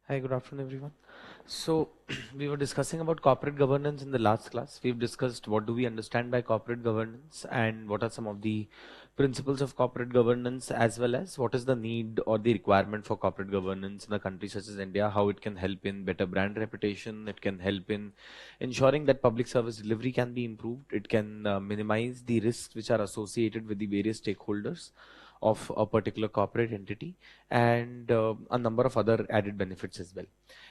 Hi, good afternoon, everyone. So, we were discussing about corporate governance in the last class. We've discussed what do we understand by corporate governance and what are some of the principles of corporate governance, as well as what is the need or the requirement for corporate governance in a country such as India, how it can help in better brand reputation, it can help in ensuring that public service delivery can be improved, it can minimize the risks which are associated with the various stakeholders of a particular corporate entity, and a number of other added benefits as well.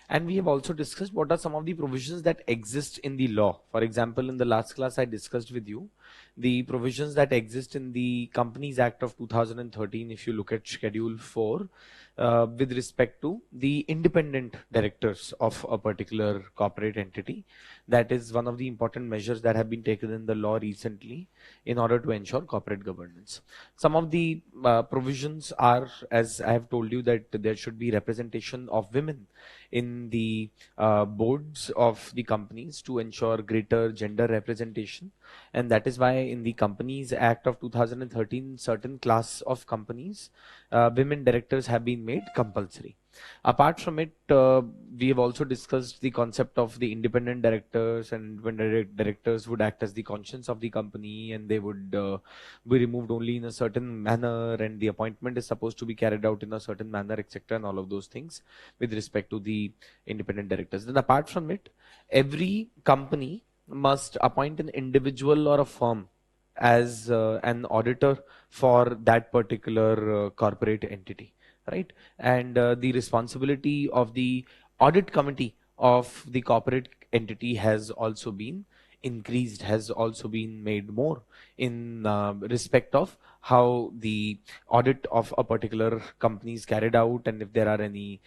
And we have also discussed what are some of the provisions that exist in the law. For example, in the last class, I discussed with you the provisions that exist in the Companies Act of 2013. If you look at Schedule 4, with respect to the independent directors of a particular corporate entity, that is one of the important measures that have been taken in the law recently in order to ensure corporate governance. Some of the provisions are, as I have told you, that there should be representation of women in the boards of the companies to ensure greater gender representation. And that is why in the Companies Act of 2013, certain class of companies, women directors have been made compulsory. Apart from it, we have also discussed the concept of the independent directors, and when directors would act as the conscience of the company, and they would be removed only in a certain manner, and the appointment is supposed to be carried out in a certain manner, etc., and all of those things with respect to the independent directors. Then apart from it, every company must appoint an individual or a firm as an auditor for that particular corporate entity, right? And the responsibility of the audit committee of the corporate entity has also been increased, has also been made more in respect of how the audit of a particular company is carried out, and if there are any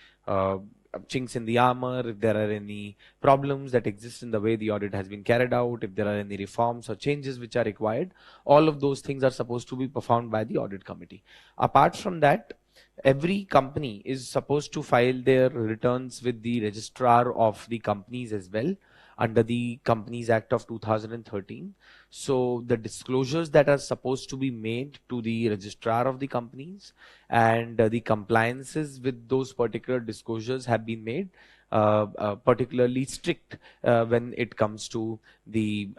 chinks in the armor, if there are any problems that exist in the way the audit has been carried out, if there are any reforms or changes which are required, all of those things are supposed to be performed by the audit committee. Apart from that, every company is supposed to file their returns with the registrar of the companies as well under the Companies Act of 2013. So the disclosures that are supposed to be made to the registrar of the companies, and the compliances with those particular disclosures have been made particularly strict when it comes to the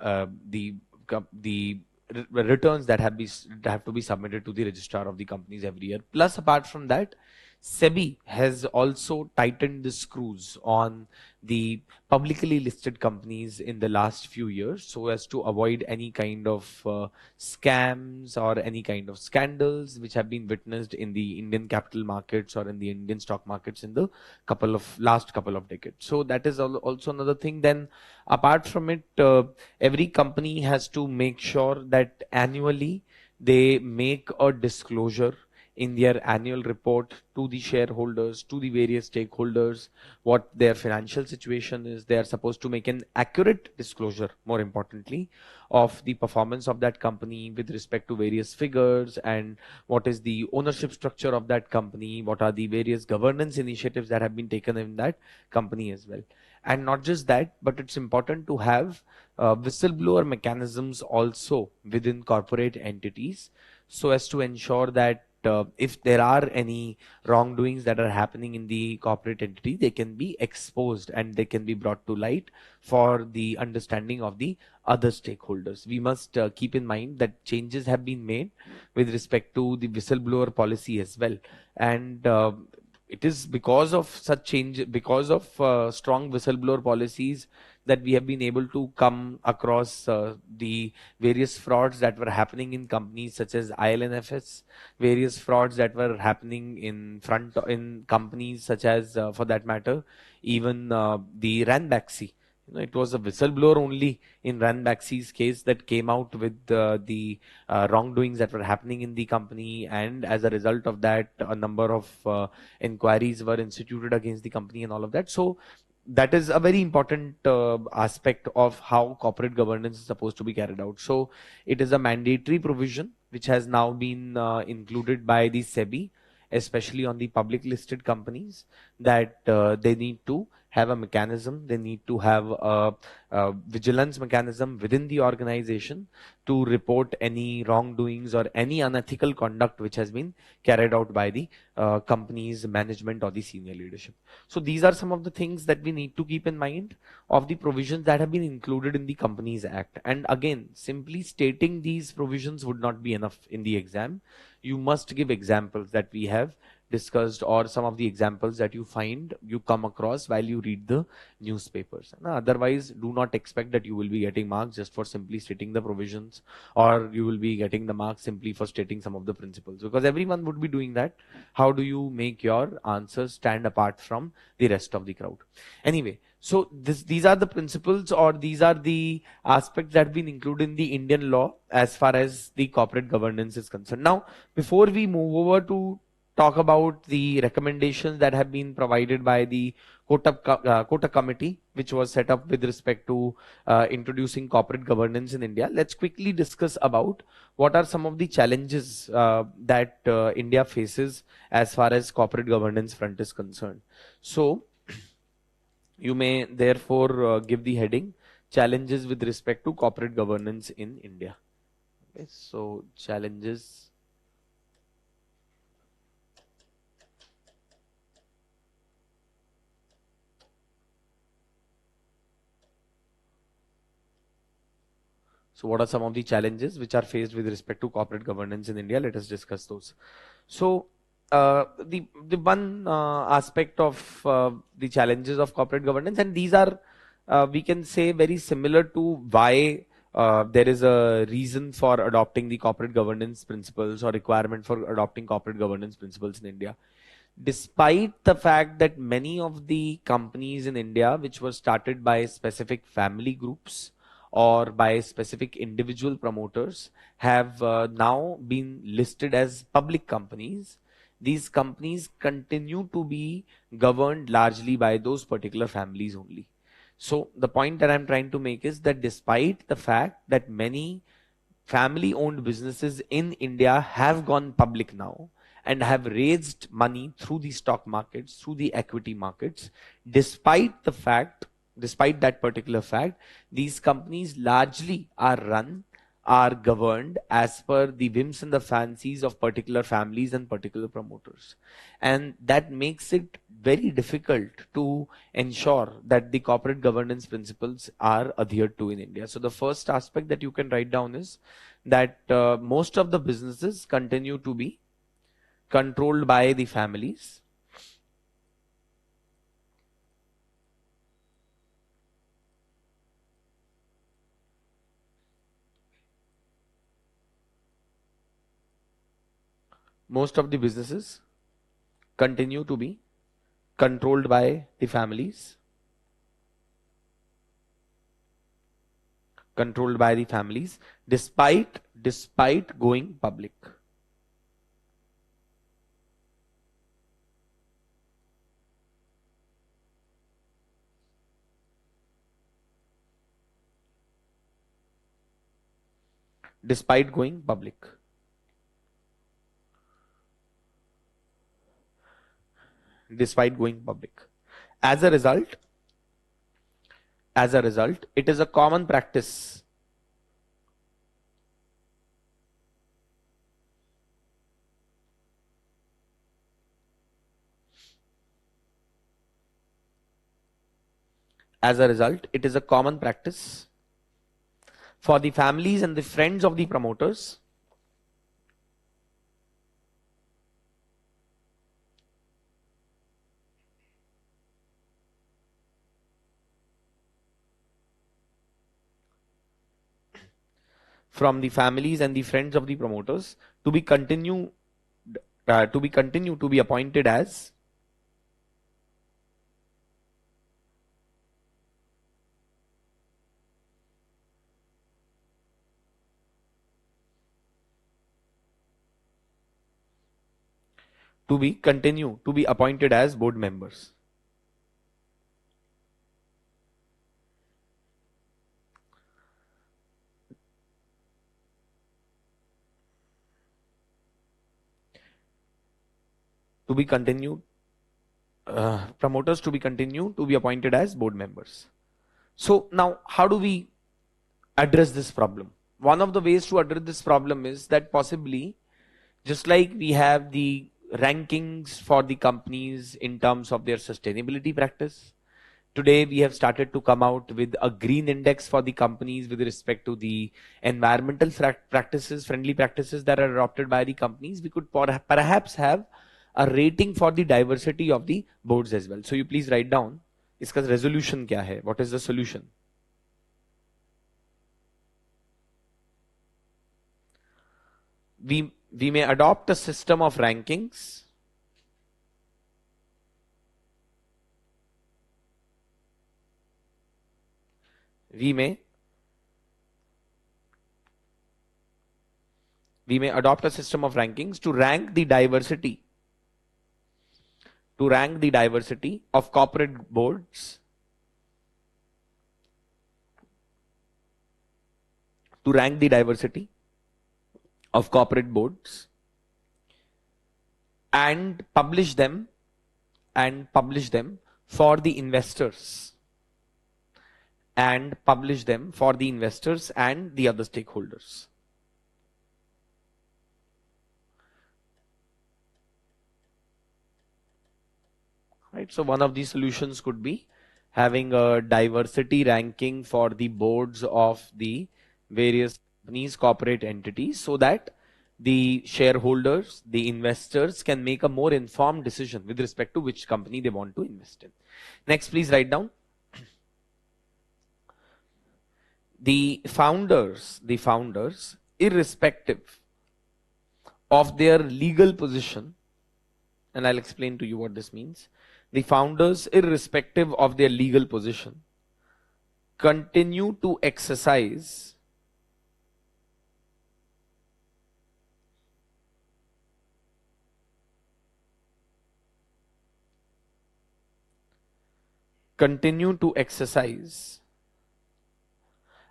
returns that have to be submitted to the registrar of the companies every year. Plus, apart from that, SEBI has also tightened the screws on the publicly listed companies in the last few years so as to avoid any kind of scams or any kind of scandals which have been witnessed in the Indian capital markets or in the Indian stock markets in the last couple of decades. So that is also another thing. Then apart from it, every company has to make sure that annually they make a disclosure in their annual report to the shareholders, to the various stakeholders, what their financial situation is. They are supposed to make an accurate disclosure, more importantly, of the performance of that company with respect to various figures, and what is the ownership structure of that company, what are the various governance initiatives that have been taken in that company as well. And not just that, but it's important to have whistleblower mechanisms also within corporate entities so as to ensure that if there are any wrongdoings that are happening in the corporate entity, they can be exposed and they can be brought to light for the understanding of the other stakeholders. We must keep in mind that changes have been made with respect to the whistleblower policy as well. And it is because of such change, because of strong whistleblower policies, that we have been able to come across the various frauds that were happening in companies such as ILNFS, various frauds that were happening in companies such as, for that matter, even the Ranbaxy. It was a whistleblower only in Ranbaxy's case that came out with the wrongdoings that were happening in the company, and as a result of that, a number of inquiries were instituted against the company and all of that. So that is a very important aspect of how corporate governance is supposed to be carried out. So it is a mandatory provision which has now been included by the SEBI, especially on the public listed companies, that they need to have a mechanism, they need to have a vigilance mechanism within the organization to report any wrongdoings or any unethical conduct which has been carried out by the company's management or the senior leadership. So these are some of the things that we need to keep in mind of the provisions that have been included in the Companies Act. And again, simply stating these provisions would not be enough in the exam. You must give examples that we have discussed, or some of the examples that you come across while you read the newspapers. Otherwise, do not expect that you will be getting marks just for simply stating the provisions, or you will be getting the marks simply for stating some of the principles, because everyone would be doing that. How do you make your answers stand apart from the rest of the crowd? Anyway, so these are the principles, or these are the aspects that have been included in the Indian law as far as the corporate governance is concerned. Now, before we move over to talk about the recommendations that have been provided by the Kota committee, which was set up with respect to introducing corporate governance in India, let's quickly discuss about what are some of the challenges that India faces as far as corporate governance front is concerned. So, you may therefore give the heading challenges with respect to corporate governance in India. Okay, so challenges So what are some of the challenges which are faced with respect to corporate governance in India? Let us discuss those. So the one aspect of the challenges of corporate governance, and these are we can say very similar to why there is a reason for adopting the corporate governance principles or requirement for adopting corporate governance principles in India. Despite the fact that many of the companies in India, which were started by specific family groups or by specific individual promoters, have now been listed as public companies, these companies continue to be governed largely by those particular families only. So the point that I'm trying to make is that despite the fact that many family owned businesses in India have gone public now and have raised money through the stock markets, through the equity markets, despite the fact, despite that particular fact, these companies largely are run, are governed as per the whims and the fancies of particular families and particular promoters. And that makes it very difficult to ensure that the corporate governance principles are adhered to in India. So the first aspect that you can write down is that most of the businesses continue to be controlled by the families. Most of the businesses continue to be controlled by the families. Controlled by the families despite going public. Despite going public. Despite going public. As a result, it is a common practice for the families and the friends of the promoters from the families and the friends of the promoters to be continue to be appointed as appointed as board members. To be continued promoters to be continue to be appointed as board members. So now, how do we address this problem? One of the ways to address this problem is that possibly, just like we have the rankings for the companies in terms of their sustainability practice, today we have started to come out with a green index for the companies with respect to the environmental practices, friendly practices that are adopted by the companies. We could perhaps have a rating for the diversity of the boards as well. So you please write down, iska resolution kya hai? What is the solution? We may adopt a system of rankings we may adopt a system of rankings to rank the diversity of corporate boards, and publish them for the investors and the other stakeholders. Right, so one of these solutions could be having a diversity ranking for the boards of the various companies, corporate entities, so that the shareholders, the investors can make a more informed decision with respect to which company they want to invest in. Next, please write down. The founders, irrespective of their legal position, and I'll explain to you what this means. The founders, irrespective of their legal position, continue to exercise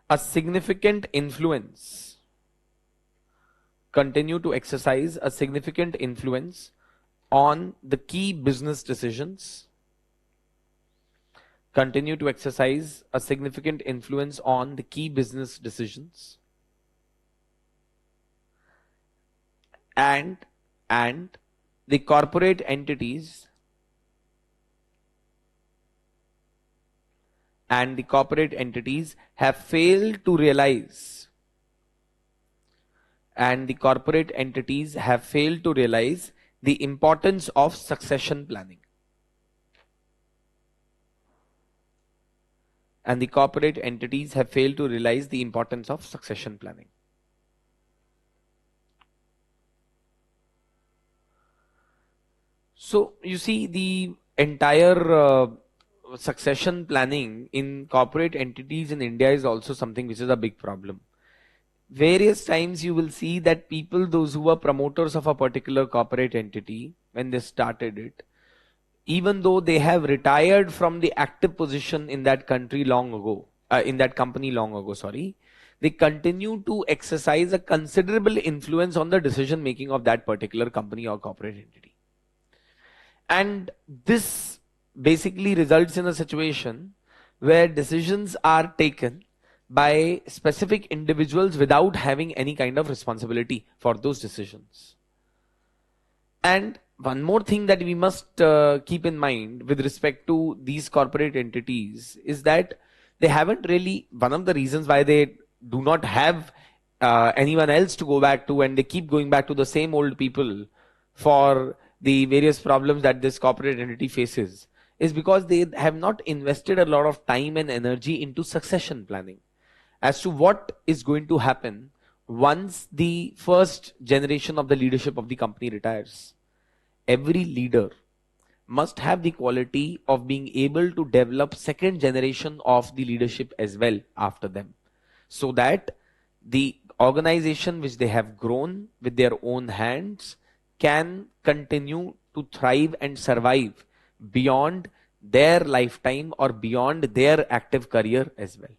a significant influence on the key business decisions, and the corporate entities have failed to realize the importance of succession planning. So you see, the entire succession planning in corporate entities in India is also something which is a big problem. Various times you will see that people, those who were promoters of a particular corporate entity, when they started it, even though they have retired from the active position in that company long ago, they continue to exercise a considerable influence on the decision making of that particular company or corporate entity. And this basically results in a situation where decisions are taken by specific individuals without having any kind of responsibility for those decisions. And one more thing that we must keep in mind with respect to these corporate entities is that they haven't really, one of the reasons why they do not have anyone else to go back to, and they keep going back to the same old people for the various problems that this corporate entity faces, is because they have not invested a lot of time and energy into succession planning as to what is going to happen once the first generation of the leadership of the company retires. Every leader must have the quality of being able to develop second generation of the leadership as well after them, so that the organization which they have grown with their own hands can continue to thrive and survive beyond their lifetime or beyond their active career as well.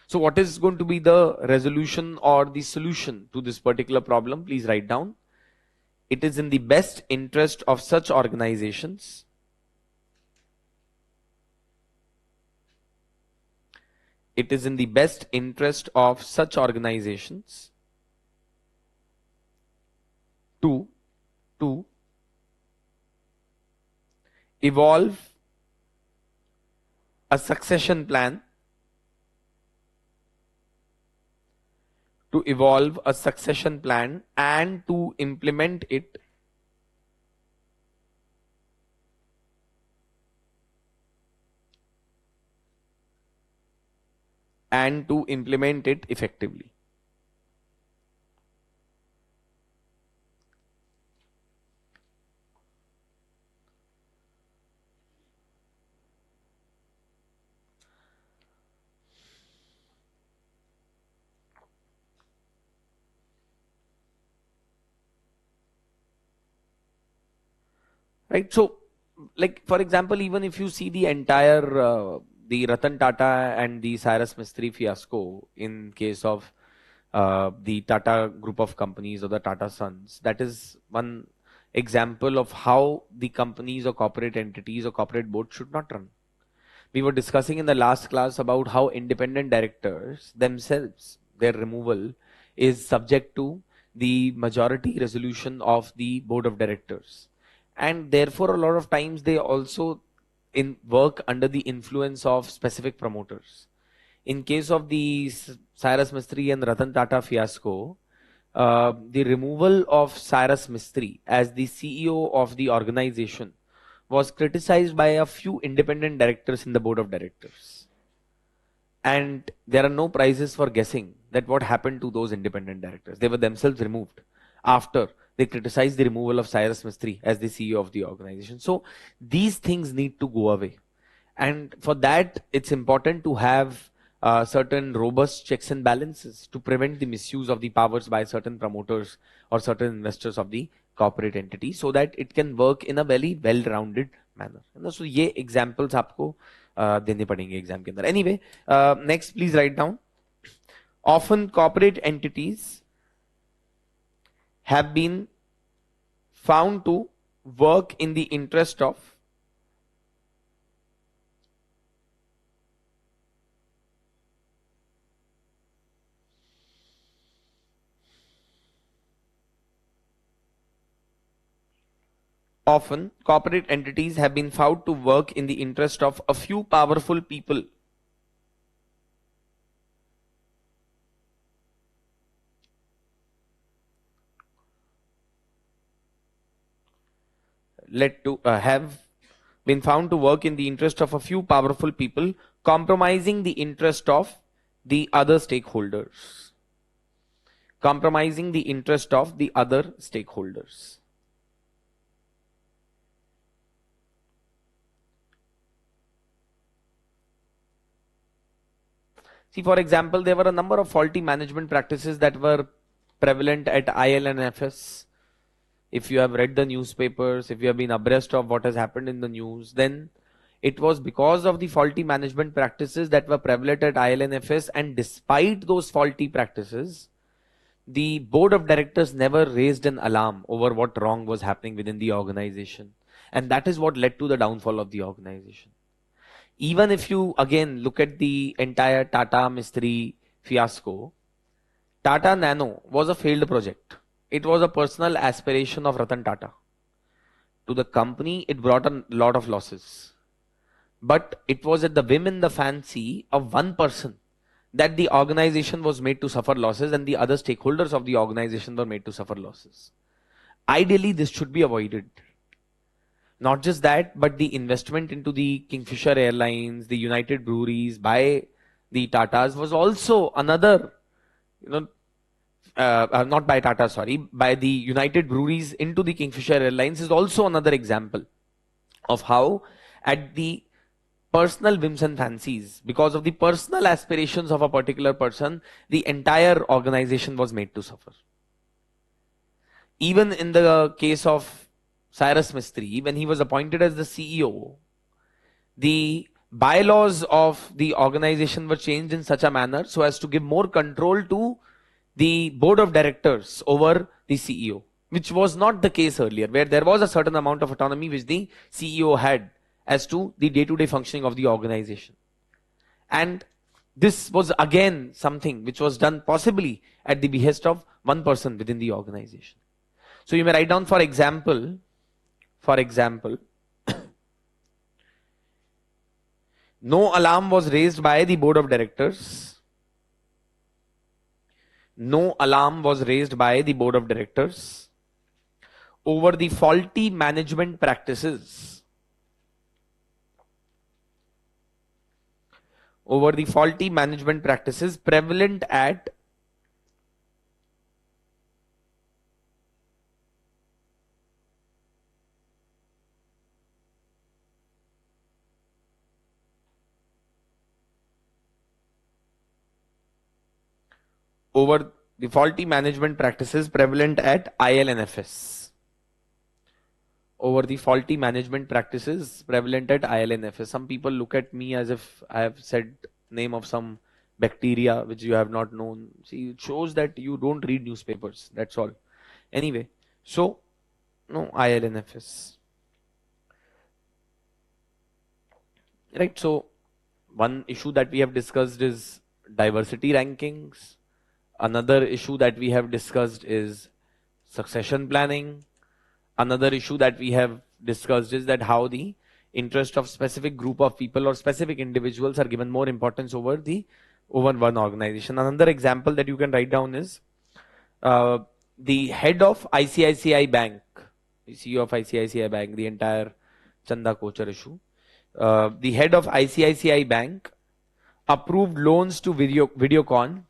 So what is going to be the resolution or the solution to this particular problem? Please write down. It is in the best interest of such organizations it is in the best interest of such organizations to evolve a succession plan and to implement it effectively. Right. So, like for example, even if you see the entire the Ratan Tata and the Cyrus Mistry fiasco in case of the Tata group of companies or the Tata Sons, that is one example of how the companies or corporate entities or corporate boards should not run. We were discussing in the last class about how independent directors themselves, their removal is subject to the majority resolution of the board of directors, and therefore a lot of times they also work under the influence of specific promoters. In case of the Cyrus Mistry and Ratan Tata fiasco, the removal of Cyrus Mistry as the CEO of the organization was criticized by a few independent directors in the board of directors. And there are no prizes for guessing that what happened to those independent directors. They were themselves removed after they criticized the removal of Cyrus Mistry as the CEO of the organization. So these things need to go away. And for that, it's important to have certain robust checks and balances to prevent the misuse of the powers by certain promoters or certain investors of the corporate entity, so that it can work in a very well-rounded manner. So ये examples आपको देने पड़ेंगे exam के अंदर. Anyway, next please write down. Often corporate entities have been found to work in the interest of Often, corporate entities have been found to work in the interest of a few powerful people. Have been found to work in the interest of a few powerful people, compromising the interest of the other stakeholders. Compromising the interest of the other stakeholders. See, for example, there were a number of faulty management practices that were prevalent at IL&FS. If you have read the newspapers, if you have been abreast of what has happened in the news, then it was because of the faulty management practices that were prevalent at IL&FS, and despite those faulty practices, the board of directors never raised an alarm over what wrong was happening within the organization. And that is what led to the downfall of the organization. Even if you again look at the entire Tata Mistry fiasco, Tata Nano was a failed project. It was a personal aspiration of Ratan Tata. To the company, it brought a lot of losses. But it was at the whim and the fancy of one person that the organization was made to suffer losses, and the other stakeholders of the organization were made to suffer losses. Ideally, this should be avoided. Not just that, but the investment into the Kingfisher Airlines, the United Breweries by the Tatas was also another, not by Tata, sorry, by the United Breweries into the Kingfisher Airlines is also another example of how at the personal whims and fancies, because of the personal aspirations of a particular person, the entire organization was made to suffer. Even in the case of Cyrus Mistry, when he was appointed as the CEO, the bylaws of the organization were changed in such a manner so as to give more control to the board of directors over the CEO, which was not the case earlier, where there was a certain amount of autonomy which the CEO had as to the day-to-day functioning of the organization. And This was again something which was done possibly at the behest of one person within the organization. So you may write down, for example, no alarm was raised by the board of directors. No alarm was raised by the board of directors over the faulty management practices. Over the faulty management practices prevalent at over the faulty management practices prevalent at ILNFS. Over the faulty management practices prevalent at ILNFS. Some people look at me as if I have said name of some bacteria which you have not known. See, it shows that you don't read newspapers. That's all. Anyway, so no ILNFS. Right. So one issue that we have discussed is diversity rankings. Another issue that we have discussed is succession planning. Another issue that we have discussed is that how the interest of specific group of people or specific individuals are given more importance over one organization. Another example that you can write down is the head of ICICI Bank, the CEO of ICICI Bank, the entire Chanda Kochar issue. The head of ICICI Bank approved loans to Videocon.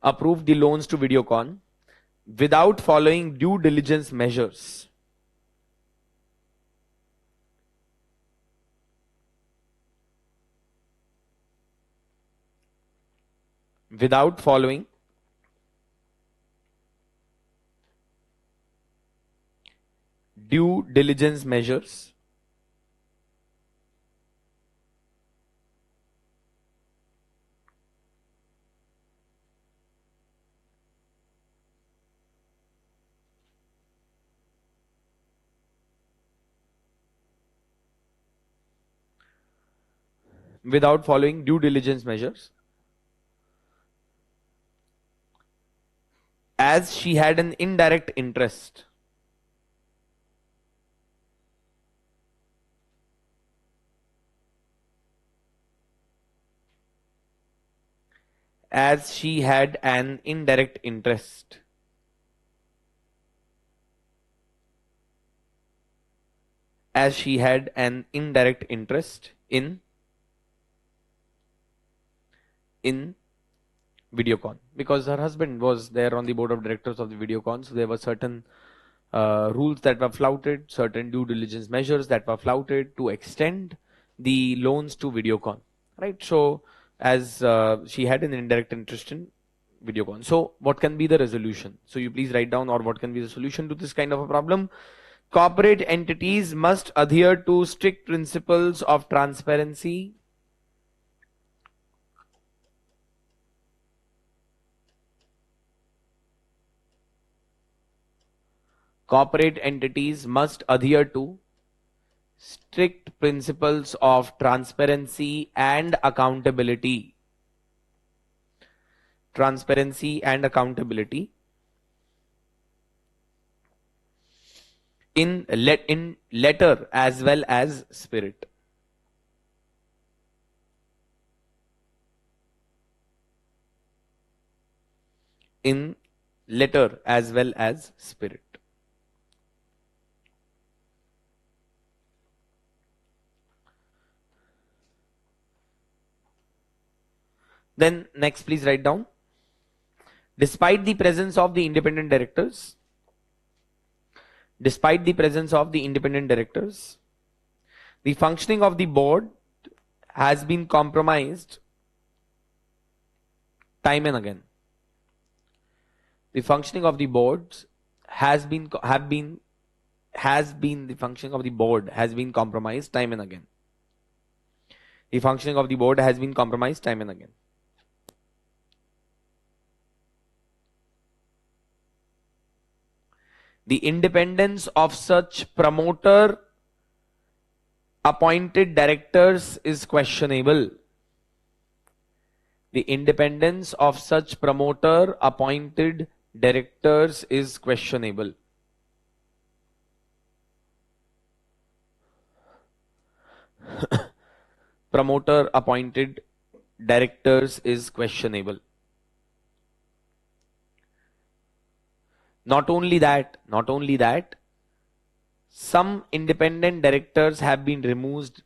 Approved the loans to Videocon without following due diligence measures. Without following due diligence measures. Without following due diligence measures, as she had an indirect interest as she had an indirect interest as she had an indirect interest in Videocon, because her husband was there on the board of directors of the Videocon. So there were certain rules that were flouted, certain due diligence measures that were flouted to extend the loans to Videocon, right? So as she had an indirect interest in Videocon. So what can be the resolution? So you please write down, or what can be the solution to this kind of a problem? Corporate entities must adhere to strict principles of transparency, corporate entities must adhere to strict principles of transparency and accountability. Transparency and accountability in letter as well as spirit. In letter as well as spirit. Then next, please write down. Despite the presence of the independent directors, the functioning of the board has been compromised time and again. The functioning of the boards has been compromised time and again. The functioning of the board has been compromised time and again. The independence of such promoter appointed directors is questionable. The independence of such promoter appointed directors is questionable. Promoter appointed directors is questionable. Not only that, some independent directors have been removed.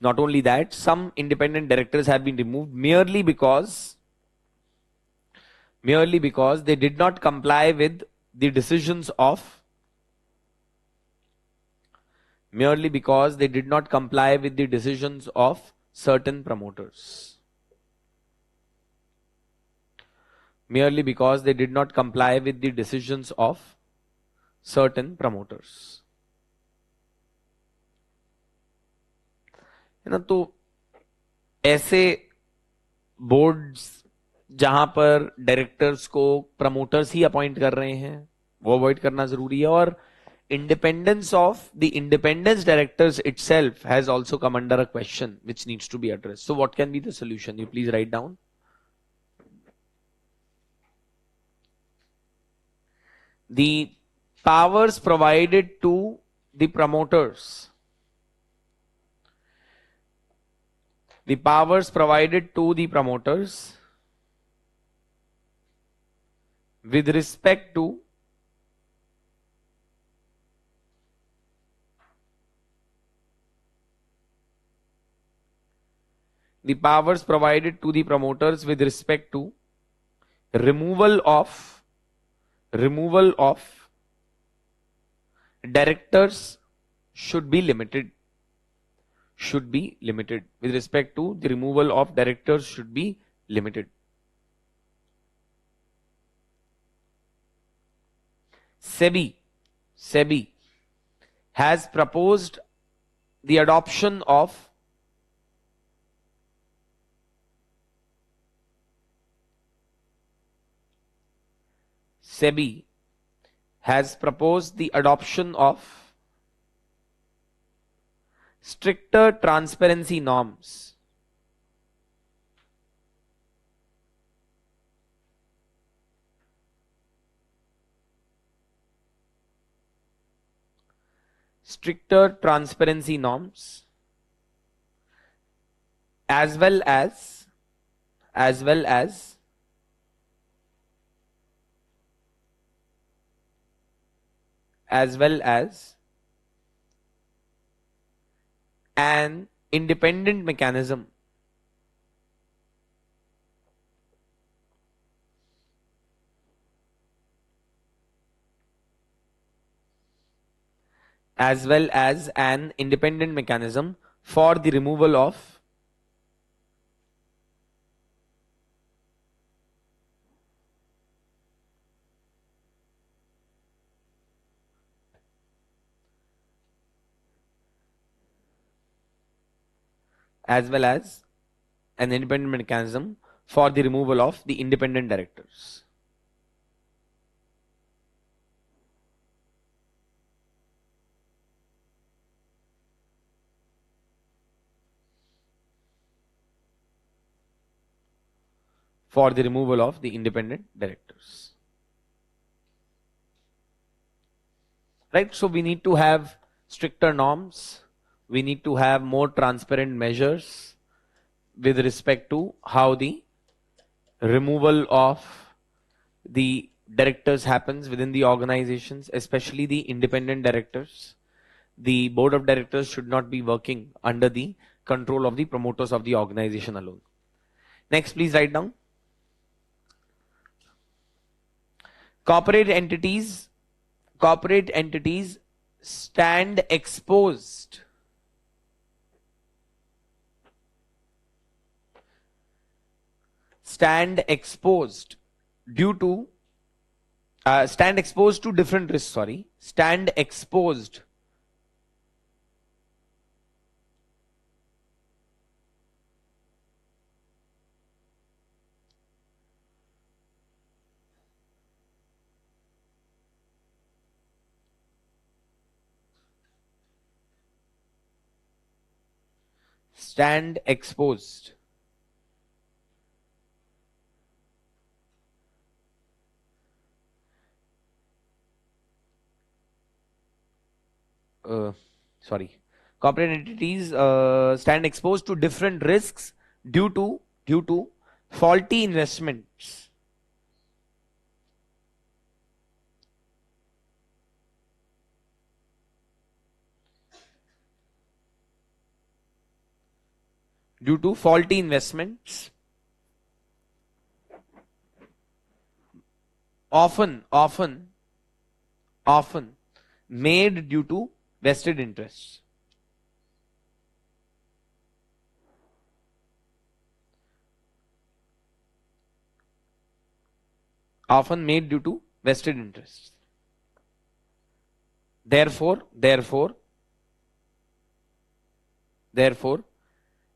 Not only that, some independent directors have been removed merely because they did not comply with the decisions of certain promoters. Merely because they did not comply with the decisions of certain promoters. है ना, तो ऐसे boards जहां पर directors को promoters ही appoint कर रहे हैं वो अवॉइड करना जरूरी है. और independence of the independence directors itself has also come under a question which needs to be addressed. So what can be the solution? You please write down. The powers provided to the promoters. The powers provided to the promoters with respect to removal of directors should be limited. With respect to the removal of directors should be limited. SEBI has proposed the adoption of stricter transparency norms. As well as an independent mechanism for the removal of the independent directors. For the removal of the independent directors. Right? So we need to have stricter norms. We need to have more transparent measures with respect to how the removal of the directors happens within the organizations, especially the independent directors. The board of directors should not be working under the control of the promoters of the organization alone. Next, please write down. Corporate entities stand exposed due to stand exposed to different risks. Stand exposed stand exposed uh, sorry corporate entities stand exposed to different risks due to due to faulty investments. Due to faulty investments, often made due to vested interests. Often made due to vested interests. Therefore,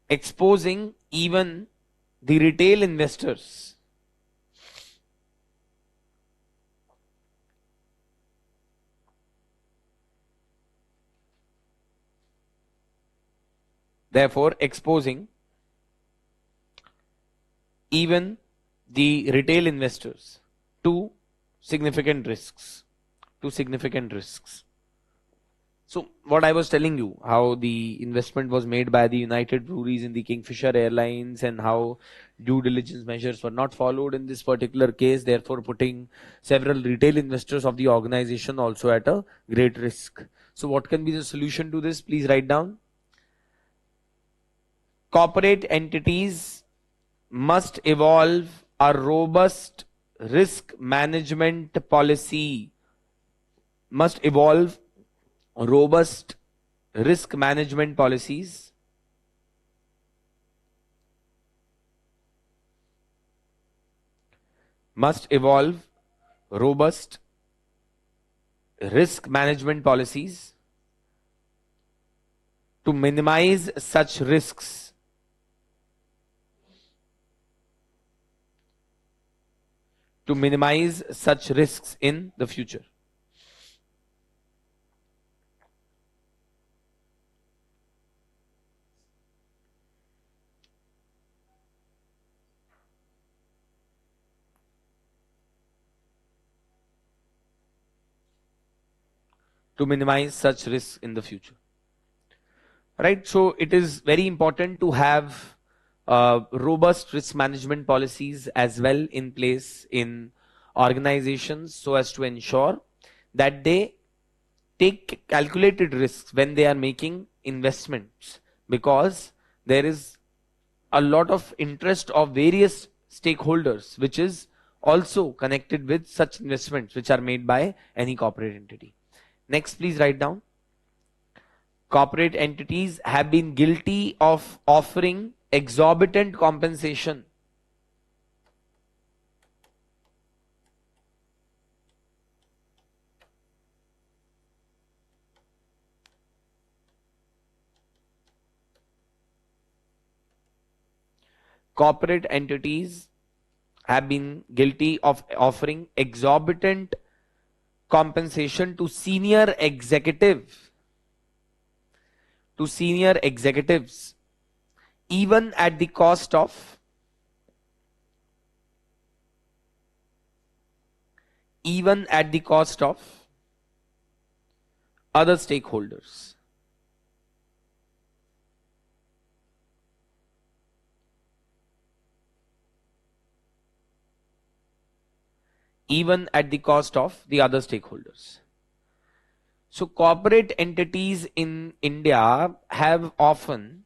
exposing even the retail investors therefore exposing even the retail investors to significant risks to significant risks. So what I was telling you, how the investment was made by the United Breweries in the Kingfisher Airlines and how due diligence measures were not followed in this particular case, therefore putting several retail investors of the organization also at a great risk. So what can be the solution to this? Please write down. Corporate entities must evolve a robust risk management policy. Must evolve robust risk management policies must evolve robust risk management policies to minimize such risks in the future. To minimize such risks in the future. Right, so it is very important to have robust risk management policies as well in place in organizations so as to ensure that they take calculated risks when they are making investments, because there is a lot of interest of various stakeholders which is also connected with such investments which are made by any corporate entity. Next, please write down. Corporate entities have been guilty of offering exorbitant compensation corporate entities have been guilty of offering exorbitant compensation to senior executives even at the cost of other stakeholders. Even at the cost of the other stakeholders. So corporate entities in India have often,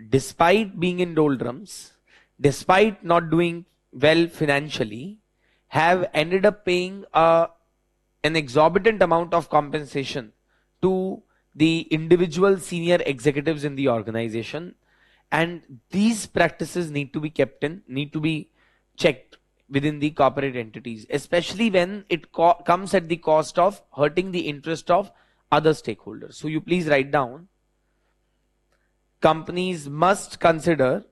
despite being in doldrums, despite not doing well financially, have ended up paying an exorbitant amount of compensation to the individual senior executives in the organization, and these practices need to be checked within the corporate entities, especially when it comes at the cost of hurting the interest of other stakeholders. So you please write down, companies must consider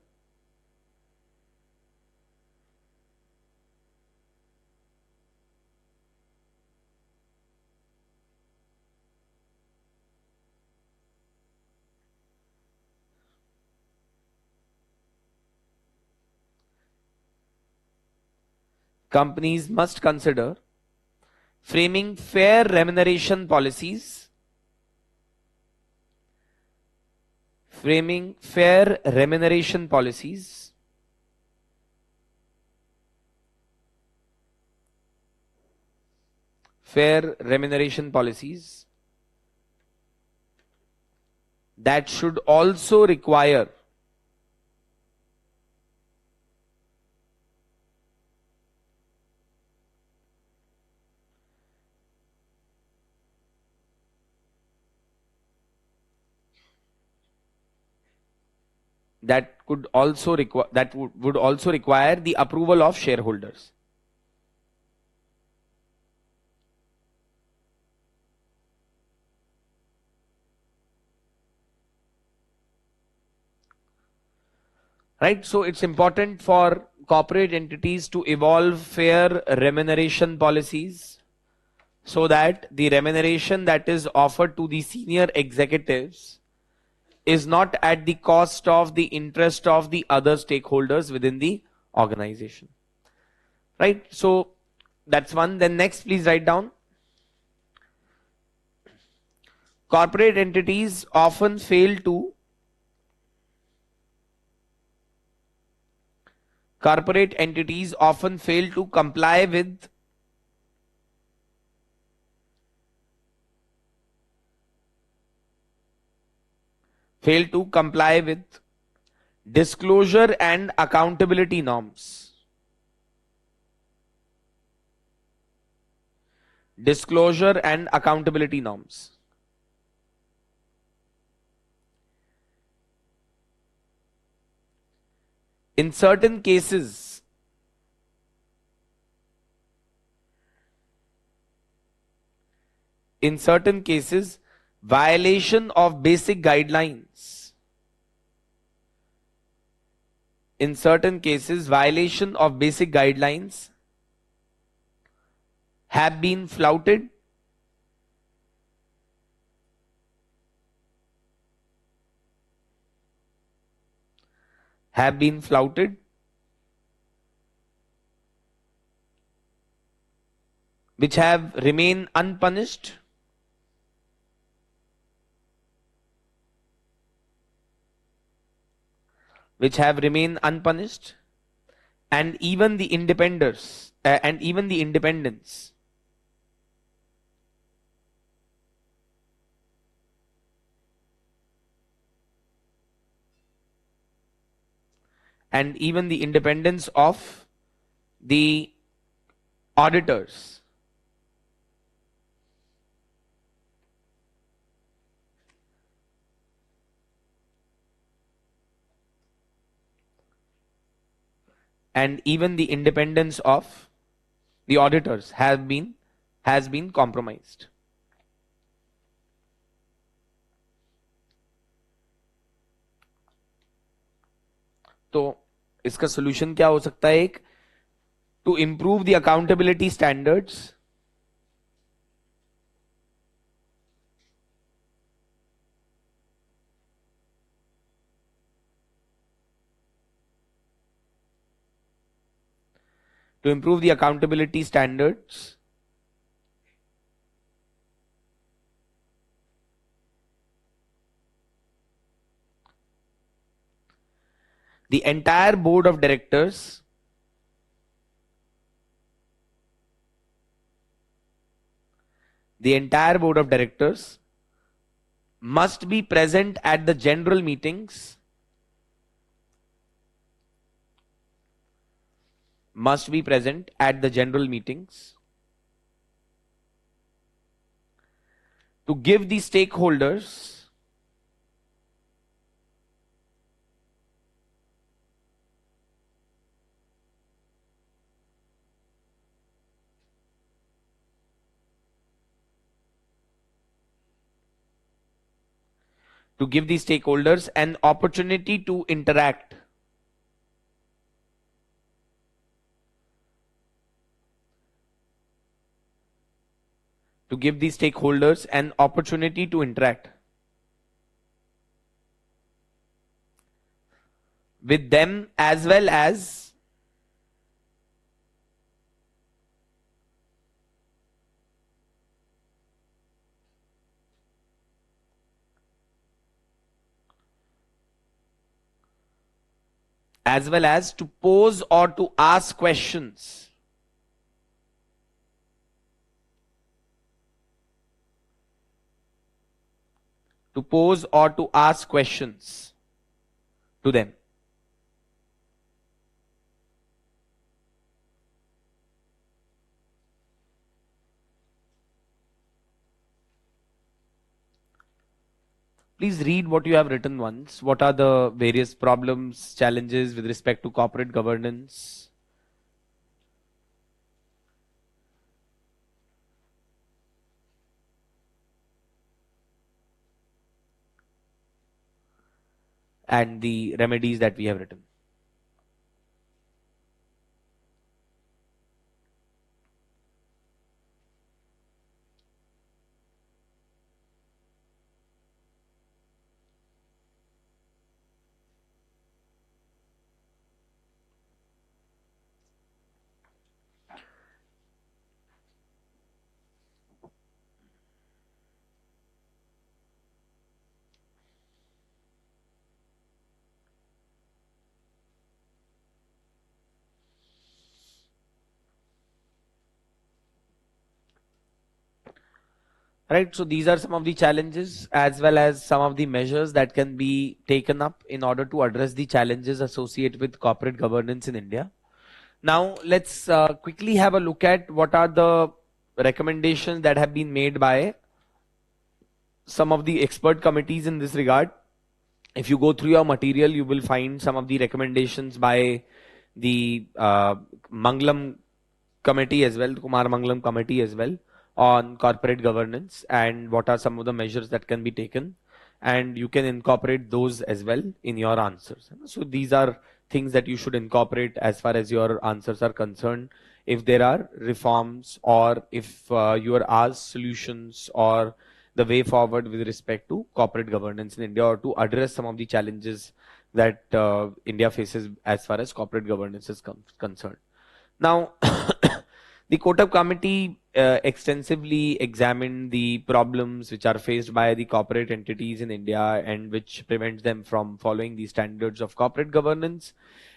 companies must consider framing fair remuneration policies, framing fair remuneration policies, fair remuneration policies that should also require would also require the approval of shareholders. Right, so it's important for corporate entities to evolve fair remuneration policies so that the remuneration that is offered to the senior executives is not at the cost of the interest of the other stakeholders within the organization. Right, so that's one. Then next, please write down. Corporate entities often fail to comply with disclosure and accountability norms. Disclosure and accountability norms. In certain cases, violation of basic guidelines. In certain cases, violation of basic guidelines have been flouted, which have remained unpunished, and even the independence and even the independence of the auditors. And even the independence of the auditors has been compromised. तो इसका solution क्या हो सकता है? एक, to improve the accountability standards, the entire board of directors must be present at the general meetings, to give the stakeholders an opportunity to interact. With them, as well as as well as to pose or to ask questions. To pose or to ask questions to them. Please read what you have written once. What are the various problems, challenges with respect to corporate governance? And the remedies that we have written. Right, so these are some of the challenges as well as some of the measures that can be taken up in order to address the challenges associated with corporate governance in India. Now, let's quickly have a look at what are the recommendations that have been made by some of the expert committees in this regard. If you go through your material, you will find some of the recommendations by the Mangalam committee as well, Kumar Mangalam committee as well, on corporate governance and what are some of the measures that can be taken, and you can incorporate those as well in your answers. So these are things that you should incorporate as far as your answers are concerned. If there are reforms or if you are asked solutions or the way forward with respect to corporate governance in India or to address some of the challenges that India faces as far as corporate governance is concerned. Now, the Kotak committee extensively examined the problems which are faced by the corporate entities in India and which prevents them from following the standards of corporate governance.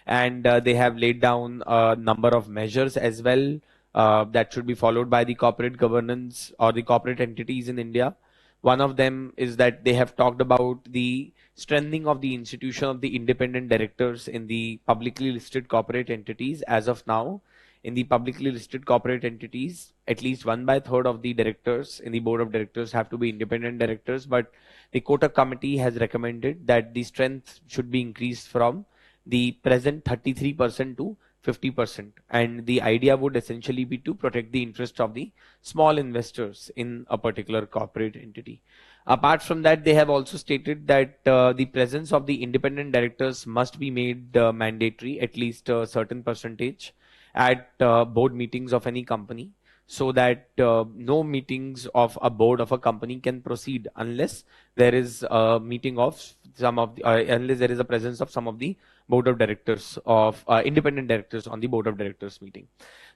And they have laid down a number of measures as well that should be followed by the corporate governance or the corporate entities in India. One of them is that they have talked about the strengthening of the institution of the independent directors in the publicly listed corporate entities. As of now, in the publicly listed corporate entities, at least 1/3 of the directors in the board of directors have to be independent directors, but the Kotak committee has recommended that the strength should be increased from the present 33% to 50%. And the idea would essentially be to protect the interest of the small investors in a particular corporate entity. Apart from that, they have also stated that the presence of the independent directors must be made mandatory, at least a certain percentage at board meetings of any company, so that no meetings of a board of a company can proceed unless there is a meeting of some of the, unless there is a presence of some of the board of directors of independent directors on the board of directors meeting.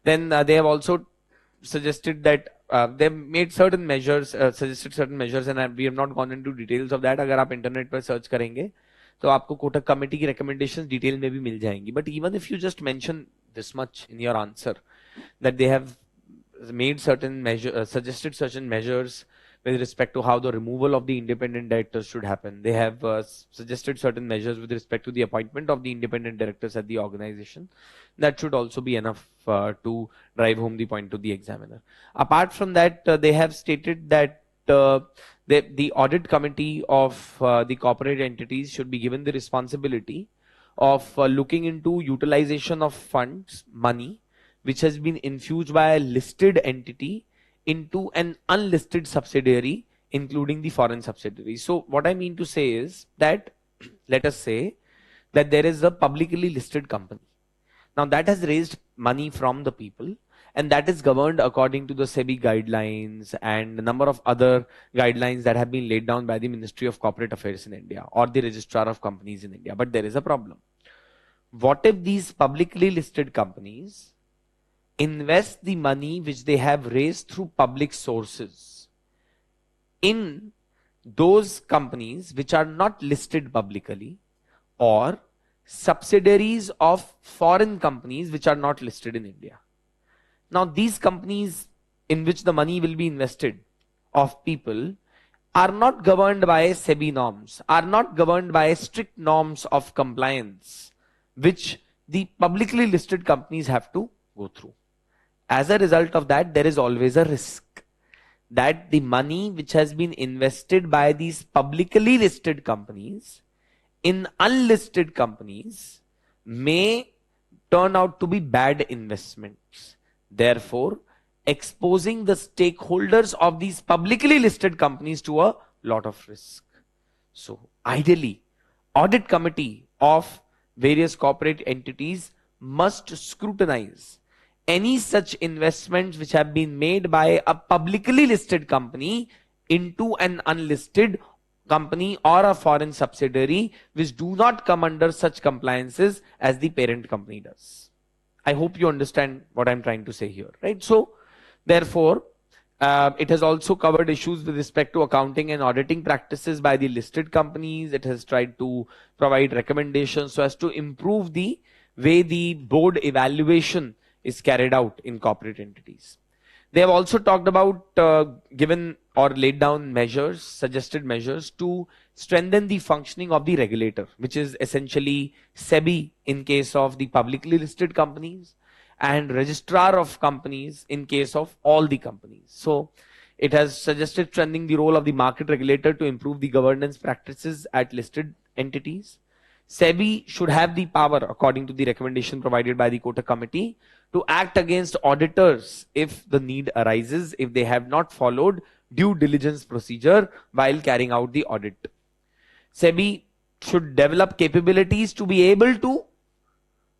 Then they have also suggested that they made certain measures, suggested certain measures, and we have not gone into details of that. अगर आप internet पर search करेंगे तो आपको Kotak committee की recommendations detail में भी मिल जाएंगी. But even if you just mention this much in your answer, that they have made certain measures, suggested certain measures with respect to how the removal of the independent directors should happen. They have suggested certain measures with respect to the appointment of the independent directors at the organization. That should also be enough to drive home the point to the examiner. Apart from that, they have stated that the audit committee of the corporate entities should be given the responsibility of looking into utilization of funds, money, which has been infused by a listed entity into an unlisted subsidiary, including the foreign subsidiary. So what I mean to say is that, let us say that there is a publicly listed company. Now that has raised money from the people, and that is governed according to the SEBI guidelines and a number of other guidelines that have been laid down by the Ministry of Corporate Affairs in India or the Registrar of Companies in India. But there is a problem. What if these publicly listed companies invest the money which they have raised through public sources in those companies which are not listed publicly, or subsidiaries of foreign companies which are not listed in India. Now, these companies in which the money will be invested of people are not governed by SEBI norms, are not governed by strict norms of compliance, which the publicly listed companies have to go through. As a result of that, there is always a risk that the money which has been invested by these publicly listed companies in unlisted companies may turn out to be bad investments. Therefore, exposing the stakeholders of these publicly listed companies to a lot of risk. So, ideally, audit committee of various corporate entities must scrutinize any such investments which have been made by a publicly listed company into an unlisted company or a foreign subsidiary which do not come under such compliances as the parent company does. I hope you understand what I'm trying to say here, right? So, therefore, it has also covered issues with respect to accounting and auditing practices by the listed companies. It has tried to provide recommendations so as to improve the way the board evaluation is carried out in corporate entities. They have also talked about given or laid down measures, suggested measures to strengthen the functioning of the regulator, which is essentially SEBI in case of the publicly listed companies and registrar of companies in case of all the companies. So it has suggested strengthening the role of the market regulator to improve the governance practices at listed entities. SEBI should have the power, according to the recommendation provided by the Kotak committee, to act against auditors if the need arises, if they have not followed due diligence procedure while carrying out the audit. SEBI should develop capabilities to be able to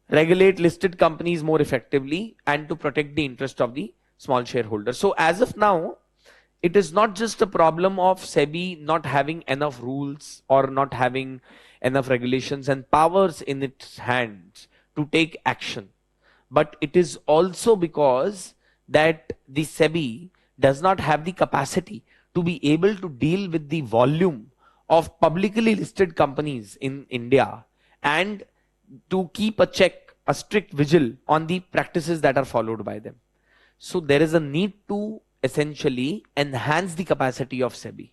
regulate listed companies more effectively and to protect the interest of the small shareholders. So as of now, it is not just a problem of SEBI not having enough rules or not having enough regulations and powers in its hands to take action, but it is also because that the SEBI does not have the capacity to be able to deal with the volume of publicly listed companies in India and to keep a check, a strict vigil on the practices that are followed by them. So there is a need to essentially enhance the capacity of SEBI,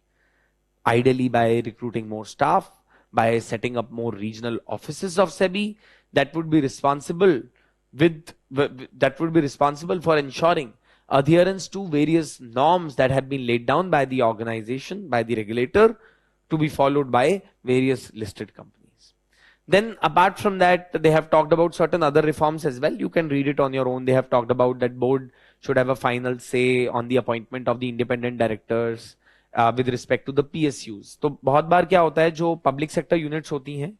ideally by recruiting more staff, by setting up more regional offices of SEBI that would be responsible for ensuring adherence to various norms that have been laid down by the organization, by the regulator, to be followed by various listed companies. Then apart from that, they have talked about certain other reforms as well. You can read it on your own. They have talked about that board should have a final say on the appointment of the independent directors with respect to the PSUs. तो बहुत बार क्या होता है, जो public sector units होती हैं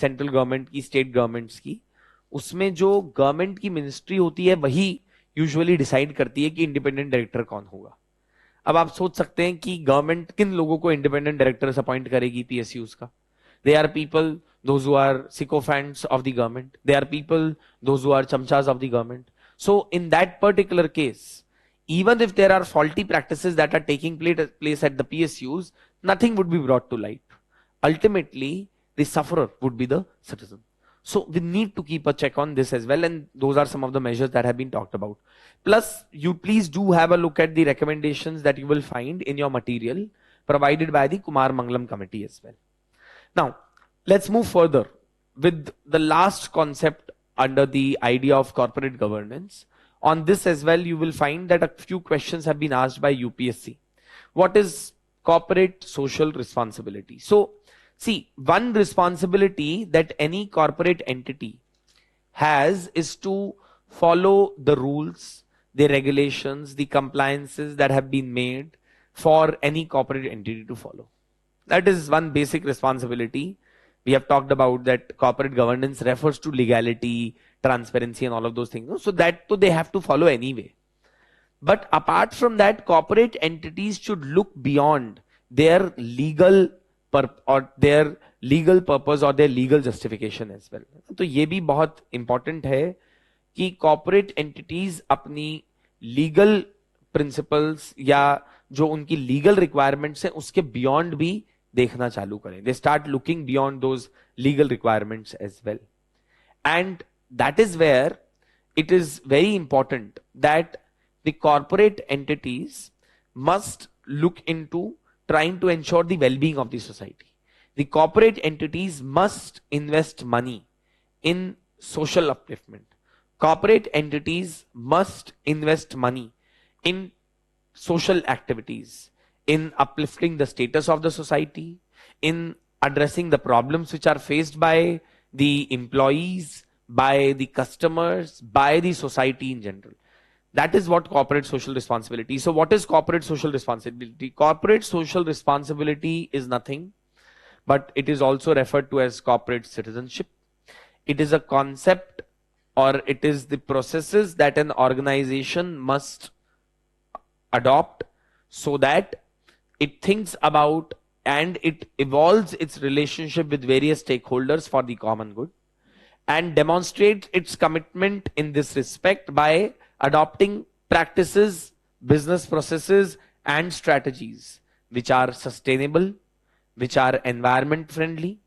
central government की, state governments की, उसमें जो गवर्नमेंट की मिनिस्ट्री होती है वही यूजुअली डिसाइड करती है कि इंडिपेंडेंट डायरेक्टर कौन होगा. अब आप सोच सकते हैं कि गवर्नमेंट किन लोगों को इंडिपेंडेंट डायरेक्टर्स अपॉइंट करेगी पीएसयूज का. They are people those who are sycophants of the government. They are people, those who are chamchas of the government. So in that particular case, even if there are faulty practices that are taking place at the PSUs, nothing would be brought to light. Ultimately, the sufferer would be the citizen. So we need to keep a check on this as well, and those are some of the measures that have been talked about. Plus, you please do have a look at the recommendations that you will find in your material provided by the Kumar Mangalam committee as well. Now, let's move further with the last concept under the idea of corporate governance. On this as well, you will find that a few questions have been asked by UPSC. What is corporate social responsibility? So, see, one responsibility that any corporate entity has is to follow the rules, the regulations, the compliances that have been made for any corporate entity to follow. That is one basic responsibility. We have talked about that corporate governance refers to legality, transparency and all of those things. So that they have to follow anyway. But apart from that, corporate entities should look beyond their legal purpose or their legal justification as well. तो ये भी बहुत important है कि corporate entities अपनी legal principles या जो उनकी legal requirements हैं उसके beyond भी देखना चालू करें. They start looking beyond those legal requirements as well. And that is where it is very important that the corporate entities must look into trying to ensure the well-being of the society. The corporate entities must invest money in social upliftment. Corporate entities must invest money in social activities, in uplifting the status of the society, in addressing the problems which are faced by the employees, by the customers, by the society in general. That is what corporate social responsibility. So what is corporate social responsibility? Corporate social responsibility is nothing, but it is also referred to as corporate citizenship. It is a concept, or it is the processes that an organization must adopt so that it thinks about and it evolves its relationship with various stakeholders for the common good, and demonstrates its commitment in this respect by adopting practices, business processes, and strategies which are sustainable, which are environment friendly,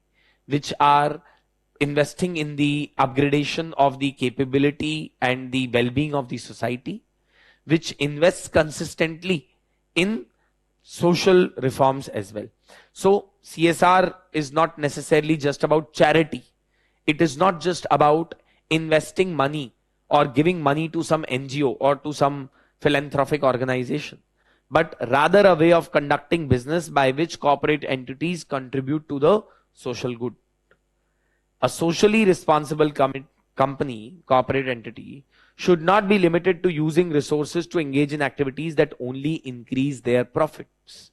which are investing in the upgradation of the capability and the well-being of the society, which invests consistently in social reforms as well. So CSR is not necessarily just about charity. It is not just about investing money or giving money to some NGO or to some philanthropic organization, but rather a way of conducting business by which corporate entities contribute to the social good. A socially responsible company, corporate entity, should not be limited to using resources to engage in activities that only increase their profits.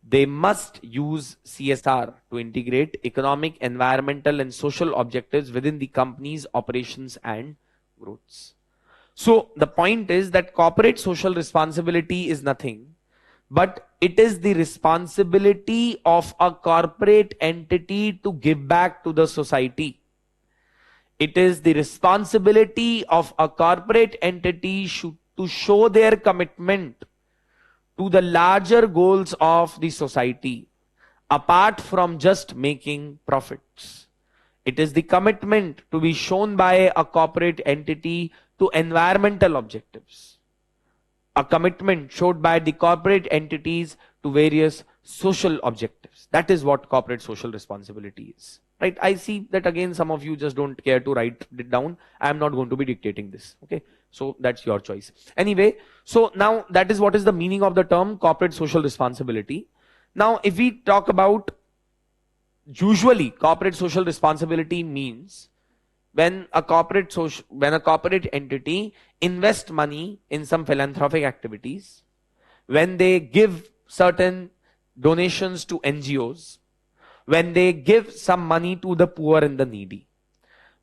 They must use CSR to integrate economic, environmental, and social objectives within the company's operations and growths. So the point is that corporate social responsibility is nothing, but it is the responsibility of a corporate entity to give back to the society. It is the responsibility of a corporate entity to show their commitment to the larger goals of the society, apart from just making profits. It is the commitment to be shown by a corporate entity to environmental objectives, a commitment showed by the corporate entities to various social objectives. That is what corporate social responsibility is. Right? I see that again some of you just don't care to write it down. I am not going to be dictating this. Okay? So that's your choice. Anyway, so now that is what is the meaning of the term corporate social responsibility. Now, if we talk about, usually corporate social responsibility means when a corporate entity invest money in some philanthropic activities, when they give certain donations to NGOs, when they give some money to the poor and the needy.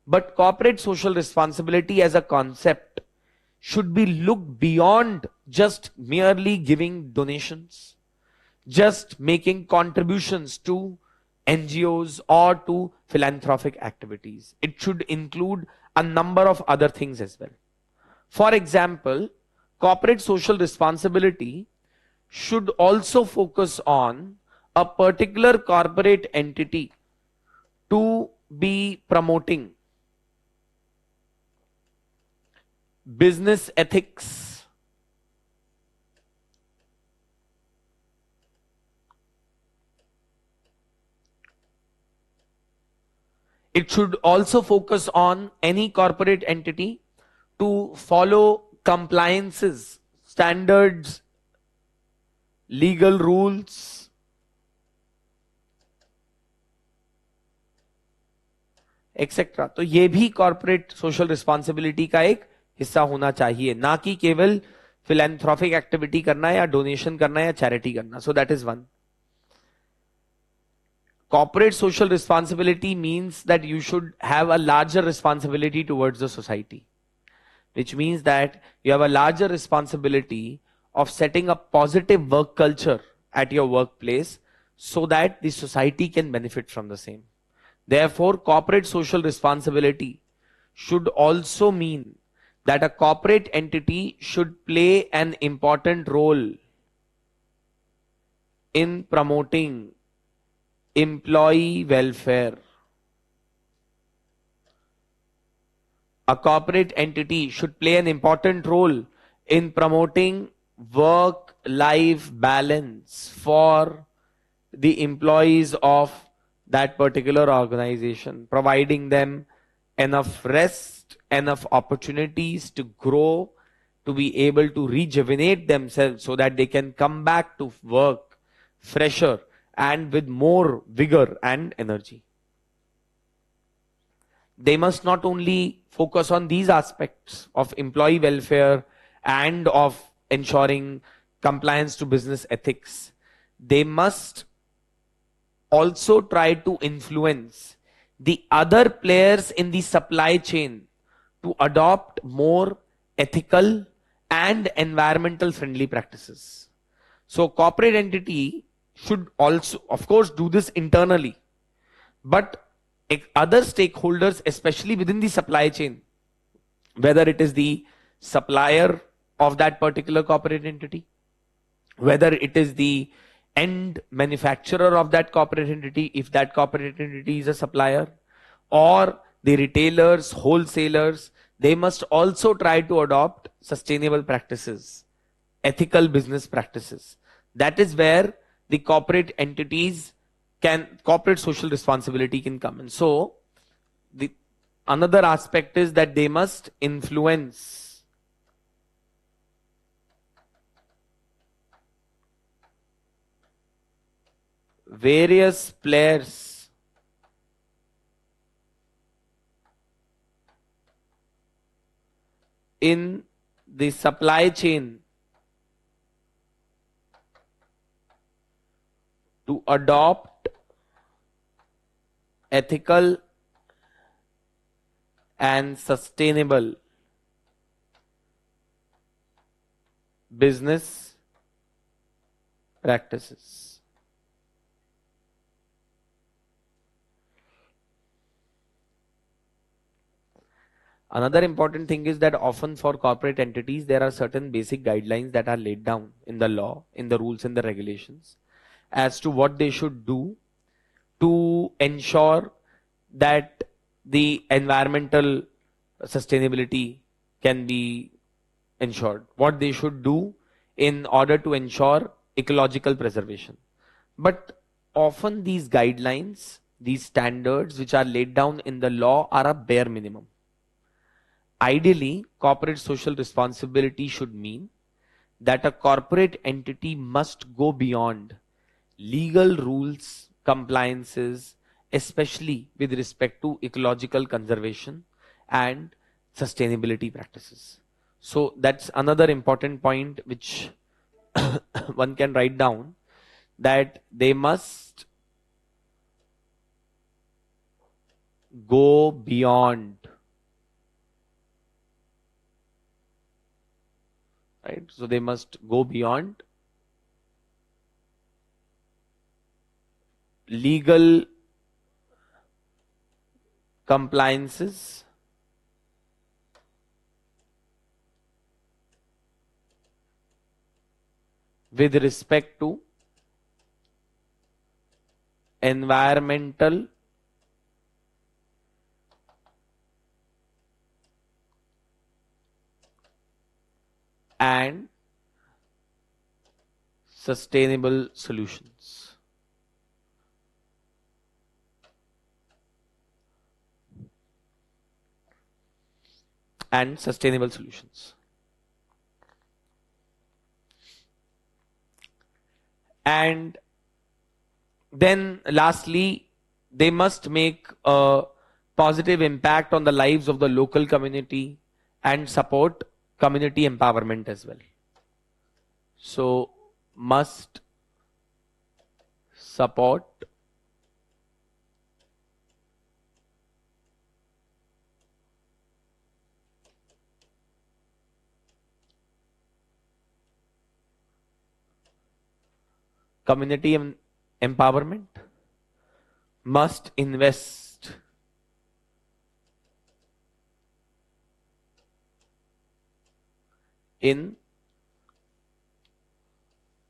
But corporate social responsibility as a concept should be looked beyond just merely giving donations, just making contributions to NGOs or to philanthropic activities. It should include a number of other things as well. For example, corporate social responsibility should also focus on a particular corporate entity to be promoting business ethics, it should also focus on any corporate entity to follow compliances, standards, legal rules, etcetera. तो ये भी corporate social responsibility का एक हिस्सा होना चाहिए, ना कि केवल फिलैंथ्रोपिक एक्टिविटी करना या डोनेशन करना या चैरिटी करना. So that is one. Corporate social responsibility means that you should have a larger responsibility towards the society, which means that you have a larger responsibility of setting a positive work culture at your workplace so that the society can benefit from the same. Therefore, corporate social responsibility should also mean that a corporate entity should play an important role in promoting employee welfare. a corporate entity should play an important role in promoting work-life balance for the employees of that particular organization, providing them enough rest, enough opportunities to grow, to be able to rejuvenate themselves so that they can come back to work fresher and with more vigor and energy. They must not only focus on these aspects of employee welfare and of ensuring compliance to business ethics, they must also try to influence the other players in the supply chain to adopt more ethical and environmental friendly practices. So corporate entity should also, of course, do this internally, but other stakeholders, especially within the supply chain, whether it is the supplier of that particular corporate entity, whether it is the end manufacturer of that corporate entity, if that corporate entity is a supplier, or the retailers, wholesalers, they must also try to adopt sustainable practices, ethical business practices. That is where the corporate entities corporate social responsibility can come in. So the another aspect is that they must influence various players in the supply chain to adopt ethical and sustainable business practices. Another important thing is that often for corporate entities, there are certain basic guidelines that are laid down in the law, in the rules and the regulations as to what they should do to ensure that the environmental sustainability can be ensured, what they should do in order to ensure ecological preservation. But often these guidelines, these standards which are laid down in the law are a bare minimum. Ideally, corporate social responsibility should mean that a corporate entity must go beyond legal rules, compliances, especially with respect to ecological conservation and sustainability practices. So that's another important point which one can write down, that they must go beyond, right? So they must go beyond legal compliances with respect to environmental and sustainable solutions. And sustainable solutions. And then lastly, they must make a positive impact on the lives of the local community and support community empowerment as well. So must support community empowerment, must invest in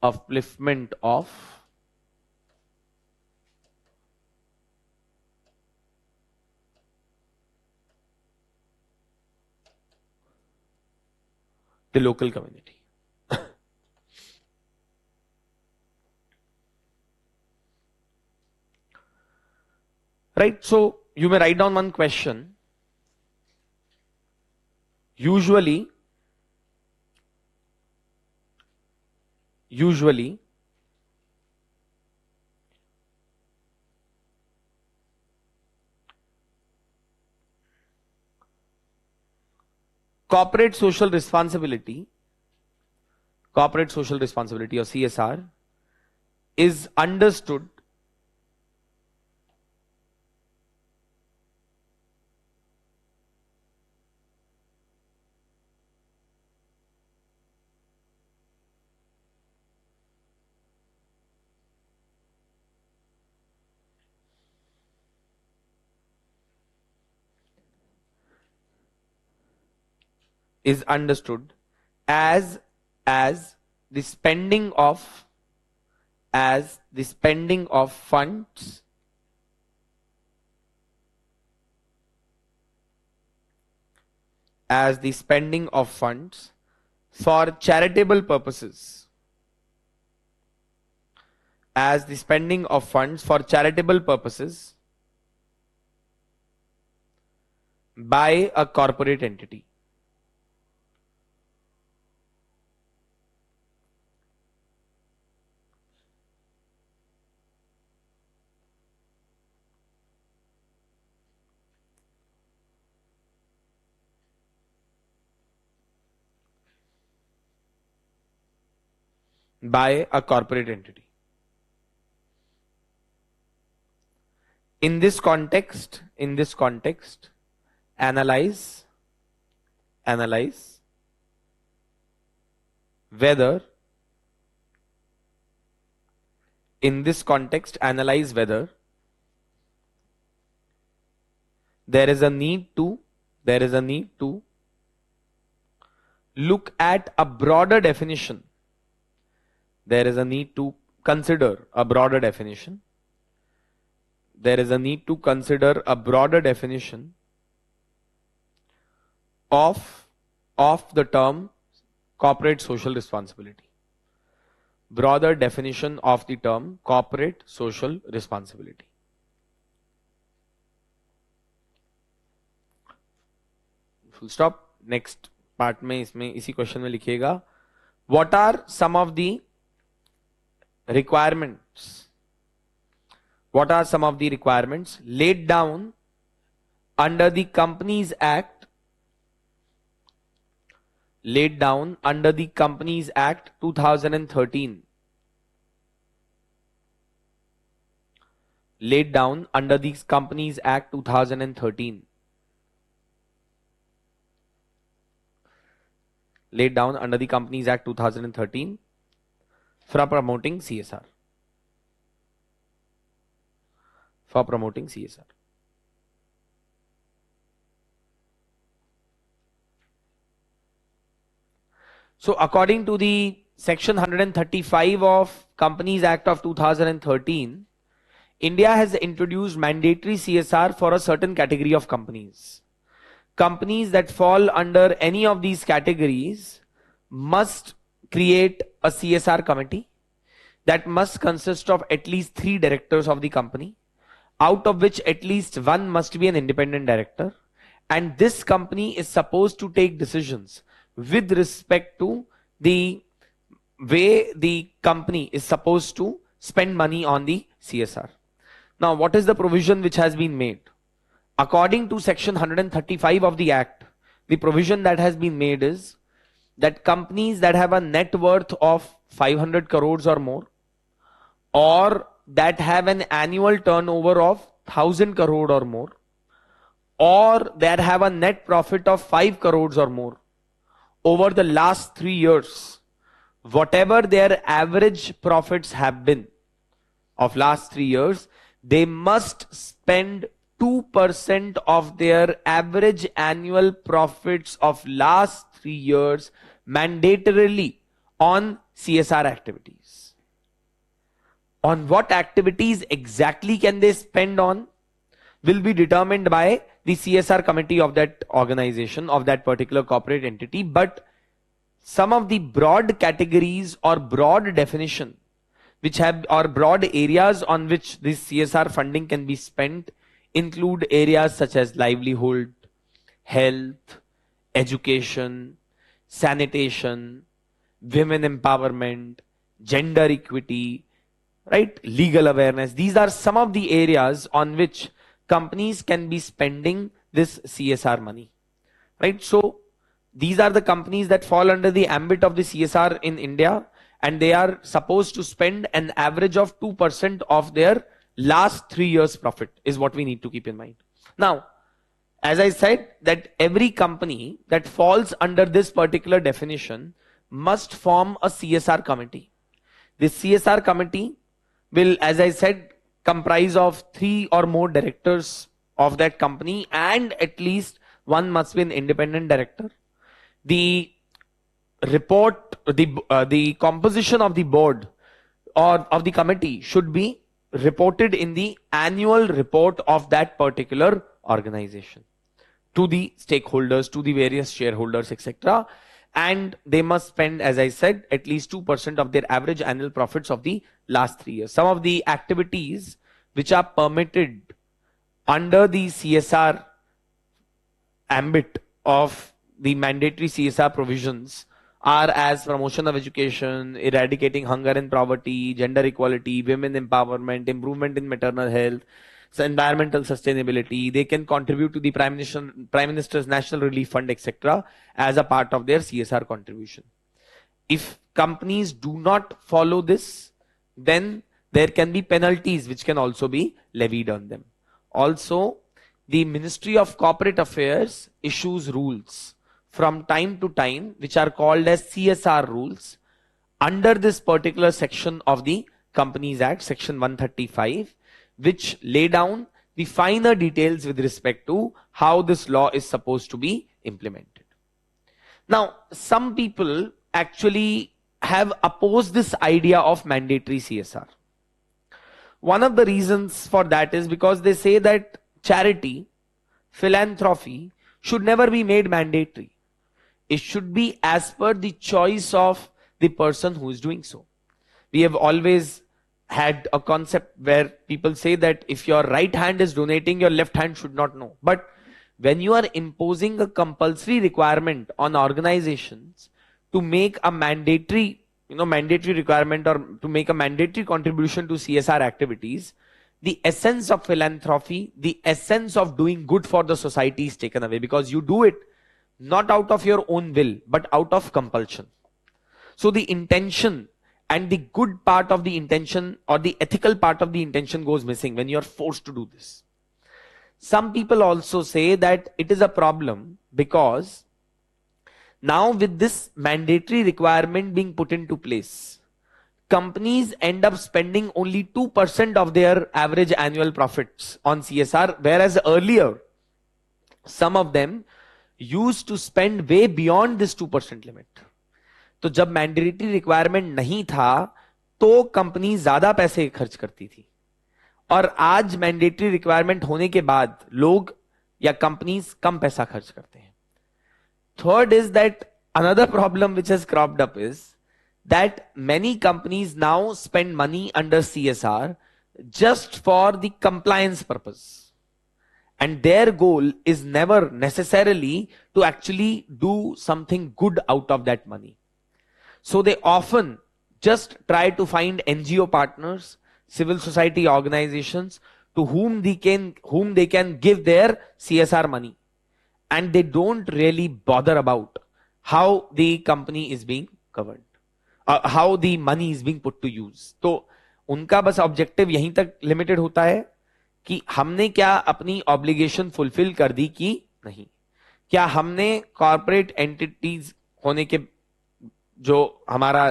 upliftment of the local community. Right, so you may write down one question. Usually, corporate social responsibility or CSR is understood as the spending of funds for charitable purposes, by a corporate entity. In this context, analyze whether there is a need to look at a broader definition. There is a need to consider a broader definition. Of the term corporate social responsibility. Broader definition of the term corporate social responsibility. Full stop. Next part में इसमें इसी question में लिखिएगा, what are some of the requirements laid down under the Companies Act 2013. For promoting CSR. So according to the section 135 of Companies Act of 2013, India has introduced mandatory CSR for a certain category of companies. Companies that fall under any of these categories must create a CSR committee that must consist of at least 3 directors of the company, out of which at least 1 must be an independent director, and this company is supposed to take decisions with respect to the way the company is supposed to spend money on the CSR. Now, what is the provision which has been made? According to section 135 of the Act, the provision that has been made is that companies that have a net worth of 500 crores or more, or that have an annual turnover of 1000 crore or more, or that have a net profit of 5 crores or more, over the last 3 years, whatever their average profits have been of last 3 years, they must spend 2% of their average annual profits of last 3 years mandatorily on CSR activities. On what activities exactly can they spend on will be determined by the CSR committee of that organization, of that particular corporate entity, but some of the broad categories or broad definition which have or broad areas on which this CSR funding can be spent include areas such as livelihood, health, education, sanitation, women empowerment, gender equity, right? Legal awareness. These are some of the areas on which companies can be spending this CSR money, right? So these are the companies that fall under the ambit of the CSR in India, and they are supposed to spend an average of 2% of their last 3 years profit is what we need to keep in mind. Now, as I said, that every company that falls under this particular definition must form a CSR committee. This CSR committee will, as I said, comprise of 3 or more directors of that company, and at least one must be an independent director. The report, the composition of the board or of the committee should be reported in the annual report of that particular organization to the stakeholders, to the various shareholders, etc. And they must spend, as I said, at least 2% of their average annual profits of the last 3 years. Some of the activities which are permitted under the CSR ambit of the mandatory CSR provisions are as promotion of education, eradicating hunger and poverty, gender equality, women empowerment, improvement in maternal health, so environmental sustainability. They can contribute to the Prime Minister's National Relief Fund, etc. as a part of their CSR contribution. If companies do not follow this, then there can be penalties which can also be levied on them. Also, the Ministry of Corporate Affairs issues rules from time to time which are called as CSR rules under this particular section of the Companies Act, section 135, which lay down the finer details with respect to how this law is supposed to be implemented. Now, some people actually have opposed this idea of mandatory CSR. One of the reasons for that is because they say that charity, philanthropy should never be made mandatory. It should be as per the choice of the person who is doing so. We have always had a concept where people say that if your right hand is donating, your left hand should not know. But when you are imposing a compulsory requirement on organizations to make a mandatory requirement or to make a mandatory contribution to CSR activities, the essence of philanthropy, the essence of doing good for the society is taken away, because you do it not out of your own will, but out of compulsion. So the intention and the good part of the intention or the ethical part of the intention goes missing when you are forced to do this. Some people also say that it is a problem because now with this mandatory requirement being put into place, companies end up spending only 2% of their average annual profits on CSR, whereas earlier some of them used to spend way beyond this 2% limit. तो जब mandatory requirement नहीं था तो company ज्यादा पैसे खर्च करती थी, और आज मैंडेटरी रिक्वायरमेंट होने के बाद लोग या कंपनीज कम पैसा खर्च करते हैं. Third is that another problem which has cropped up is that many companies now spend money under CSR just for the compliance purpose, and their goal is never necessarily to actually do something good out of that money. So they often just try to find NGO partners, civil society organizations to whom they can give their CSR money, and they don't really bother about how the company is being covered, how the money is being put to use. तो उनका बस objective यहीं तक limited होता है कि हमने क्या अपनी ऑब्लिगेशन फुलफिल कर दी कि नहीं, क्या हमने कॉर्पोरेट एंटिटीज होने के जो हमारा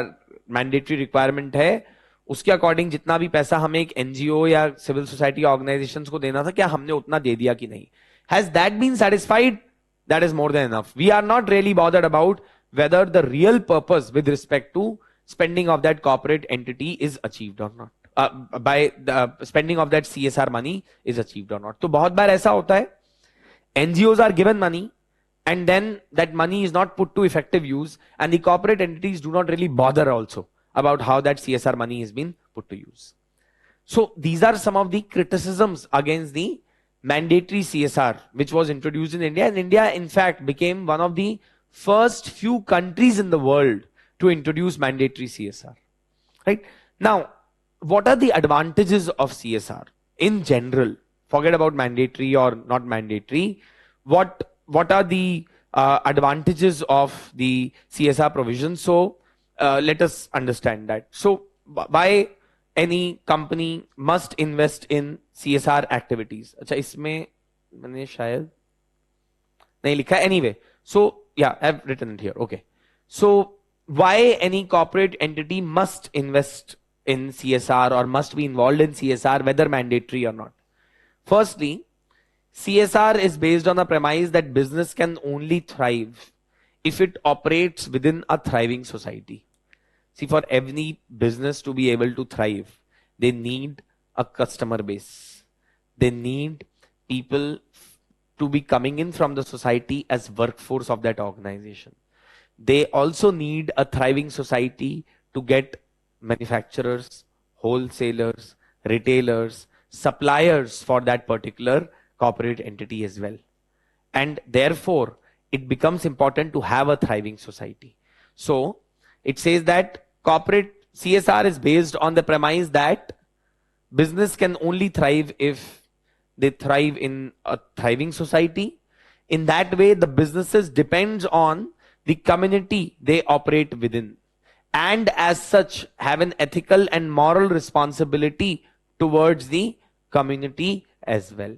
मैंडेटरी रिक्वायरमेंट है उसके अकॉर्डिंग जितना भी पैसा हमें एक एनजीओ या सिविल सोसाइटी ऑर्गेनाइजेशंस को देना था, क्या हमने उतना दे दिया कि नहीं. Has that been satisfied? That is more than enough. We are not really bothered about whether the real purpose with respect to spending of that corporate entity is achieved or not. By the spending of that CSR money is achieved or not. तो बहुत बार ऐसा होता है, NGOs are given money, and then that money is not put to effective use, and the corporate entities do not really bother also about how that CSR money has been put to use. So these are some of the criticisms against the mandatory CSR which was introduced in India, and India in fact became one of the first few countries in the world to introduce mandatory CSR. Right? Now, what are the advantages of CSR in general? Forget about mandatory or not mandatory. What are the advantages of the CSR provision? So let us understand that. So why any company must invest in CSR activities? अच्छा इसमें मैंने शायद नहीं लिखा. Anyway, so yeah, I've written it here. Okay. So why any corporate entity must invest in CSR or must be involved in CSR, whether mandatory or not? Firstly, CSR is based on the premise that business can only thrive if it operates within a thriving society. See, for every business to be able to thrive, they need a customer base. They need people to be coming in from the society as workforce of that organization. They also need a thriving society to get manufacturers, wholesalers, retailers, suppliers for that particular corporate entity as well. And therefore, it becomes important to have a thriving society. So it says that corporate CSR is based on the premise that business can only thrive if they thrive in a thriving society. In that way, the businesses depends on the community they operate within, and as such have an ethical and moral responsibility towards the community as well.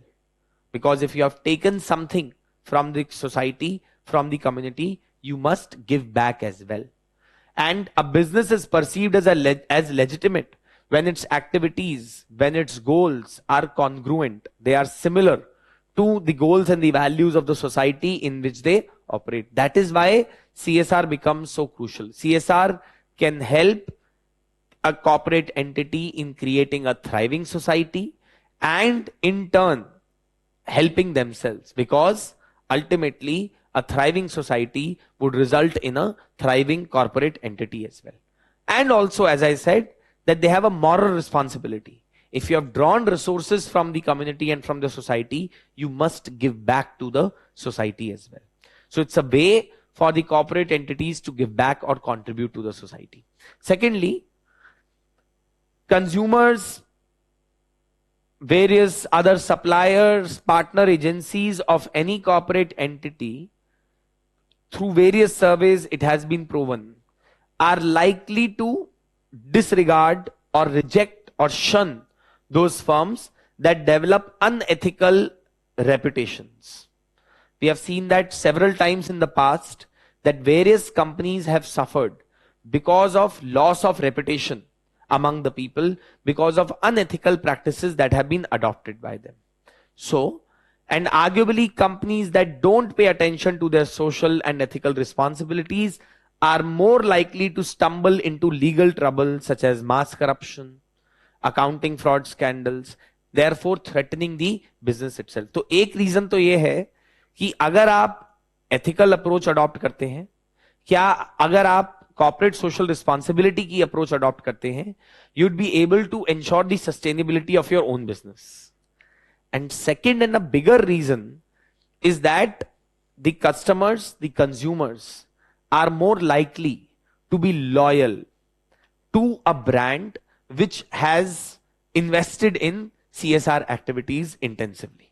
Because if you have taken something from the society, from the community, you must give back as well. And a business is perceived as as legitimate when its activities, when its goals are congruent, they are similar to the goals and the values of the society in which they operate. That is why CSR becomes so crucial. CSR can help a corporate entity in creating a thriving society and in turn helping themselves, because ultimately a thriving society would result in a thriving corporate entity as well. And also, as I said, that they have a moral responsibility. If you have drawn resources from the community and from the society, you must give back to the society as well. So it's a way for the corporate entities to give back or contribute to the society. Secondly, consumers, various other suppliers, partner agencies of any corporate entity, through various surveys it has been proven, are likely to disregard or reject or shun those firms that develop unethical reputations. We have seen that several times in the past, that various companies have suffered because of loss of reputation among the people, because of unethical practices that have been adopted by them. So, and arguably companies that don't pay attention to their social and ethical responsibilities are more likely to stumble into legal trouble such as mass corruption, accounting fraud scandals, therefore threatening the business itself. तो एक reason तो ये है कि अगर आप ethical approach adopt करते हैं, क्या अगर आप कॉर्पोरेट सोशल रिस्पॉन्सिबिलिटी की अप्रोच अडॉप्ट करते हैं, you'd be able to ensure the sustainability of your own business. And second, and a bigger reason, is that the customers, the consumers are more likely to be loyal to a brand which has invested in CSR activities intensively.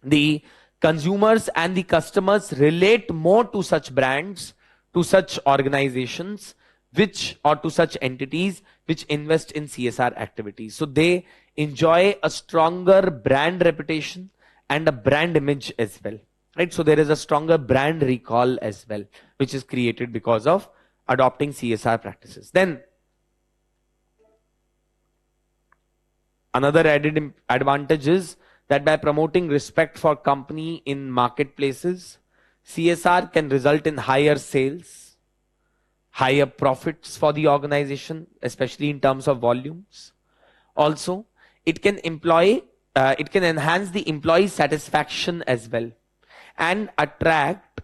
The consumers and the customers relate more to such brands, to such organizations, which, or to such entities which invest in CSR activities. So they enjoy a stronger brand reputation and a brand image as well. Right? So there is a stronger brand recall as well, which is created because of adopting CSR practices. Then another added advantage is that by promoting respect for company in marketplaces, CSR can result in higher sales, higher profits for the organization, especially in terms of volumes. Also, it can enhance the employee satisfaction as well. and attract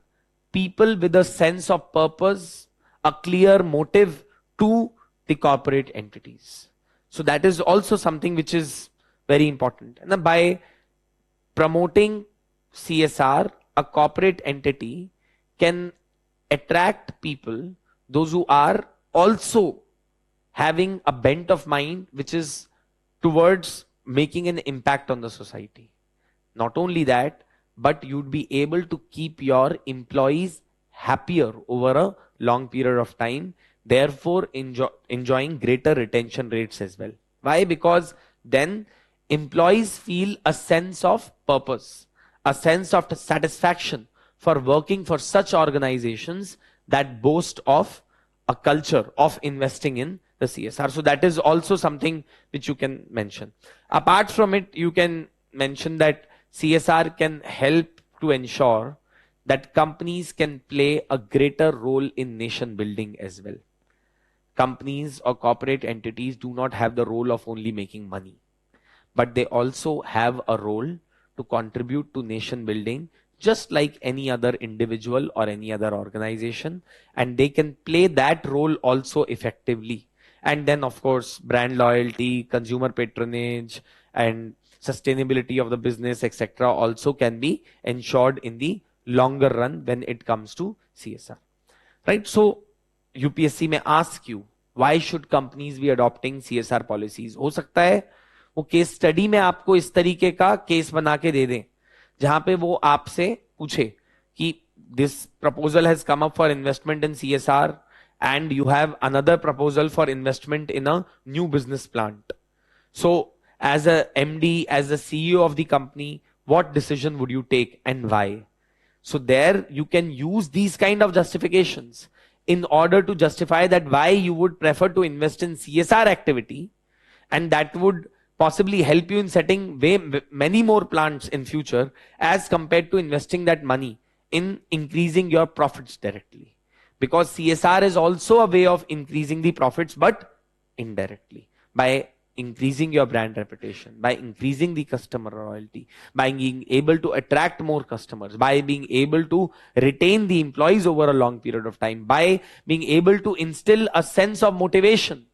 people with a sense of purpose, a clear motive to the corporate entities. So that is also something which is very important. And then by promoting CSR, a corporate entity can attract people, those who are also having a bent of mind which is towards making an impact on the society. Not only that, but you'd be able to keep your employees happier over a long period of time, therefore enjoying greater retention rates as well. Why? Because then employees feel a sense of purpose, a sense of satisfaction for working for such organizations that boast of a culture of investing in the CSR. So that is also something which you can mention. Apart from it, you can mention that CSR can help to ensure that companies can play a greater role in nation building as well. Companies or corporate entities do not have the role of only making money, but they also have a role to contribute to nation building just like any other individual or any other organization, and they can play that role also effectively. And then of course brand loyalty, consumer patronage, and sustainability of the business, etc., also can be ensured in the longer run when it comes to CSR, right? So UPSC may ask you, why should companies be adopting CSR policies? हो सकता है वो case study में आपको इस तरीके का case बना के दे दें जहां पे वो आपसे पूछे कि this proposal has come up for investment in CSR and you have another proposal for investment in a new business plant. So as a MD, as a CEO of the company, what decision would you take and why? So there you can use these kind of justifications in order to justify that why you would prefer to invest in CSR activity, and that would possibly help you in setting many more plants in future as compared to investing that money in increasing your profits directly. Because CSR is also a way of increasing the profits, but indirectly, by increasing your brand reputation, by increasing the customer loyalty, by being able to attract more customers, by being able to retain the employees over a long period of time, by being able to instill a sense of motivation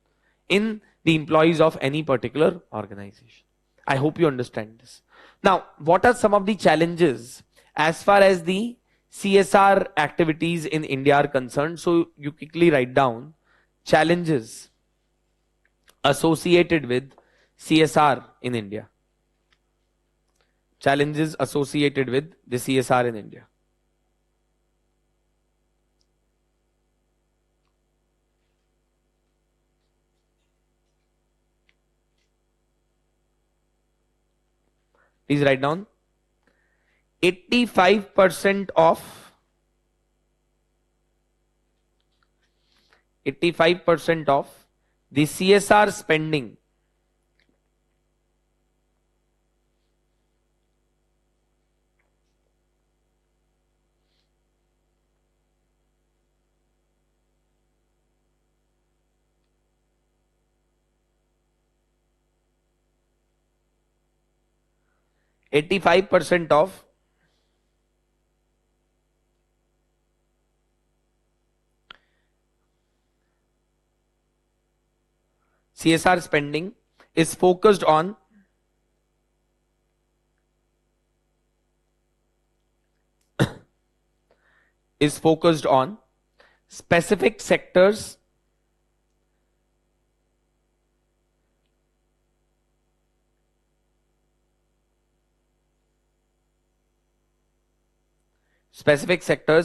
in the employees of any particular organization. I hope you understand this. Now, what are some of the challenges as far as the CSR activities in India are concerned? So you quickly write down challenges associated with CSR in India. Challenges associated with the CSR in India. Please write down. 85% of 85% of the CSR spending eighty-five percent of CSR spending is focused on specific sectors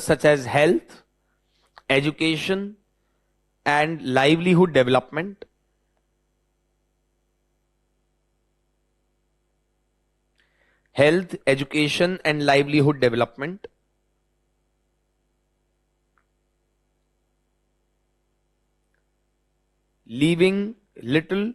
such as health, education, and livelihood development, health, education, and livelihood development, leaving little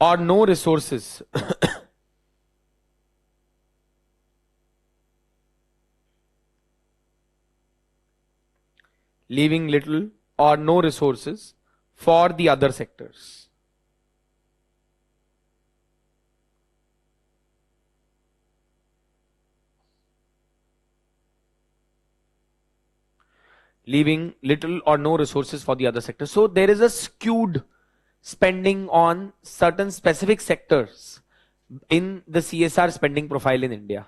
or no resources leaving little or no resources for the other sectors. Leaving little or no resources for the other sectors. So there is a skewed spending on certain specific sectors in the CSR spending profile in India.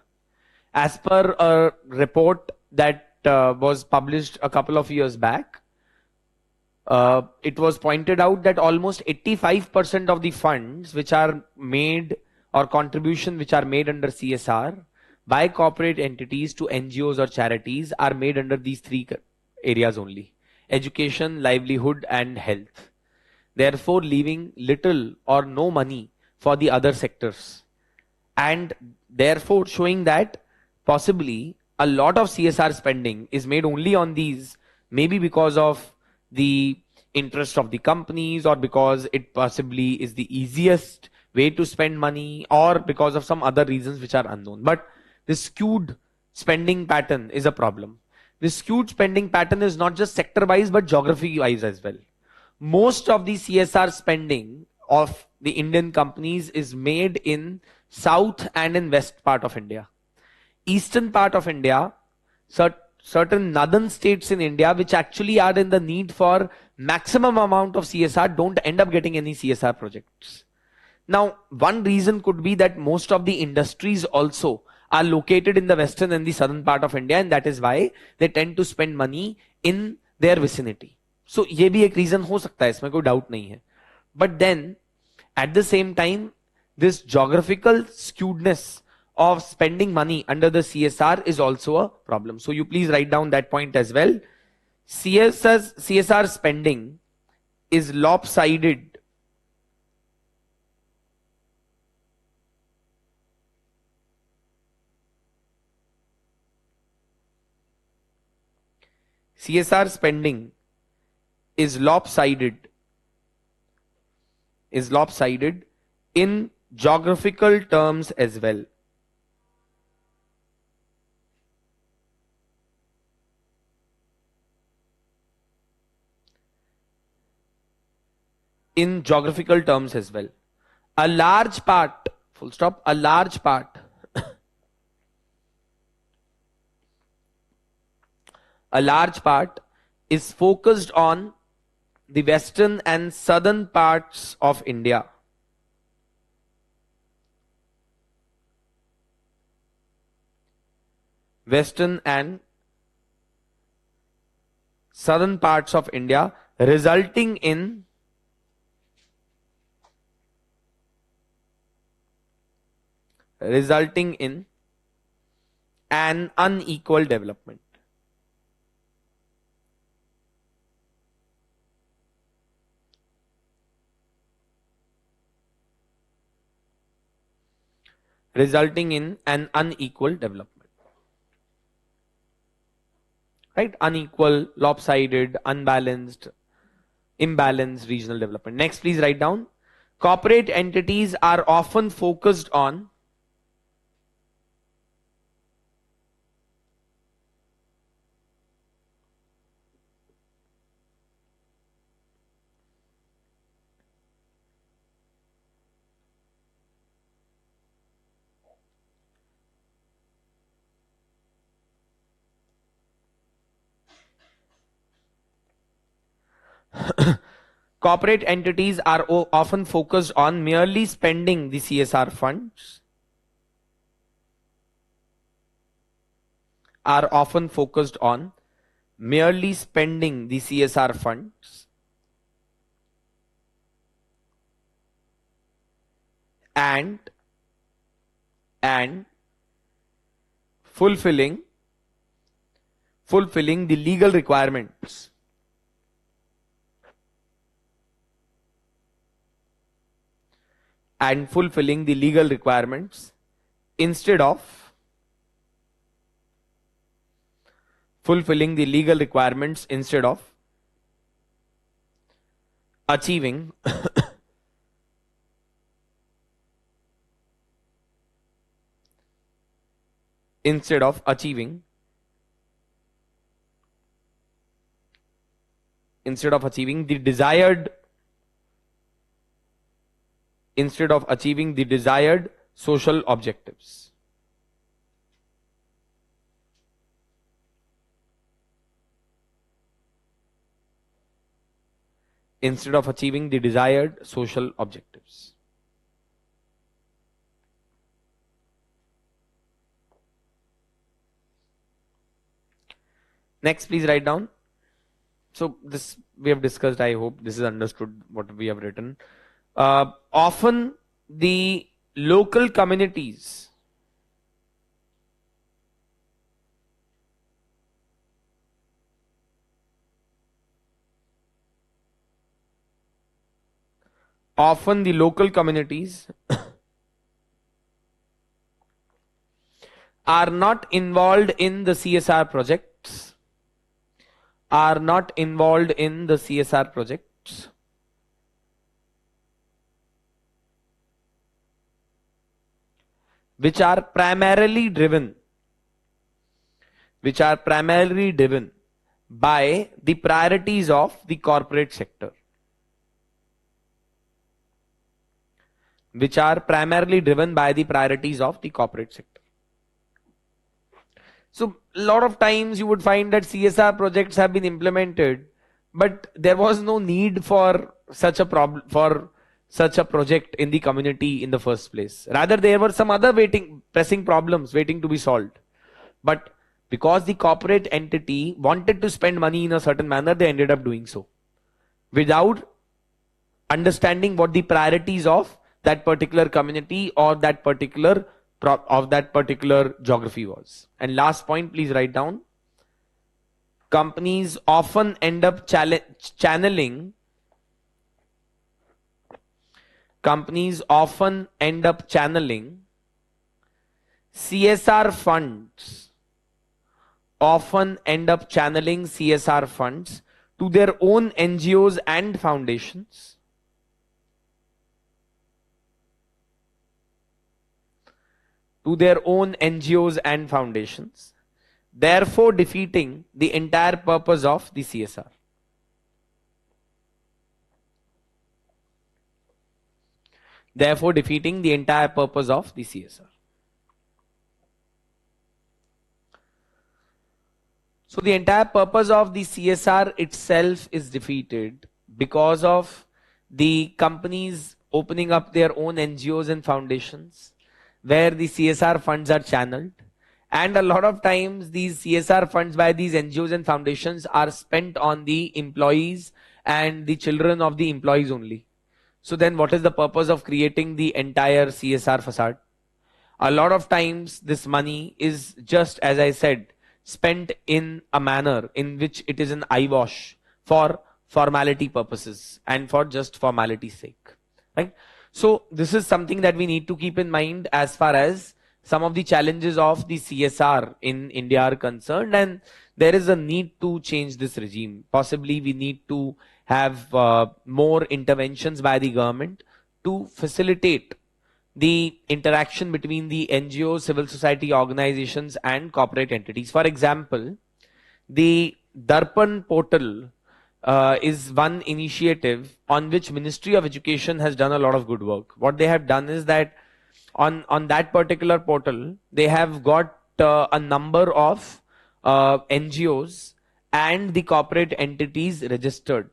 As per a report that was published a couple of years back, it was pointed out that almost 85% of the funds which are made or contribution which are made under CSR by corporate entities to NGOs or charities are made under these three areas only: education, livelihood, and health. Therefore, leaving little or no money for the other sectors, and therefore showing that possibly a lot of CSR spending is made only on these, maybe because of the interest of the companies, or because it possibly is the easiest way to spend money, or because of some other reasons which are unknown. But this skewed spending pattern is a problem. This skewed spending pattern is not just sector wise but geography wise as well. Most of the CSR spending of the Indian companies is made in south and in west part of India. Eastern part of India, certain northern states in India which actually are in the need for maximum amount of CSR don't end up getting any CSR projects. Now, one reason could be that most of the industries also are located in the western and the southern part of India, and that is why they tend to spend money in their vicinity. So ये भी एक reason हो सकता है, इसमें कोई doubt नहीं है. But then, at the same time, this geographical skewedness of spending money under the CSR is also a problem. So you please write down that point as well. CSR spending is lopsided CSR spending is lopsided in geographical terms as well. In geographical terms as well. A large part, full stop, a large part a large part is focused on the western and southern parts of India. Western and southern parts of India, resulting in an unequal development. Resulting in an unequal development. Right? Unequal, lopsided, unbalanced, imbalanced regional development. Next, please write down. Corporate entities are often focused on corporate entities are often focused on merely spending the CSR funds. Are often focused on merely spending the CSR funds and fulfilling the legal requirements instead of achieving instead of achieving the desired social objectives. Instead of achieving the desired social objectives. Next, please write down. So this we have discussed. I hope this is understood what we have written. Often the local communities are not involved in the CSR projects, which are primarily driven by the priorities of the corporate sector. So a lot of times you would find that CSR projects have been implemented, but there was no need for such a project in the community in the first place. Rather, there were some other pressing problems waiting to be solved. But because the corporate entity wanted to spend money in a certain manner, they ended up doing so without understanding what the priorities of that particular community or that particular geography was. And last point, please write down. Companies often end up channeling CSR funds to their own NGOs and foundations. Therefore defeating the entire purpose of the CSR. So the entire purpose of the CSR itself is defeated because of the companies opening up their own NGOs and foundations where the CSR funds are channeled. And a lot of times these CSR funds by these NGOs and foundations are spent on the employees and the children of the employees only. So then what is the purpose of creating the entire CSR facade? A lot of times this money is just, as I said, spent in a manner in which it is an eyewash for formality purposes and for just formality's sake, right? So this is something that we need to keep in mind as far as some of the challenges of the CSR in India are concerned, and there is a need to change this regime. Possibly we need to have more interventions by the government to facilitate the interaction between the NGOs, civil society organizations and corporate entities. For example, the Darpan portal is one initiative on which Ministry of Education has done a lot of good work. What they have done is that on that particular portal, they have got a number of NGOs and the corporate entities registered.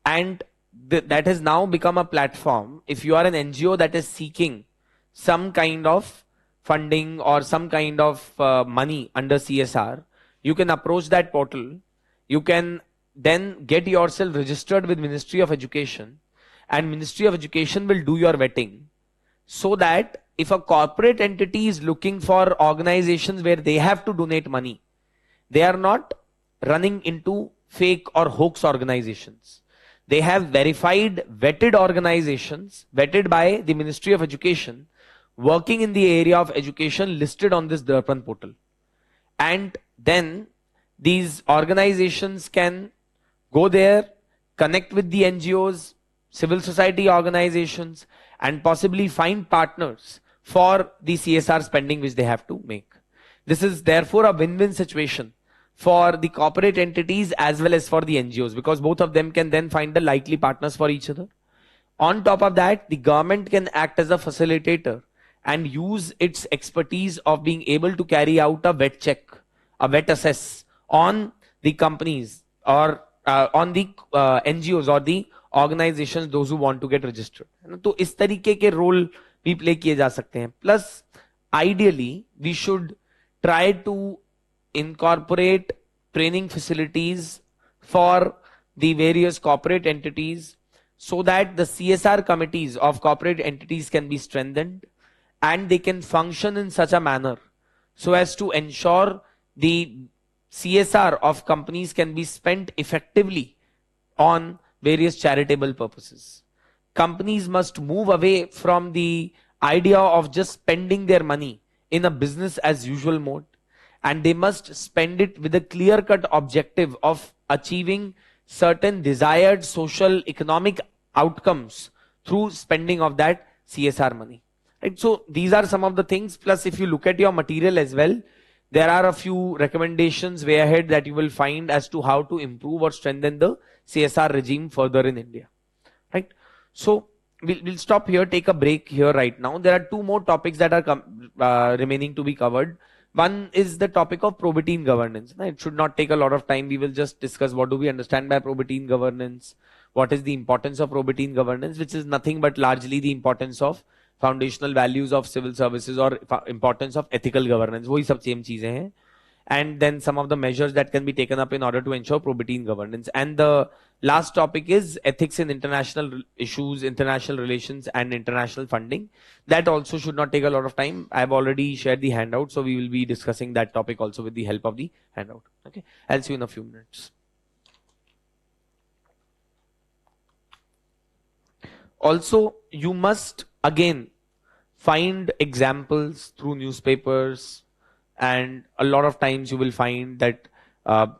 And that has now become a platform. If you are an NGO that is seeking some kind of funding or some kind of money under CSR, you can approach that portal. You can then get yourself registered with Ministry of Education, and Ministry of Education will do your vetting, so that if a corporate entity is looking for organizations where they have to donate money, they are not running into fake or hoax organizations. They have verified, vetted organizations, vetted by the Ministry of Education, working in the area of education, listed on this Darpan portal. And then these organizations can go there, connect with the NGOs, civil society organizations, and possibly find partners for the CSR spending which they have to make. This is therefore a win-win situation for the corporate entities as well as for the NGOs, because both of them can then find the likely partners for each other. On top of that, the government can act as a facilitator and use its expertise of being able to carry out a vet check, a vet assess on the companies or on the NGOs or the organizations, those who want to get registered. तो इस तरीके के role भी play किए जा सकते हैं. Plus, ideally, we should try to incorporate training facilities for the various corporate entities so that the CSR committees of corporate entities can be strengthened and they can function in such a manner so as to ensure the CSR of companies can be spent effectively on various charitable purposes. Companies must move away from the idea of just spending their money in a business as usual mode, and they must spend it with a clear-cut objective of achieving certain desired social economic outcomes through spending of that CSR money. Right? So these are some of the things. Plus, if you look at your material as well, there are a few recommendations way ahead that you will find as to how to improve or strengthen the CSR regime further in India. Right? So we'll stop here, take a break here right now. There are two more topics that are remaining to be covered. One is the topic of probity in governance. It should not take a lot of time. We will just discuss what do we understand by probity in governance, what is the importance of probity in governance, which is nothing but largely the importance of foundational values of civil services or importance of ethical governance. वही सब same चीजें हैं. And then some of the measures that can be taken up in order to ensure probity in governance. And the last topic is ethics in international issues, international relations and international funding. That also should not take a lot of time. I've already shared the handout, so we will be discussing that topic also with the help of the handout. Okay, I'll see you in a few minutes. Also, you must again find examples through newspapers, and a lot of times you will find that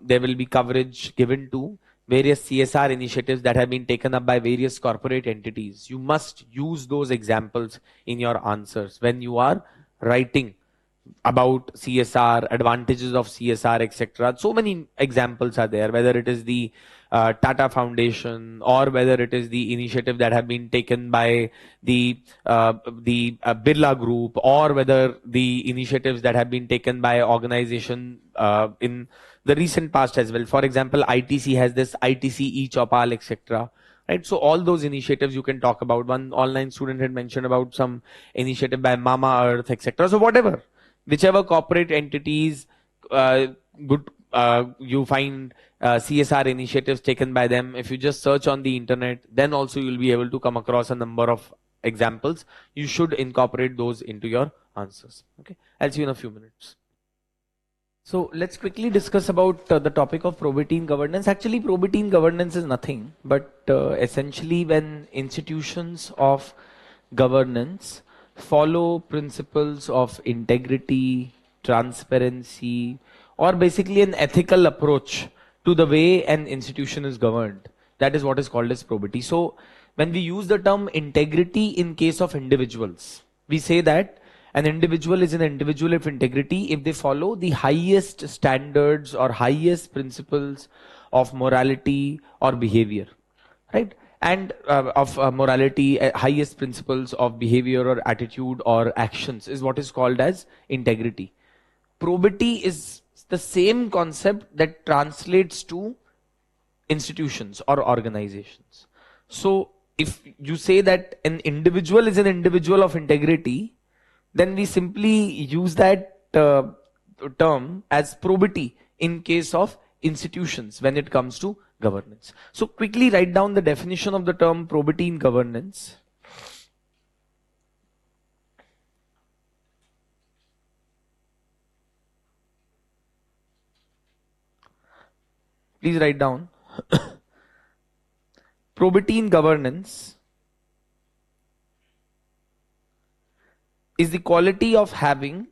there will be coverage given to various CSR initiatives that have been taken up by various corporate entities. You must use those examples in your answers when you are writing about CSR, advantages of CSR, etc. So many examples are there, whether it is the Tata Foundation or whether it is the initiative that have been taken by the Birla Group, or whether the initiatives that have been taken by organization in the recent past as well. For example, ITC has this ITC e-Chopal, etc. Right, so all those initiatives you can talk about. One online student had mentioned about some initiative by Mama Earth, etc. So whatever, whichever corporate entities you find CSR initiatives taken by them, if you just search on the internet, then also you'll be able to come across a number of examples. You should incorporate those into your answers. Okay, I'll see you in a few minutes. So let's quickly discuss about the topic of probity in governance. Actually, probity in governance is nothing but essentially when institutions of governance follow principles of integrity, transparency, or basically an ethical approach to the way an institution is governed. That is what is called as probity. So when we use the term integrity in case of individuals, we say that an individual is an individual of integrity if they follow the highest standards or highest principles of morality or behavior, right? And of morality, highest principles of behavior or attitude or actions is what is called as integrity. Probity is the same concept that translates to institutions or organizations. So if you say that an individual is an individual of integrity, then we simply use that term as probity in case of institutions when it comes to governance. So quickly write down the definition of the term probity in governance. Please write down. Probity in governance is the quality of having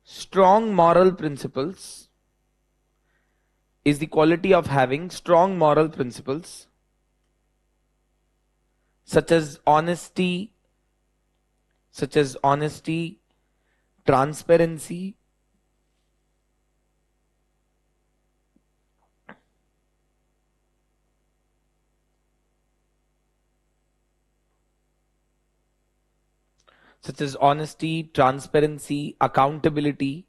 strong moral principles, such as honesty, transparency, such as honesty, transparency, accountability,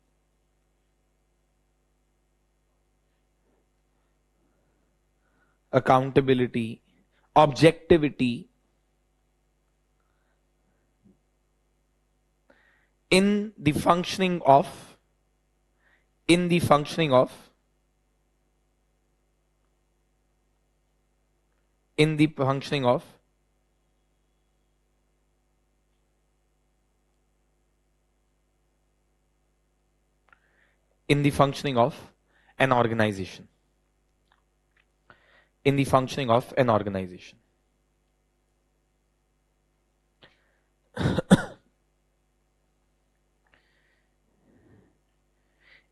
objectivity in the functioning of in the functioning of in the functioning of in the functioning of an organization. In the functioning of an organization.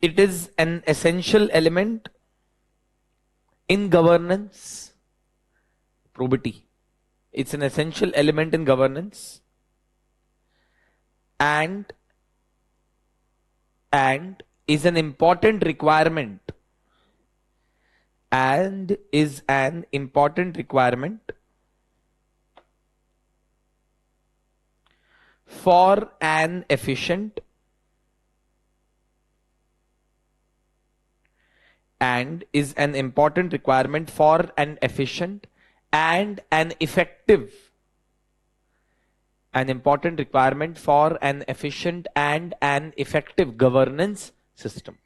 It is an essential element in governance. Probity. It's an essential element in governance and is an important requirement for an efficient and an effective governance system.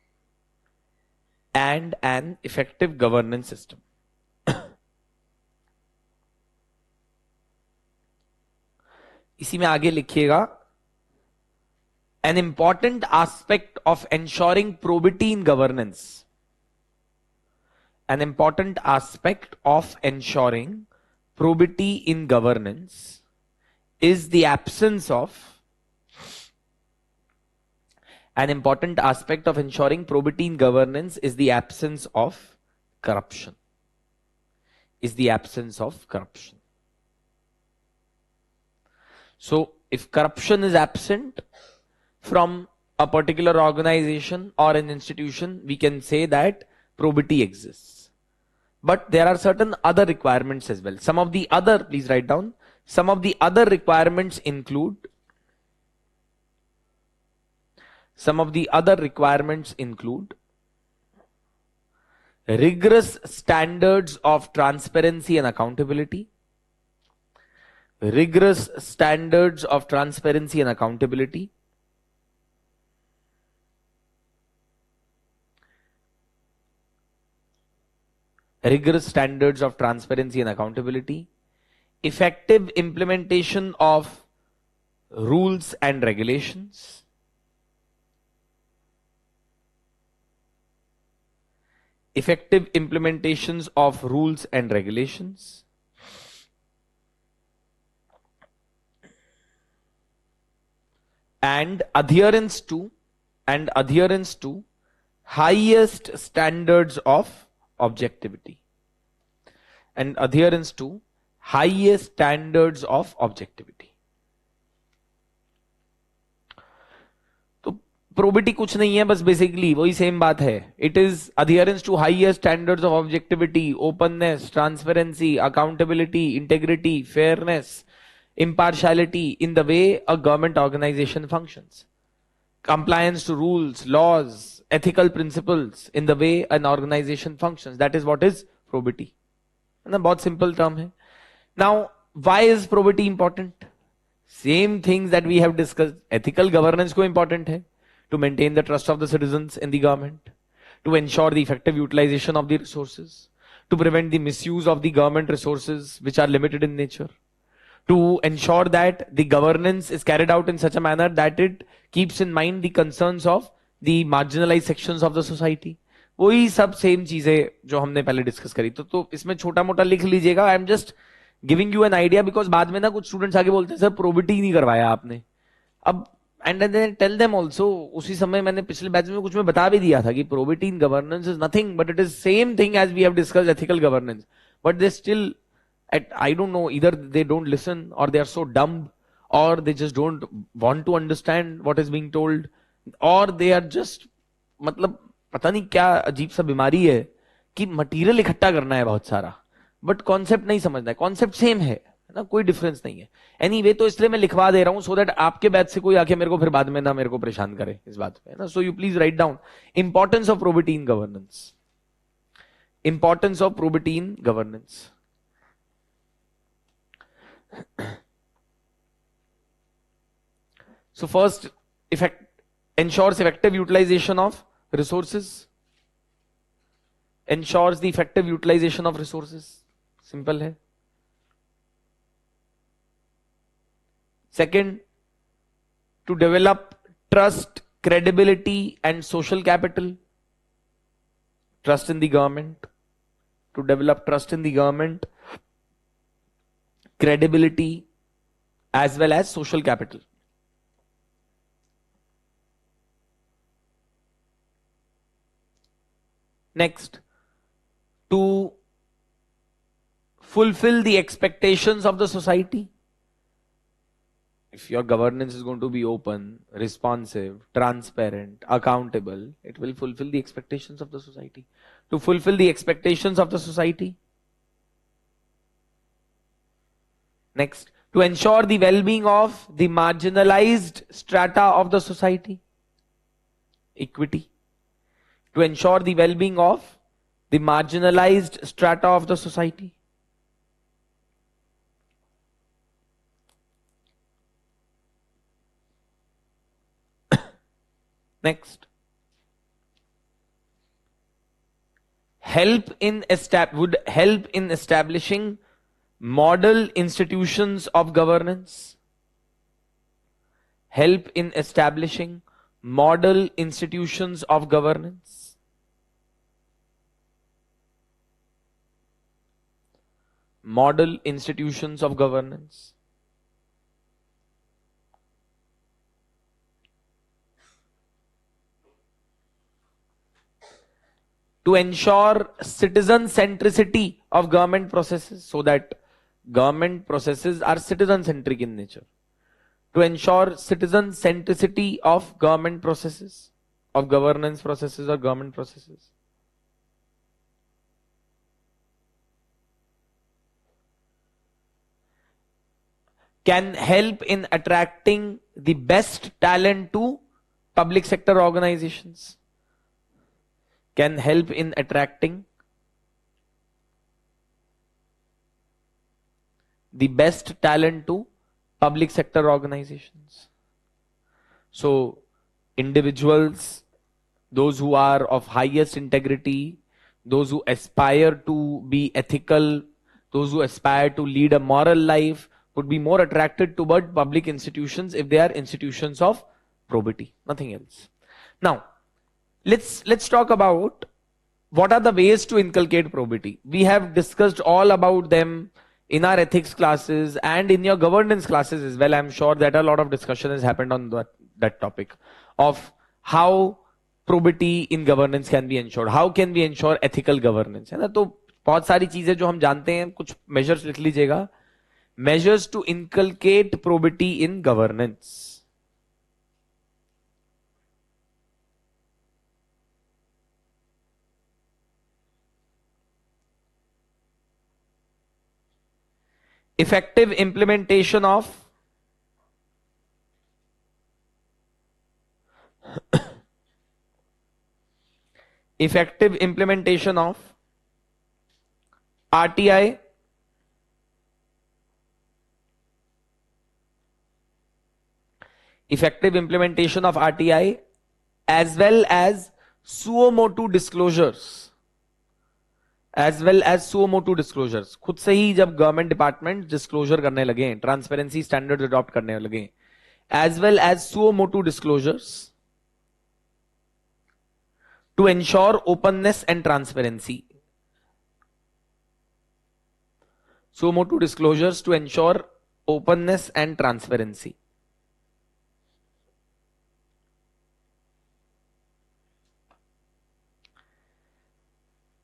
इसी में आगे लिखिएगा, an important aspect of ensuring probity in governance. An important aspect of ensuring probity in governance is the absence of corruption. So if corruption is absent from a particular organization or an institution, we can say that probity exists. But there are certain other requirements as well. Some of the other, please write down, some of the other requirements include rigorous standards of transparency and accountability. Rigorous standards of transparency and accountability. Effective implementation of rules and regulations. And adherence to highest standards of objectivity. तो probity कुछ नहीं है, बस basically वही same बात है. It is adherence to highest standards of objectivity, openness, transparency, accountability, integrity, fairness, impartiality in the way a government organization functions, compliance to rules, laws, ethical principles in the way an organization functions. That is what is probity. And a बहुत simple term है. Now, why is probity important? Same things that we have discussed. Ethical governance को important है to maintain the trust of the citizens in the government, to ensure the effective utilization of the resources, to prevent the misuse of the government resources which are limited in nature, to ensure that the governance is carried out in such a manner that it keeps in mind the concerns of the marginalized sections of the society. वही सब same चीजें जो हमने पहले discuss करी. तो इसमें छोटा मोटा लिख लीजिएगा. I am just giving you an idea, because बाद में ना कुछ स्टूडेंट्स आगे बोलते हैं सर प्रोबिटी नहीं करवाया आपने. अब and then tell them also, उसी समय मैंने पिछले बैच में कुछ में बता भी दिया था कि probity in governance is nothing but it is same thing as we have discussed ethical governance. But they still, I don't know, either they don't listen or they are so dumb or they just don't want to understand what is being told or they are just, मतलब पता नहीं क्या अजीब सा बीमारी है कि material इकट्ठा करना है बहुत सारा बट कॉन्सेप्ट नहीं समझना है. कॉन्सेप्ट सेम है है ना, कोई डिफरेंस नहीं है। एनीवे तो इसलिए मैं लिखवा दे रहा हूं सो दैट आपके बैच से कोई आके मेरे को फिर बाद में ना मेरे को परेशान करे इस बात पे, है ना। So you please write down importance of probity in governance, importance of probity in governance. So first, ensures effective utilization of resources. Ensures the effective utilization of resources. Simple है. Second, to develop trust, credibility and social capital. Trust in the government. To develop trust in the government, credibility as well as social capital. Next, to fulfill the expectations of the society. If your governance is going to be open, responsive, transparent, accountable, it will fulfill the expectations of the society. To fulfill the expectations of the society. Next, to ensure the well-being of the marginalized strata of the society. Equity. To ensure the well-being of the marginalized strata of the society. Next, would help in establishing model institutions of governance. Help in establishing model institutions of governance. Model institutions of governance. To ensure citizen centricity of government processes, so that government processes are citizen centric in nature. To ensure citizen centricity of government processes, of governance processes or government processes. Can help in attracting the best talent to public sector organizations. Can help in attracting the best talent to public sector organizations. So, individuals, those who are of highest integrity, those who aspire to be ethical, those who aspire to lead a moral life, would be more attracted toward public institutions if they are institutions of probity, nothing else. Now, let's talk about what are the ways to inculcate probity. We have discussed all about them in our ethics classes and in your governance classes as well. I'm sure that a lot of discussion has happened on that topic of how probity in governance can be ensured. How can we ensure ethical governance? है ना, तो बहुत सारी चीजें जो हम जानते हैं, कुछ measures लिख लीजिएगा. Measures to inculcate probity in governance. Effective implementation of effective implementation of RTI, effective implementation of RTI as well as suo motu disclosures. As well as suo motu disclosures. खुद से ही जब गवर्नमेंट डिपार्टमेंट डिस्क्लोजर करने लगे, transparency standard adopt करने लगे, as well as suo motu disclosures to ensure openness and transparency. Suo motu disclosures to ensure openness and transparency.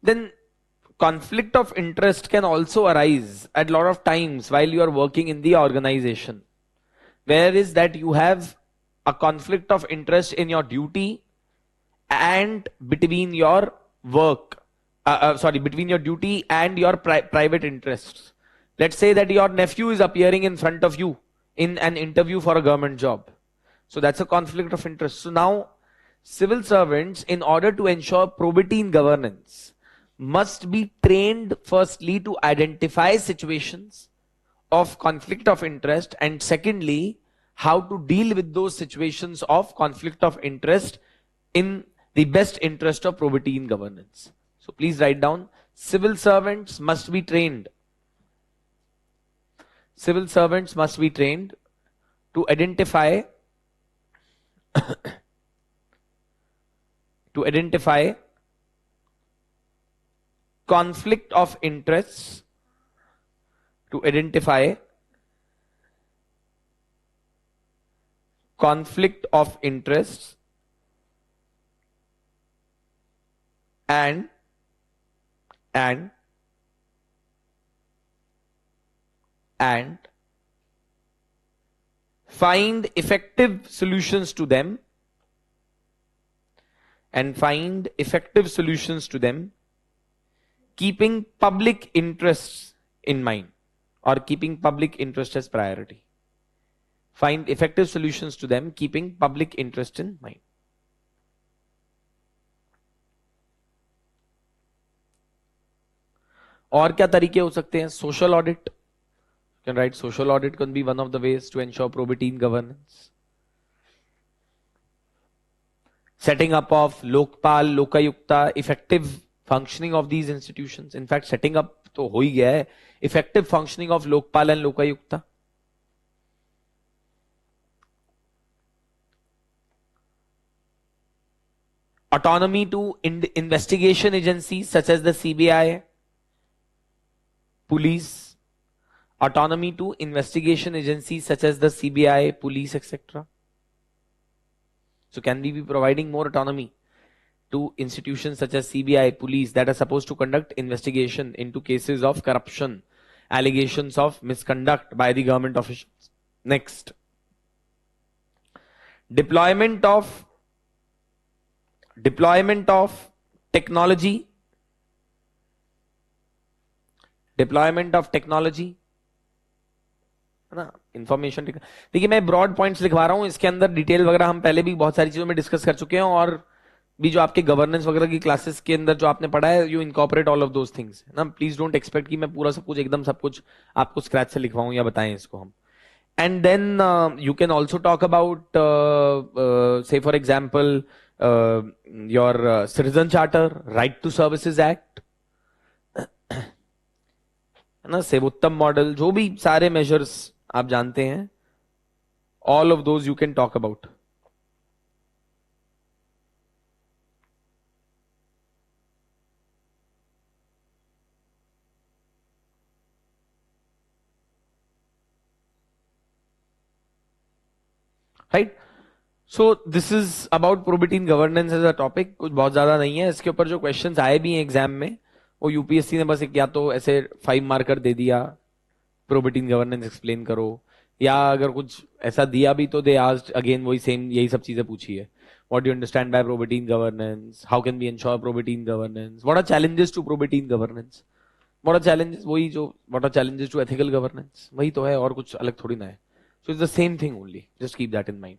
Then conflict of interest can also arise at a lot of times while you are working in the organization. Where is that you have a conflict of interest in your duty and between your work, between your duty and your private interests. Let's say that your nephew is appearing in front of you in an interview for a government job. So that's a conflict of interest. So now, civil servants, in order to ensure probity in governance, must be trained firstly to identify situations of conflict of interest, and secondly, how to deal with those situations of conflict of interest in the best interest of probity in governance. So please write down, civil servants must be trained. Civil servants must be trained to identify conflict of interests, to identify conflict of interests and find effective solutions to them, keeping public interests in mind, or keeping public interest as priority. Find effective solutions to them, keeping public interest in mind. और क्या तरीके हो सकते हैं? Social audit. You can write social audit can be one of the ways to ensure probity in governance. Setting up of Lokpal, Lokayukta, effective functioning of these institutions. In fact, setting up तो हो ही गया है. Effective functioning of Lokpal and Lokayukta. Autonomy to investigation agencies such as the CBI, police. Autonomy to investigation agencies such as the CBI, police, etc. So can we be providing more autonomy to institutions such as CBI, police, that are supposed to conduct investigation into cases of corruption, allegations of misconduct by the government officials? Next, deployment of technology. Deployment of technology, है ना, information. देखिए मैं broad points लिखवा रहा हूं, इसके अंदर detail वगैरह हम पहले भी बहुत सारी चीजों में डिस्कस कर चुके हैं, और भी जो आपके गवर्नेंस वगैरह की क्लासेस के अंदर जो आपने पढ़ा है, you incorporate all of those things ना. प्लीज डोंट एक्सपेक्ट कि मैं पूरा सब कुछ एकदम सब कुछ आपको स्क्रैच से लिखवाऊं या बताएं इसको हम. And then you can also talk about say for example your citizen charter, right to services act, है ना, सेवोत्तम मॉडल, जो भी सारे मेजर्स आप जानते हैं, all of those you can talk about. Right. So this is about probity in governance as a topic. कुछ बहुत ज्यादा नहीं है इसके ऊपर. जो क्वेश्चंस आए भी हैं एग्जाम में, वो यूपीएससी ने बस एक या तो ऐसे 5 मार्कर दे दिया, प्रोबिटी इन गवर्नेंस एक्सप्लेन करो, या अगर कुछ ऐसा दिया भी तो दे आस्क्ड अगेन वही सेम, यही सब चीजें पूछी है. What do you understand by probity in governance, how can be ensure probity in governance, what are challenges to probity in governance, what are challenges, वही जो what are challenges to ethical governance, वही तो है, और कुछ अलग थोड़ी ना है. So it's the same thing only, just keep that in mind.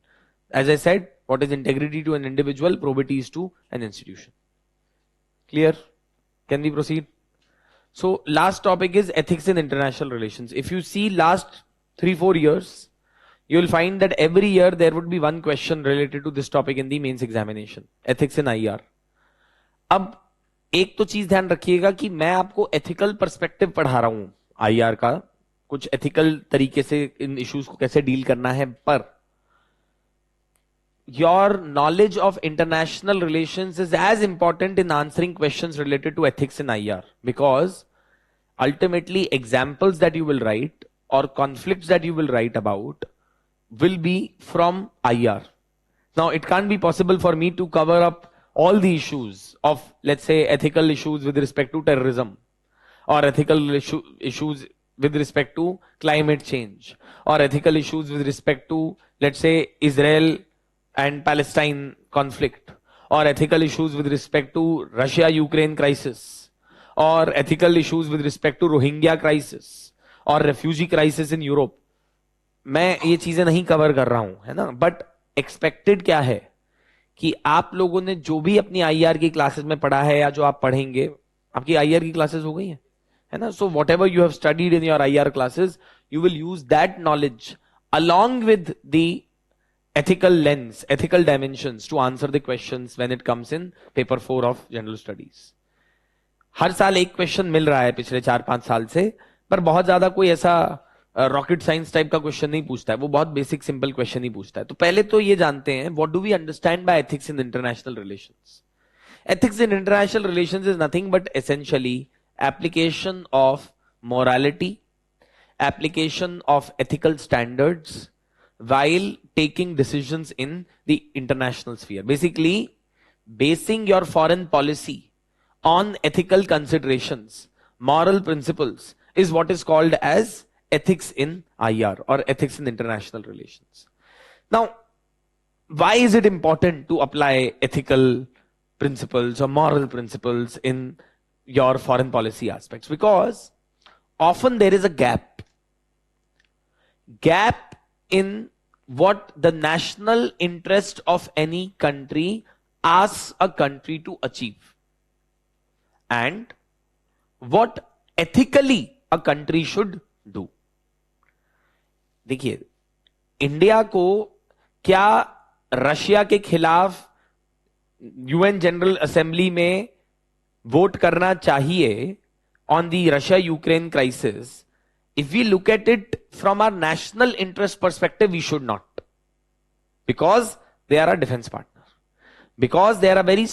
As I said, what is integrity to an individual, probity is to an institution. Clear? Can we proceed? So last topic is ethics in international relations. If you see last 3-4 years, you will find that every year there would be one question related to this topic in the mains examination. Ethics in IR. अब एक तो चीज ध्यान रखिएगा कि मैं आपको ethical perspective पढ़ा रहा हूं IR का, कुछ एथिकल तरीके से इन इश्यूज को कैसे डील करना है, पर your knowledge of international relations is as important in answering questions related to ethics in IR, because ultimately examples that you will write or conflicts that you will write about will be from IR. Now it can't be possible for me to cover up all the issues of, let's say, ethical issues with respect to terrorism, or ethical issues with respect to climate change, or ethical issues with respect to, let's say, Israel and Palestine conflict, or ethical issues with respect to Russia-Ukraine crisis, or ethical issues with respect to Rohingya crisis, और refugee crisis in Europe, मैं ये चीजें नहीं cover कर रहा हूं, है ना, बट एक्सपेक्टेड क्या है कि आप लोगों ने जो भी अपनी आईआर की क्लासेस में पढ़ा है या जो आप पढ़ेंगे, आपकी आईआर की क्लासेस हो गई है ना, so what ever you have studied in your IR classes, you will use that knowledge along with the ethical lens, ethical dimensions to answer the questions when it comes in paper 4 of general studies. हर साल एक question मिल रहा है पिछले 4-5 साल से, पर बहुत ज्यादा कोई ऐसा रॉकेट साइंस टाइप का क्वेश्चन नहीं पूछता है, वो बहुत बेसिक सिंपल क्वेश्चन ही पूछता है. तो पहले तो ये जानते हैं what do we understand by ethics in international relations. Ethics in international relations is nothing but essentially application of morality, application of ethical standards while taking decisions in the international sphere. Basically, basing your foreign policy on ethical considerations, moral principles is what is called as ethics in IR or ethics in international relations. Now, why is it important to apply ethical principles or moral principles in your foreign policy aspects? Because often there is a gap in what the national interest of any country asks a country to achieve and what ethically a country should do. देखिए, India को क्या Russia के खिलाफ UN general assembly में vote करना चाहिए on the Russia Ukraine crisis? If we look at it from our national interest perspective, we should not, because they are a defense partner, because they are a very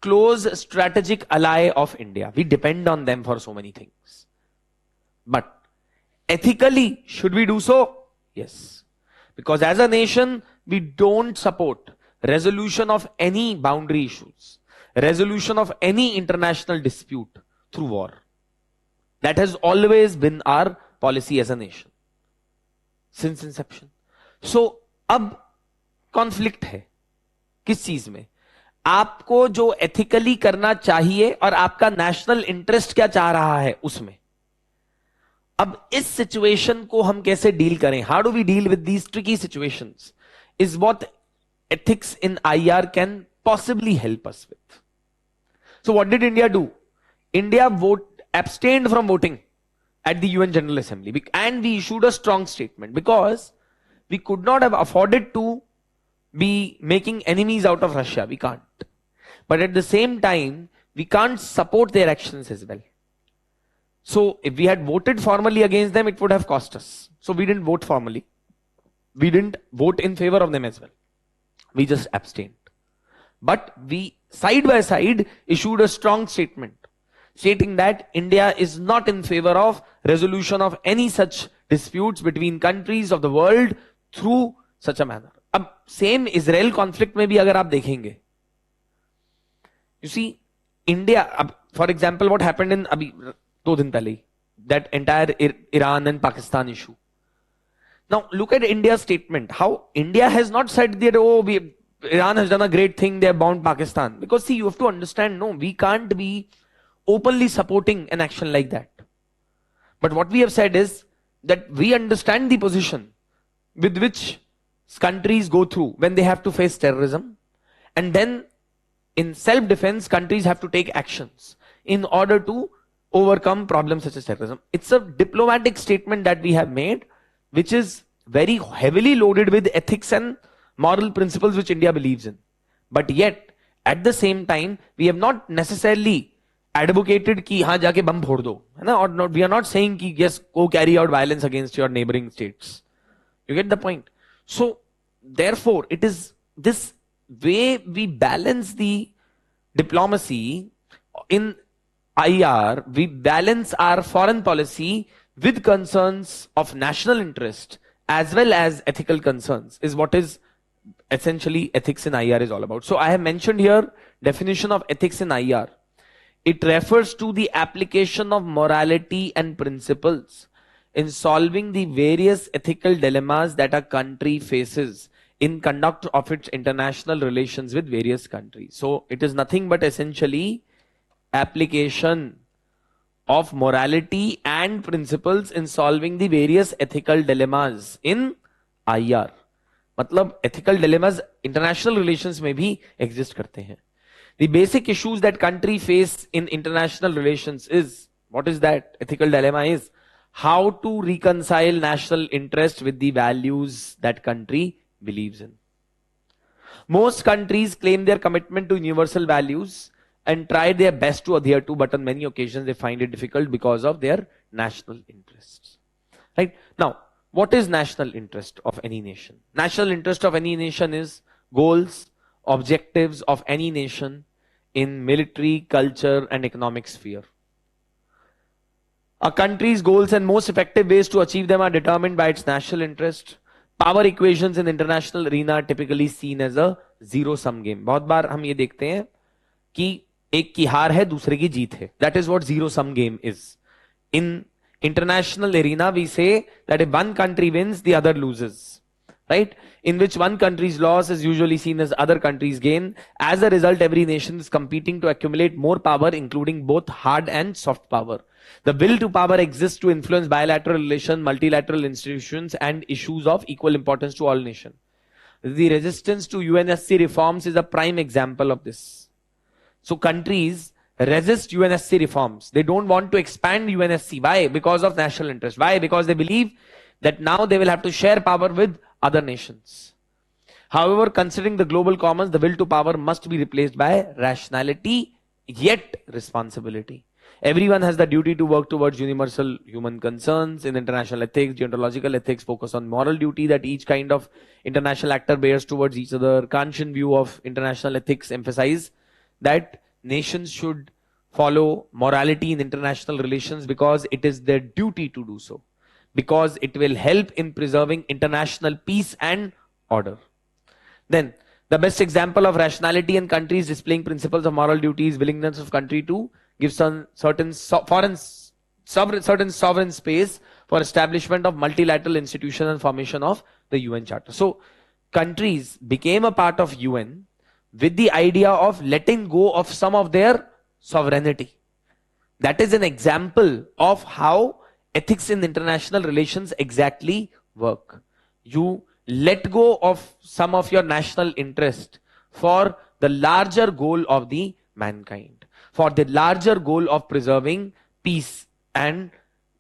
close strategic ally of India. We depend on them for so many things. But ethically, should we do so? Yes, because as a nation, we don't support resolution of any boundary issues, resolution of any international dispute through war. That has always been our policy as a nation since inception. So अब conflict है किस चीज में? आपको जो ethically करना चाहिए और आपका नेशनल इंटरेस्ट क्या चाह रहा है उसमें. अब इस सिचुएशन को हम कैसे डील करें? How do we deal with these tricky situations is what ethics in IR can possibly help us with. So what did India do? India abstained from voting at the UN General Assembly, and we issued a strong statement because we could not have afforded to be making enemies out of Russia. We can't. But at the same time, we can't support their actions as well. So if we had voted formally against them, it would have cost us. So we didn't vote formally. We didn't vote in favor of them as well. We just abstained. But we side by side issued a strong statement stating that India is not in favor of resolution of any such disputes between countries of the world through such a manner. अब same Israel conflict में भी अगर आप देखेंगे, you see India, for example, what happened in अभी 2 दिन पहले, that entire Iran and Pakistan issue. Now look at India's statement. How India has not said that, oh, Iran has done a great thing, they have bound Pakistan. Because see, you have to understand, no, we can't be openly supporting an action like that. But what we have said is that we understand the position with which countries go through when they have to face terrorism. And then in self-defense, countries have to take actions in order to overcome problems such as terrorism. It's a diplomatic statement that we have made, which is very heavily loaded with ethics and moral principles which India believes in. But yet, at the same time, we have not necessarily advocated कि हाँ जाके बम फोड़ दो, है ना? Or not, we are not saying कि yes, go carry out violence against your neighboring states. You get the point? So, therefore, it is this way we balance the diplomacy in IR, we balance our foreign policy with concerns of national interest as well as ethical concerns is what is essentially ethics in IR is all about. So I have mentioned here definition of ethics in IR. It refers to the application of morality and principles in solving the various ethical dilemmas that a country faces in conduct of its international relations with various countries. So it is nothing but essentially application of morality and principles in solving the various ethical dilemmas in IR. मतलब ethical dilemmas international relations में भी exist करते हैं. The basic issues that country face in international relations is, what is that ethical dilemma is? How to reconcile national interest with the values that country believes in. Most countries claim their commitment to universal values and try their best to adhere to, but on many occasions they find it difficult because of their national interests. Right? Now, what is national interest of any nation? National interest of any nation is goals, objectives of any nation in military, culture, and economic sphere. A country's goals and most effective ways to achieve them are determined by its national interest. Power equations in international arena are typically seen as a zero sum game. बहुत बार हम ये देखते हैं कि एक की हार है दूसरे की जीत है. That is what zero sum game is. In international arena we say that if one country wins, the other loses. Right? In which one country's loss is usually seen as other country's gain. As a result, every nation is competing to accumulate more power, including both hard and soft power. The will to power exists to influence bilateral relations, multilateral institutions, and issues of equal importance to all nations. The resistance to UNSC reforms is a prime example of this. So countries resist UNSC reforms. They don't want to expand UNSC. Why? Because of national interest. Why? Because they believe that now they will have to share power with other nations. However, considering the global commons, the will to power must be replaced by rationality, yet responsibility. Everyone has the duty to work towards universal human concerns. In international ethics, deontological ethics focus on moral duty that each kind of international actor bears towards each other. Kantian view of international ethics emphasize that nations should follow morality in international relations because it is their duty to do so, because it will help in preserving international peace and order. Then, the best example of rationality in countries displaying principles of moral duty is willingness of country to give certain sovereign space for establishment of multilateral institutions and formation of the UN Charter. So, countries became a part of UN with the idea of letting go of some of their sovereignty. That is an example of how ethics in international relations exactly work. You let go of some of your national interest for the larger goal of the mankind, for the larger goal of preserving peace and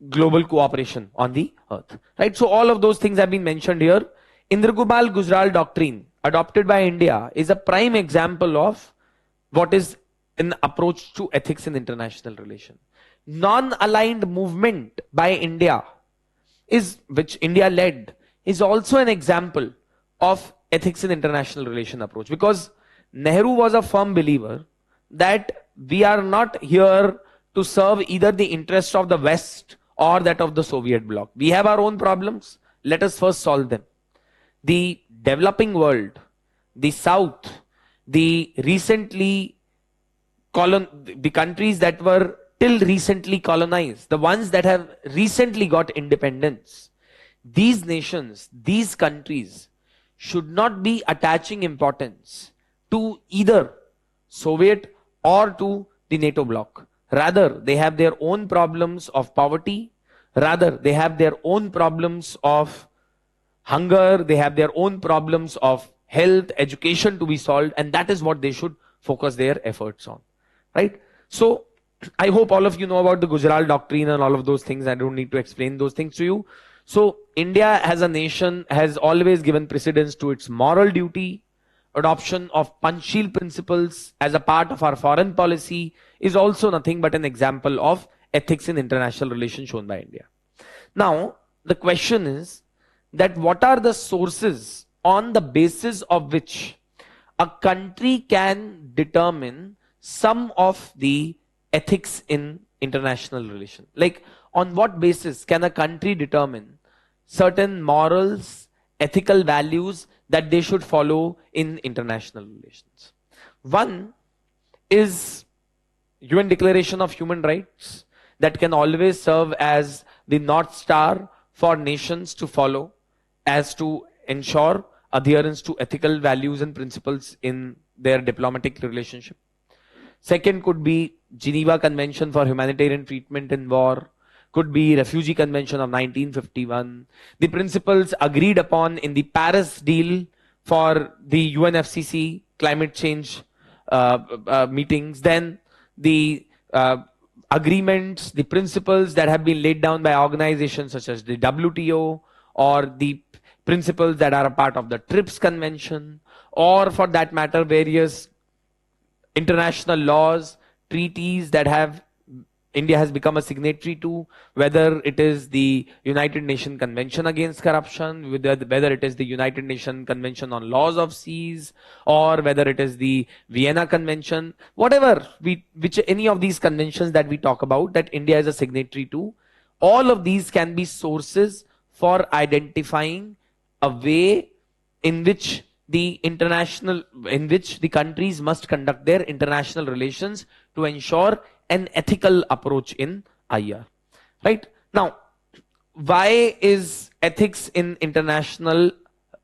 global cooperation on the earth. Right? So all of those things have been mentioned here. Indragopal Gujral doctrine adopted by India is a prime example of what is an approach to ethics in international relations. Non-aligned movement by India is, which India led, is also an example of ethics in international relation approach, because Nehru was a firm believer that we are not here to serve either the interests of the West or that of the Soviet bloc. We have our own problems. Let us first solve them. The developing world, the South, the countries that were till recently colonized, the ones that have recently got independence, these nations, these countries should not be attaching importance to either Soviet or to the NATO bloc. Rather, they have their own problems of poverty. Rather, they have their own problems of hunger. They have their own problems of health, education to be solved. And that is what they should focus their efforts on. Right? So, I hope all of you know about the Gujral doctrine and all of those things. I don't need to explain those things to you. So, India as a nation has always given precedence to its moral duty. Adoption of Panchsheel principles as a part of our foreign policy is also nothing but an example of ethics in international relations shown by India. Now, the question is that what are the sources on the basis of which a country can determine some of the ethics in international relations? Like, on what basis can a country determine certain morals, ethical values that they should follow in international relations? One is UN Declaration of Human Rights, that can always serve as the North Star for nations to follow as to ensure adherence to ethical values and principles in their diplomatic relationship. Second could be Geneva Convention for Humanitarian Treatment in War, could be Refugee Convention of 1951, the principles agreed upon in the Paris deal for the UNFCCC climate change meetings, then the agreements, the principles that have been laid down by organizations such as the WTO, or the principles that are a part of the TRIPS Convention, or for that matter, various international laws, treaties that have India has become a signatory to, whether it is the United Nations Convention Against Corruption, whether it is the United Nations Convention on Laws of Seas, or whether it is the Vienna Convention, whatever, which any of these conventions that we talk about that India is a signatory to, all of these can be sources for identifying a way in which the countries must conduct their international relations to ensure an ethical approach in IR. Right? Now, why is ethics in international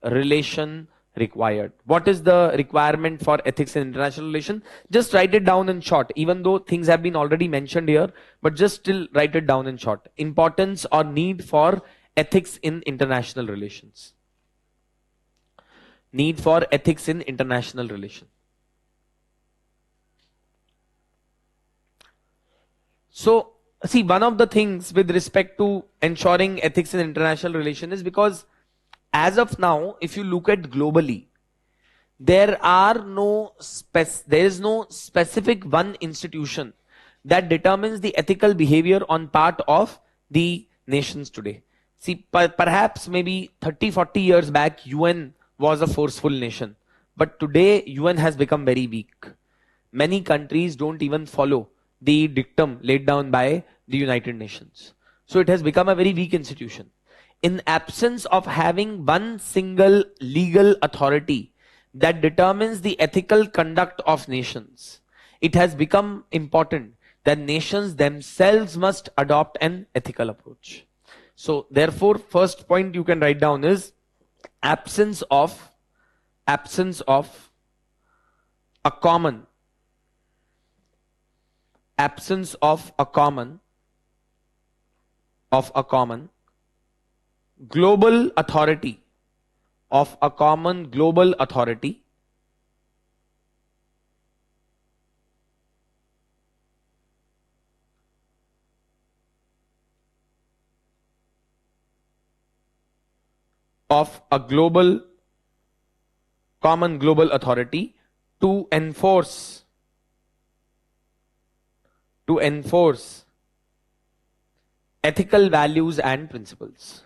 relation required? What is the requirement for ethics in international relation? Just write it down in short, even though things have been already mentioned here, but just still write it down in short. Importance or need for ethics in international relations. Need for ethics in international relation. So, see, one of the things with respect to ensuring ethics in international relation is because as of now, if you look at globally, there is no specific one institution that determines the ethical behavior on part of the nations today. See, perhaps maybe 30-40 years back, UN was a forceful nation, but today UN has become very weak. Many countries don't even follow the dictum laid down by the United Nations. So it has become a very weak institution. In absence of having one single legal authority that determines the ethical conduct of nations, it has become important that nations themselves must adopt an ethical approach. So therefore, first point you can write down is absence of a common global authority, of a common global authority of a common global authority to enforce ethical values and principles.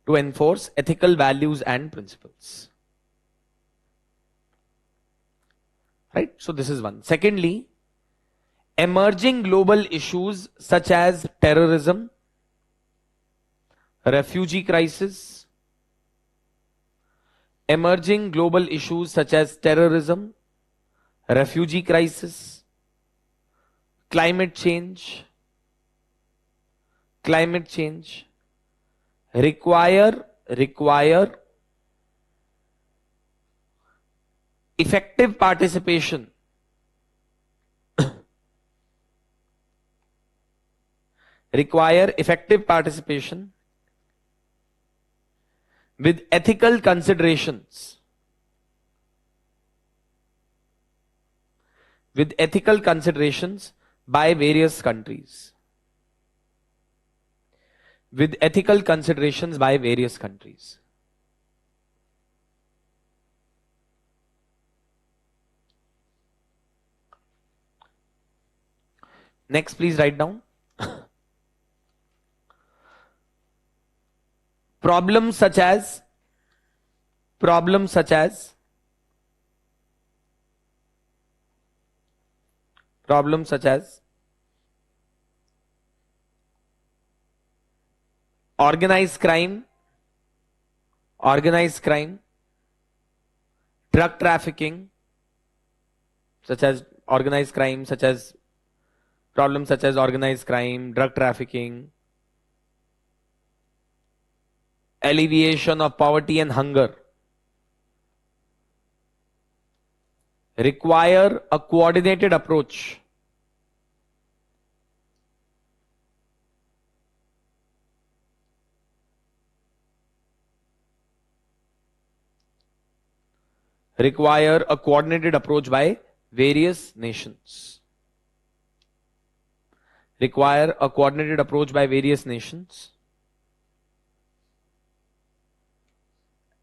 To enforce ethical values and principles. Right? So this is one. Secondly, emerging global issues such as terrorism, refugee crisis, emerging global issues such as terrorism, refugee crisis, climate change require effective participation with ethical considerations by various countries. Next, please write down problems such as organized crime, drug trafficking, problems such as organized crime, drug trafficking, alleviation of poverty and hunger, require a coordinated approach require a coordinated approach by various nations. Require a coordinated approach by various nations.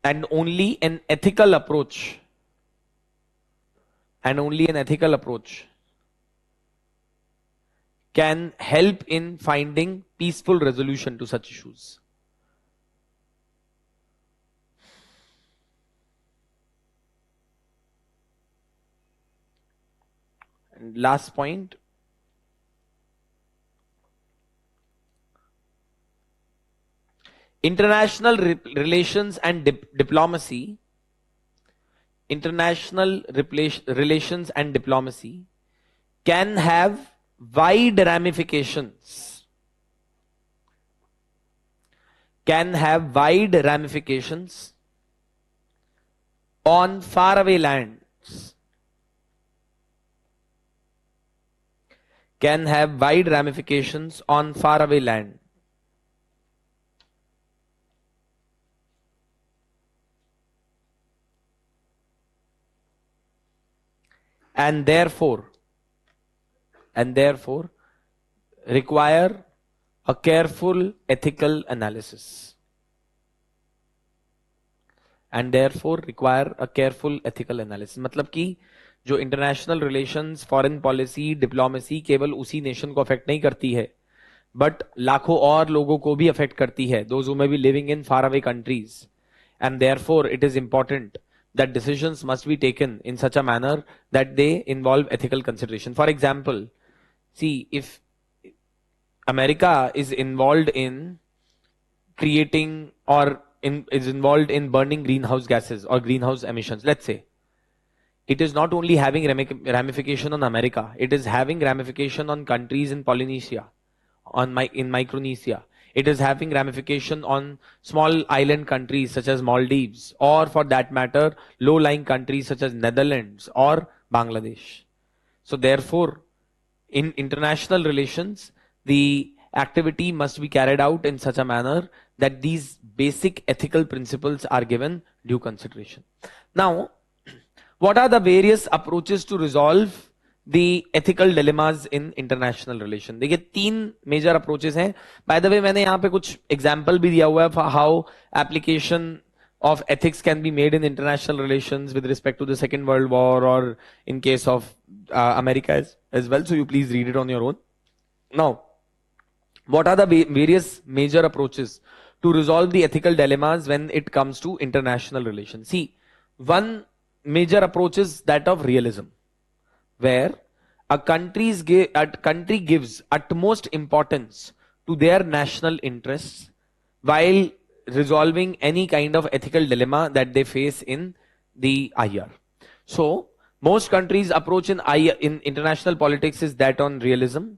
And only an ethical approach. And only an ethical approach can help in finding peaceful resolution to such issues. And last point, international relations and diplomacy. International relations and diplomacy can have wide ramifications. Can have wide ramifications on faraway lands. Can have wide ramifications on faraway land. And therefore require a careful ethical analysis. And therefore require a careful ethical analysis. मतलब कि जो international relations, foreign policy, diplomacy केवल उसी nation को affect नहीं करती है, but लाखों और लोगों को भी अफेक्ट करती है, those who may be living in far away countries. And therefore it is important that decisions must be taken in such a manner that they involve ethical consideration. For example, see, if America is involved in creating or is involved in burning greenhouse gases or greenhouse emissions, let's say, it is not only having ramification on America, it is having ramification on countries in Polynesia, in Micronesia. It is having ramification on small island countries such as Maldives, or for that matter, low-lying countries such as Netherlands or Bangladesh. So therefore, in international relations, the activity must be carried out in such a manner that these basic ethical principles are given due consideration. Now, what are the various approaches to resolve the ethical dilemmas in international relation? देखिए, तीन major approaches हैं. By the way, मैंने यहाँ पे कुछ example भी दिया हुआ है for how application of ethics can be made in international relations with respect to the Second World War or in case of America as well. So you please read it on your own. Now, what are the various major approaches to resolve the ethical dilemmas when it comes to international relations? See, one major approach is that of realism, where a country gives utmost importance to their national interests while resolving any kind of ethical dilemma that they face in the IR. So, most countries' approach in international politics is that on realism.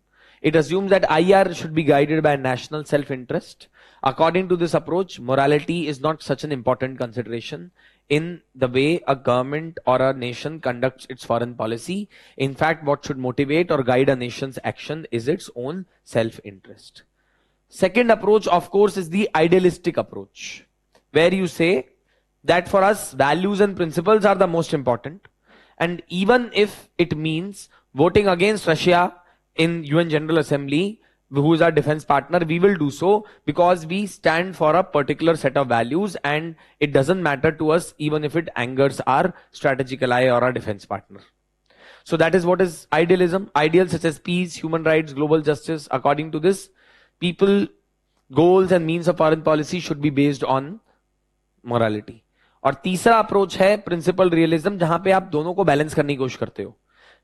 It assumes that IR should be guided by national self-interest. According to this approach, morality is not such an important consideration in the way a government or a nation conducts its foreign policy. In fact, what should motivate or guide a nation's action is its own self-interest. Second approach, of course, is the idealistic approach, where you say that for us, values and principles are the most important. And even if it means voting against Russia in UN General Assembly, who is our defense partner, we will do so because we stand for a particular set of values, and it doesn't matter to us even if it angers our strategic ally or our defense partner. So that is what is idealism. Ideals such as peace, human rights, global justice, according to this, people, goals and means of foreign policy should be based on morality. और तीसरा approach है principal realism, जहां पे आप दोनों को balance करने की कोशिश करते हो,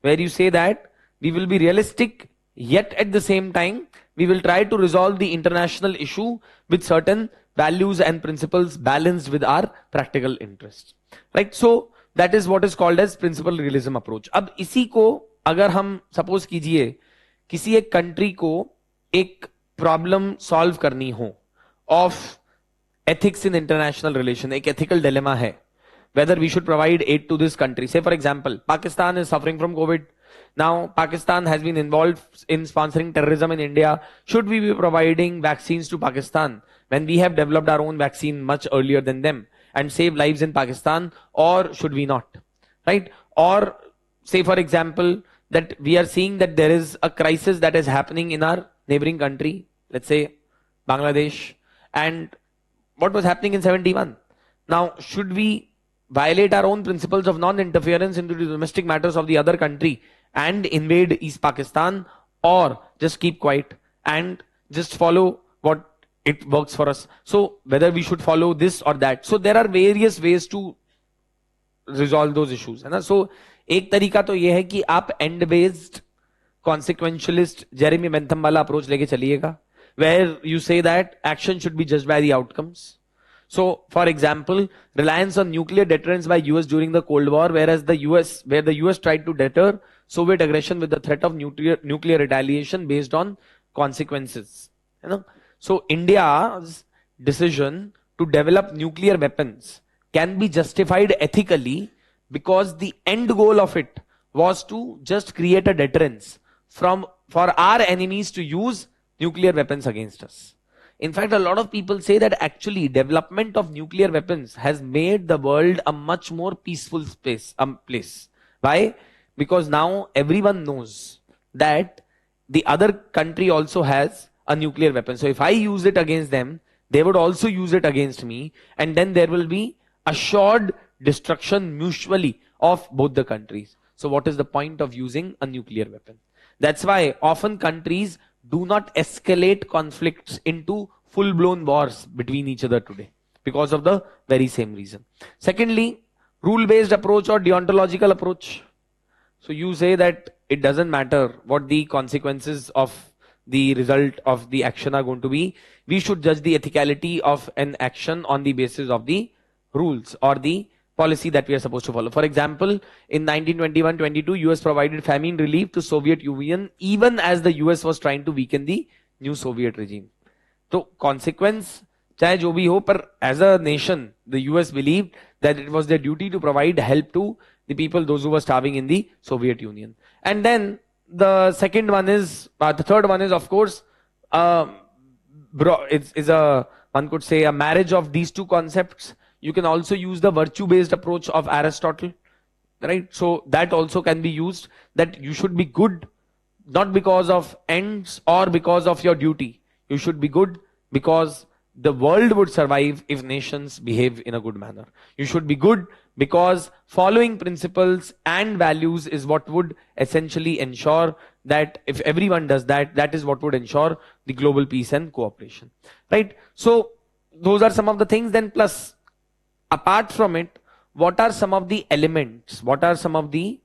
where you say that we will be realistic, yet at the same time we will try to resolve the international issue with certain values and principles balanced with our practical interests, right? So that is what is called as principal realism approach. अब इसी को अगर हम suppose कीजिए किसी एक country को एक प्रॉब्लम सॉल्व करनी हो of ethics in international relation, एक ethical dilemma है whether we should provide aid to this country. Say for example, Pakistan is suffering from COVID. Now Pakistan has been involved in sponsoring terrorism in India. Should we be providing vaccines to Pakistan when we have developed our own vaccine much earlier than them? and save lives in Pakistan, or should we not? Right? Or say, for example, that we are seeing that there is a crisis that is happening in our neighboring country, let's say Bangladesh, and what was happening in 71. Now, should we violate our own principles of non-interference into the domestic matters of the other country and invade East Pakistan, or just keep quiet and just follow what it works for us? So whether we should follow this or that. So there are various ways to resolve those issues, है ना? So एक तरीका तो ये है कि आप end based consequentialist Jeremy Bentham वाला approach लेके चलिएगा, where you say that action should be judged by the outcomes. So, for example, reliance on nuclear deterrence by US during the Cold War, where the US tried to deter Soviet aggression with the threat of nuclear retaliation based on consequences. You know? So, India's decision to develop nuclear weapons can be justified ethically because the end goal of it was to just create a deterrence for our enemies to use nuclear weapons against us. In fact, a lot of people say that actually development of nuclear weapons has made the world a much more peaceful place. Why? Because now everyone knows that the other country also has a nuclear weapon. So if I use it against them, they would also use it against me, and then there will be assured destruction mutually of both the countries. So what is the point of using a nuclear weapon? That's why often countries do not escalate conflicts into full-blown wars between each other today, because of the very same reason. Secondly, rule-based approach or deontological approach. So you say that it doesn't matter what the consequences of the result of the action are going to be. We should judge the ethicality of an action on the basis of the rules or the policy that we are supposed to follow. For example, in 1921-22, US provided famine relief to Soviet Union even as the US was trying to weaken the new Soviet regime. So consequence, चाहे जो भी हो, पर as a nation, the US believed that it was their duty to provide help to the people, those who were starving in the Soviet Union. And then the third one is, of course, one could say a marriage of these two concepts. You can also use the virtue-based approach of Aristotle, right? So that also can be used, that you should be good, not because of ends or because of your duty. You should be good because the world would survive if nations behave in a good manner. You should be good because following principles and values is what would essentially ensure that if everyone does that, that is what would ensure the global peace and cooperation, right? So those are some of the things. Then plus, apart from it, what are some of the elements, what are some of the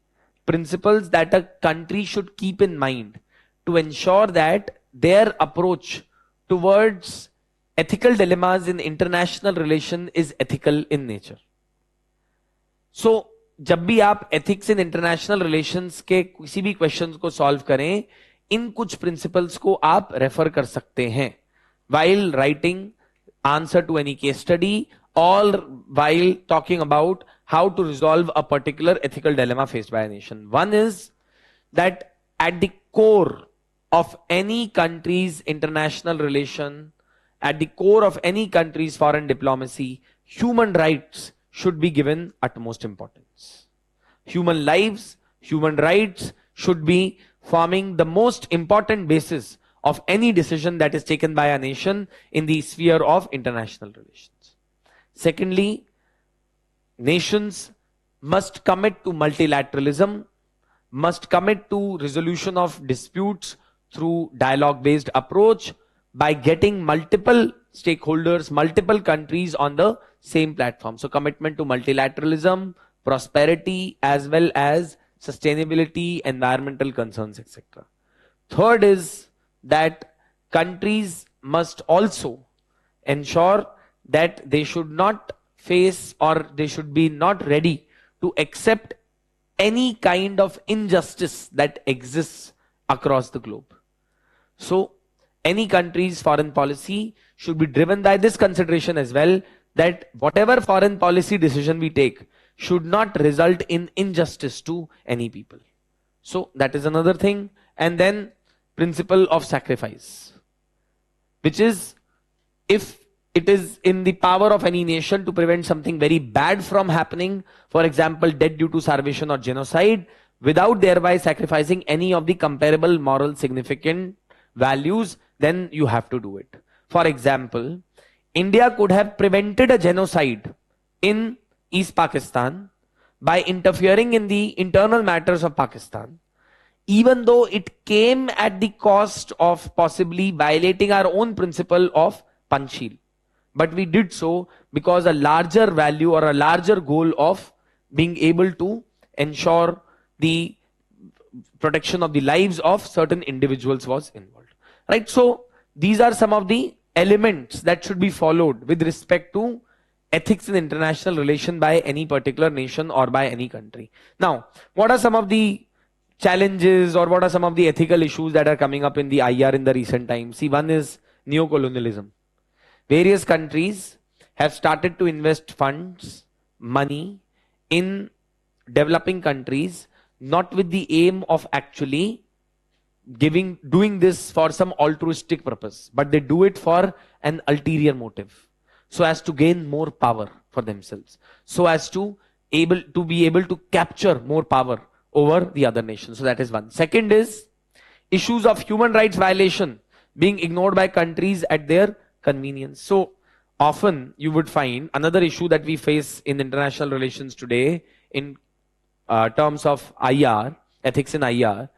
principles that a country should keep in mind to ensure that their approach towards ethical dilemmas in international relation is ethical in nature? So जब भी आप ethics in international relations के किसी भी questions को solve करें, इन कुछ principles को आप refer कर सकते हैं while writing answer to any case study, or while talking about how to resolve a particular ethical dilemma faced by a nation. One is that at the core of any country's international relation, at the core of any country's foreign diplomacy, human rights should be given utmost importance. Human lives, human rights should be forming the most important basis of any decision that is taken by a nation in the sphere of international relations. Secondly, nations must commit to multilateralism, must commit to resolution of disputes through dialogue-based approach by getting multiple stakeholders, multiple countries on the same platform. So commitment to multilateralism, prosperity, as well as sustainability, environmental concerns, etc. Third is that countries must also ensure that they should not face, or they should be not ready to accept any kind of injustice that exists across the globe. So any country's foreign policy should be driven by this consideration as well, that whatever foreign policy decision we take should not result in injustice to any people. So that is another thing. And then principle of sacrifice, which is, if it is in the power of any nation to prevent something very bad from happening, for example, death due to starvation or genocide, without thereby sacrificing any of the comparable moral significant values, then you have to do it. For example, India could have prevented a genocide in East Pakistan by interfering in the internal matters of Pakistan, even though it came at the cost of possibly violating our own principle of Panchsheel. But we did so because a larger value or a larger goal of being able to ensure the protection of the lives of certain individuals was involved. Right? So these are some of the elements that should be followed with respect to ethics in international relation by any particular nation or by any country. Now, what are some of the challenges or what are some of the ethical issues that are coming up in the IR in the recent times? See, one is neocolonialism. Various countries have started to invest funds, money in developing countries, not with the aim of actually doing this for some altruistic purpose, but they do it for an ulterior motive, so as to gain more power for themselves, so as to be able to capture more power over the other nations. So that is one. Second is issues of human rights violation being ignored by countries at their convenience. So often you would find another issue that we face in international relations today in terms of IR, ethics in IR,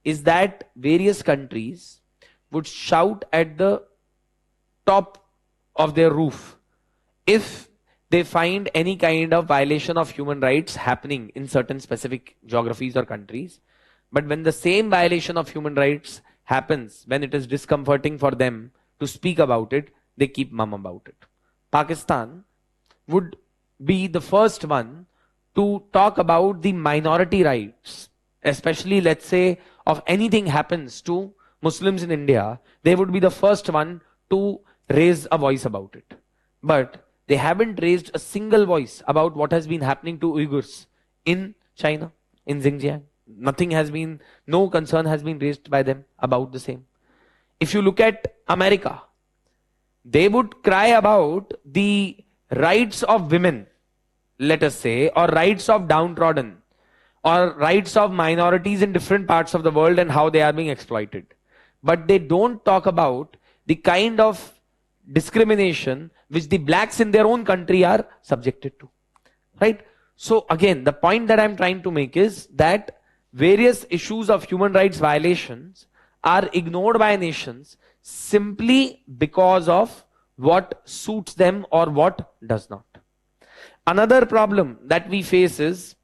is that various countries would shout at the top of their roof if they find any kind of violation of human rights happening in certain specific geographies or countries. But when the same violation of human rights happens, when it is discomforting for them to speak about it, they keep mum about it. Pakistan would be the first one to talk about the minority rights, especially, let's say, of anything happens to Muslims in India, they would be the first one to raise a voice about it. But they haven't raised a single voice about what has been happening to Uyghurs in China, in Xinjiang. No concern has been raised by them about the same. If you look at America, they would cry about the rights of women, let us say, or rights of downtrodden, or rights of minorities in different parts of the world and how they are being exploited. But they don't talk about the kind of discrimination which the blacks in their own country are subjected to. Right? So again, the point that I'm trying to make is that various issues of human rights violations are ignored by nations simply because of what suits them or what does not. Another problem that we face is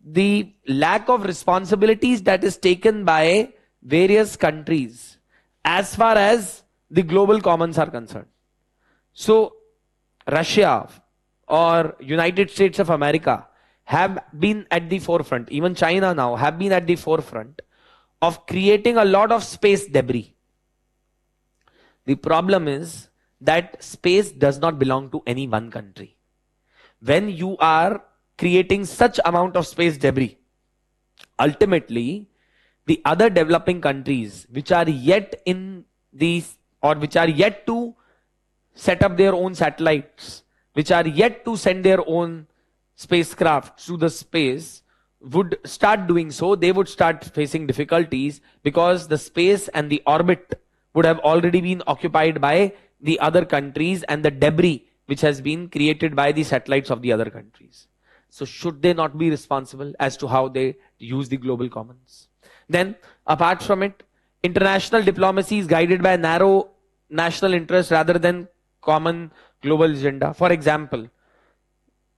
the lack of responsibilities that is taken by various countries as far as the global commons are concerned. So Russia or United States of America have been at the forefront, even China now have been at the forefront of creating a lot of space debris. The problem is that space does not belong to any one country. When you are creating such amount of space debris, ultimately the other developing countries which are yet in these or which are yet to set up their own satellites, which are yet to send their own spacecraft to the space, would start doing so. They would start facing difficulties because the space and the orbit would have already been occupied by the other countries and the debris which has been created by the satellites of the other countries. So should they not be responsible as to how they use the global commons? Then, apart from it, international diplomacy is guided by narrow national interest rather than common global agenda. For example,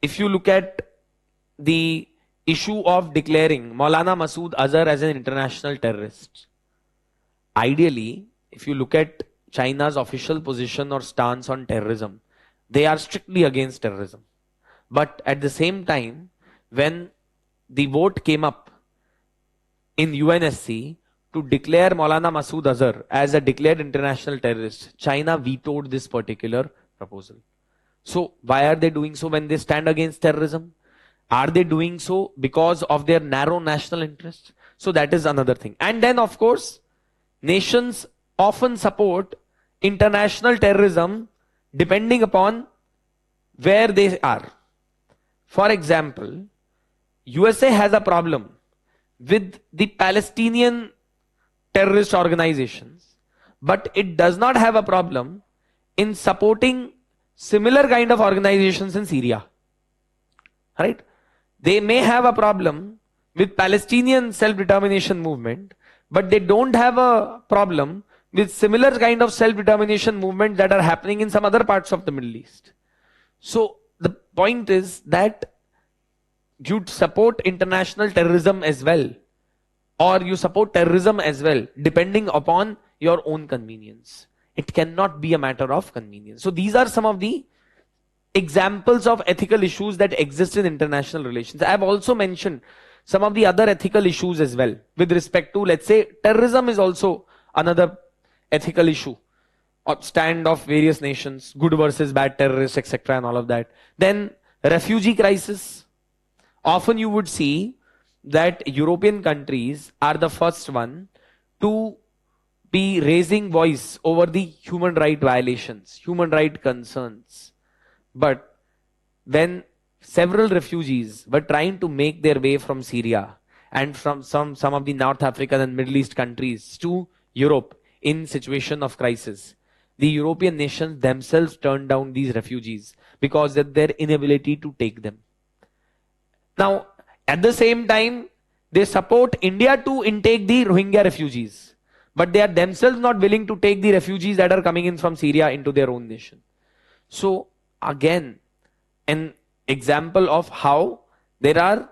if you look at the issue of declaring Maulana Masood Azhar as an international terrorist, ideally, if you look at China's official position or stance on terrorism, they are strictly against terrorism. But at the same time, when the vote came up in UNSC to declare Maulana Masood Azhar as a declared international terrorist, China vetoed this particular proposal. So why are they doing so when they stand against terrorism? Are they doing so because of their narrow national interest? So that is another thing. And then, of course, nations often support international terrorism depending upon where they are. For example, USA has a problem with the Palestinian terrorist organizations, but it does not have a problem in supporting similar kind of organizations in Syria. Right? They may have a problem with Palestinian self-determination movement, but they don't have a problem with similar kind of self-determination movement that are happening in some other parts of the Middle East. So the point is that you support international terrorism as well, or you support terrorism as well, depending upon your own convenience. It cannot be a matter of convenience. So these are some of the examples of ethical issues that exist in international relations. I have also mentioned some of the other ethical issues as well with respect to, let's say, terrorism is also another ethical issue, or stand of various nations, good versus bad terrorists, etc., and all of that. Then refugee crisis. Often you would see that European countries are the first one to be raising voice over the human right violations, human right concerns. But when several refugees were trying to make their way from Syria and from some of the North African and Middle East countries to Europe in situation of crisis, the European nations themselves turned down these refugees because of their inability to take them. Now, at the same time, they support India to intake the Rohingya refugees, but they are themselves not willing to take the refugees that are coming in from Syria into their own nation. So again, an example of how there are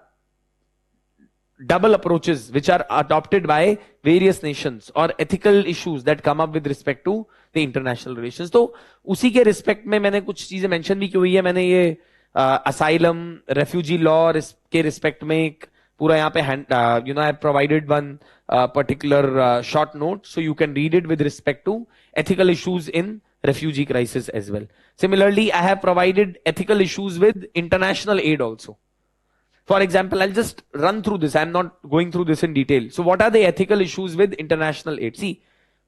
double approaches which are adopted by various nations or ethical issues that come up with respect to the international relations. तो उसी के respect में मैंने कुछ चीजें mention भी की हुई है. मैंने ये asylum, refugee law के respect में एक पूरा यहाँ पे I have provided one particular short note, so you can read it with respect to ethical issues in refugee crisis as well. Similarly, I have provided ethical issues with international aid also. For example, I'll just run through this. I'm not going through this in detail. So what are the ethical issues with international aid? See,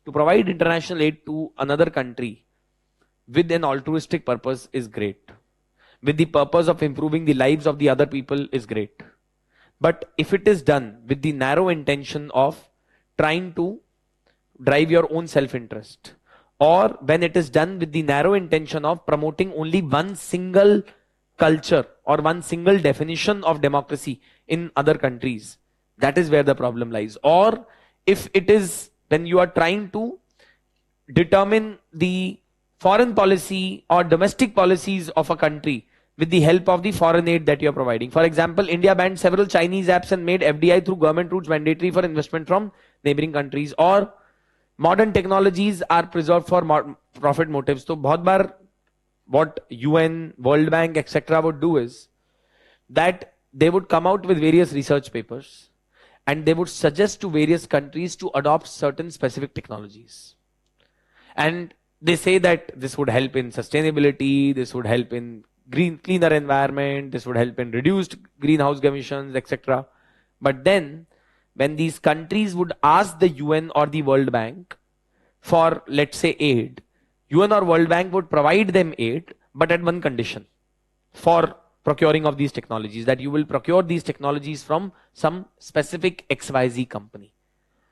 to provide international aid to another country with an altruistic purpose is great. With the purpose of improving the lives of the other people is great. But if it is done with the narrow intention of trying to drive your own self-interest, or when it is done with the narrow intention of promoting only one single culture or one single definition of democracy in other countries, that is where the problem lies. Or if it is when you are trying to determine the foreign policy or domestic policies of a country with the help of the foreign aid that you are providing. For example, India banned several Chinese apps and made FDI through government routes mandatory for investment from neighboring countries. Or modern technologies are preserved for profit motives. So बहुत बार what UN, World Bank, etc. would do is that they would come out with various research papers and they would suggest to various countries to adopt certain specific technologies. And they say that this would help in sustainability, this would help in cleaner environment, this would help in reduced greenhouse emissions, etc. But then when these countries would ask the UN or the World Bank for, let's say, aid, UN or World Bank would provide them aid, but at one condition for procuring of these technologies, that you will procure these technologies from some specific XYZ company.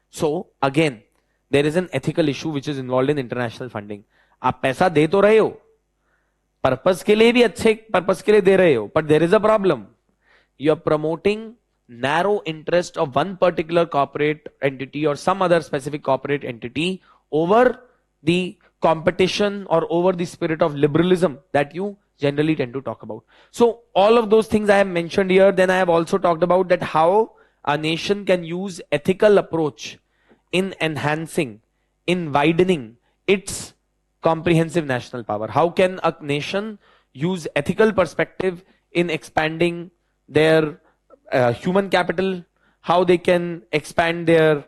So again, there is an ethical issue which is involved in international funding. आप पैसा दे तो रहे हो, purpose के लिए भी अच्छे purpose के लिए दे रहे हो, but there is a problem. You are promoting narrow interest of one particular corporate entity or some other specific corporate entity over the competition or over the spirit of liberalism that you generally tend to talk about. So all of those things I have mentioned here. Then I have also talked about that how a nation can use ethical approach in enhancing, in widening its comprehensive national power. How can a nation use ethical perspective in expanding their human capital, how they can expand their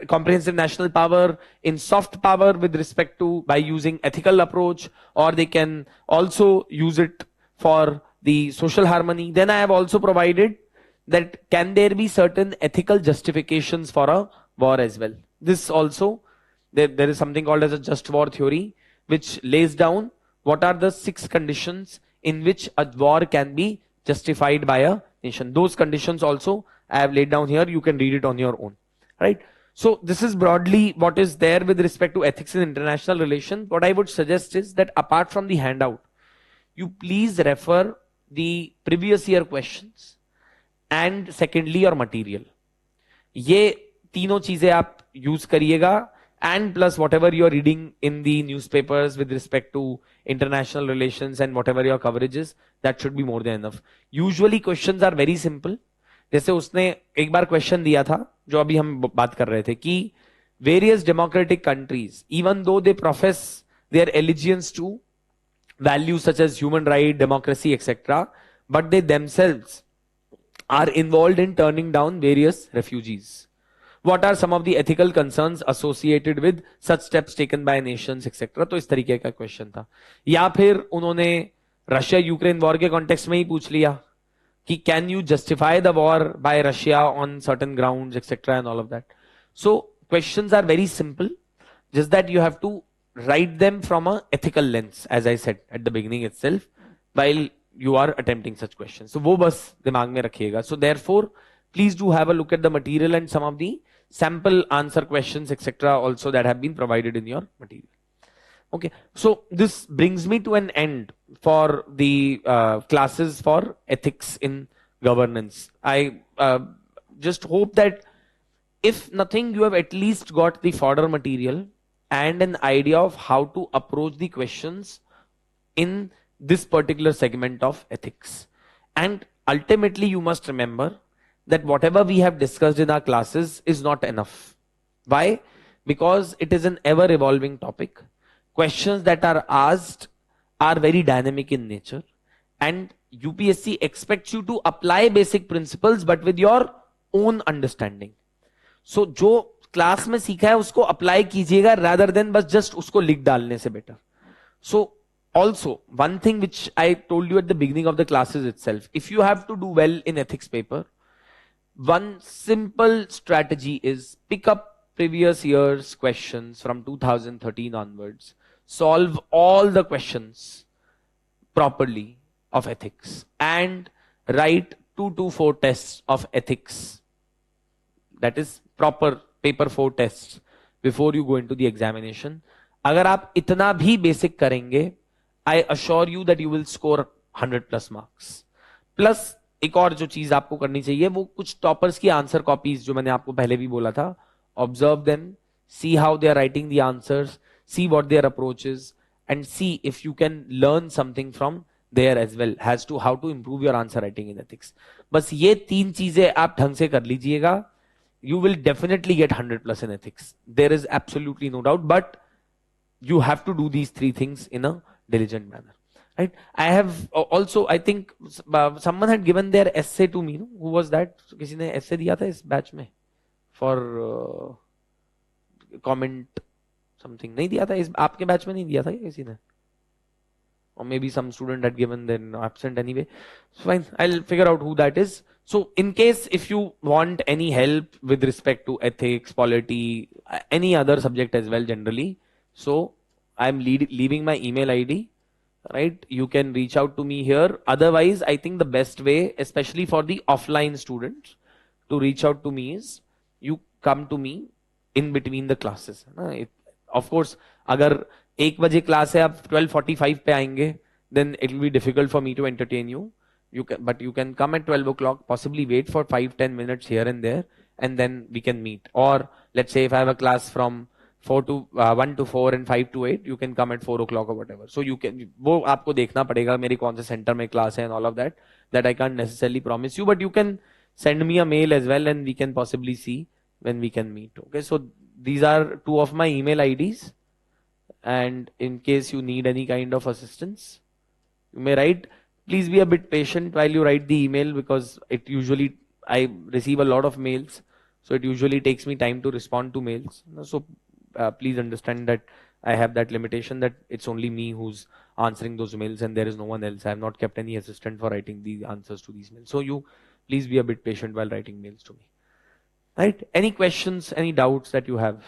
comprehensive national power in soft power with respect to by using ethical approach, or they can also use it for the social harmony. Then I have also provided that can there be certain ethical justifications for a war as well. This also there is something called as a just war theory, which lays down what are the 6 conditions in which a war can be justified by a nation. Those conditions also I have laid down here. You can read it on your own, right? So this is broadly what is there with respect to ethics in international relations. What I would suggest is that apart from the handout, you please refer the previous year questions and secondly your material. ये तीनों चीजें आप use करिएगा, and plus whatever you are reading in the newspapers with respect to international relations and whatever your coverage is, that should be more than enough. Usually questions are very simple. जैसे उसने एक बार question दिया था जो अभी हम बात कर रहे थे कि various democratic countries, even though they profess their allegiance to values such as human right, democracy, etc., but they themselves are involved in turning down various refugees. What are some of the ethical concerns associated with such steps taken by nations, etc.? तो इस तरीके का question था. या फिर उन्होंने Russia Ukraine war के context में ही पूछ लिया कि can you justify the war by Russia on certain grounds etcetera and all of that. So questions are very simple, just that you have to write them from a ethical lens, as I said at the beginning itself, while you are attempting such questions. So वो बस दिमाग में रखिएगा. So therefore, please do have a look at the material and some of the sample answer questions, etc. also that have been provided in your material. Okay, so this brings me to an end for the classes for ethics in governance. I just hope that if nothing, you have at least got the fodder material and an idea of how to approach the questions in this particular segment of ethics. And ultimately, you must remember that whatever we have discussed in our classes is not enough. Why? Because it is an ever evolving topic. Questions that are asked are very dynamic in nature, and UPSC expects you to apply basic principles but with your own understanding. So जो class में सीखा है उसको apply कीजिएगा rather than बस just उसको लिख डालने से better. So also one thing which I told you at the beginning of the classes itself, if you have to do well in ethics paper, one simple strategy is pick up previous year's questions from 2013 onwards, solve all the questions properly of ethics and write 2 to 4 tests of ethics. That is proper paper 4 tests before you go into the examination. अगर आप इतना भी basic करेंगे, I assure you that you will score 100 plus marks. Plus एक और जो चीज आपको करनी चाहिए वो कुछ टॉपर्स की आंसर कॉपीज जो मैंने आपको पहले भी बोला था, observe them, see how they are writing the answers, see what their approach is, and see if you can learn something from there as well as to how to improve your answer writing in ethics. बस ये 3 चीजें आप ढंग से कर लीजिएगा, you will definitely get 100 plus in ethics. There is absolutely no doubt, but you have to do these 3 things in a diligent manner. Right? I have also, I think someone had given their essay to me. No? Who was that? किसी ने essay दिया था इस batch में for comment something. नहीं दिया था इस आपके batch में नहीं दिया था क्या किसी ने? Or maybe some student had given then absent anyway. So fine, I'll figure out who that is. So in case if you want any help with respect to ethics, polity, any other subject as well generally, so I'm leaving my email ID. Right, you can reach out to me here. Otherwise, I think the best way, especially for the offline students, to reach out to me is you come to me in between the classes. Of course, अगर 1 बजे class है आप 12:45 पे आएंगे, then it will be difficult for me to entertain you. But you can come at 12 o'clock, possibly wait for 5-10 minutes here and there, and then we can meet. Or let's say if I have a class from 1 to 4 and 5 to 8, you can come at 4 o'clock or whatever. So you can, वो आपको देखना पड़ेगा मेरी कौन से centre में class है and all of that. That I can't necessarily promise you, but you can send me a mail as well and we can possibly see when we can meet. Okay, so these are 2 of my email IDs, and in case you need any kind of assistance, you may write. Please be a bit patient while you write the email because it usually, I receive a lot of mails, so it usually takes me time to respond to mails. So please understand that I have that limitation that it's only me who's answering those mails and there is no one else. I have not kept any assistant for writing the answers to these mails. So you please be a bit patient while writing mails to me. Right? Any questions, any doubts that you have?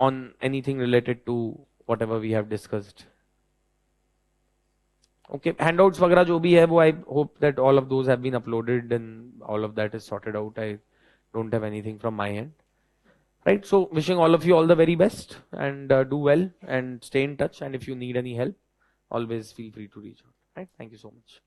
on anything related to whatever we have discussed. Okay, handouts वगैरह जो भी है वो, I hope that all of those have been uploaded and all of that is sorted out. I don't have anything from my end. Right, so wishing all of you all the very best, and do well and stay in touch, and if you need any help, always feel free to reach out. Right, thank you so much.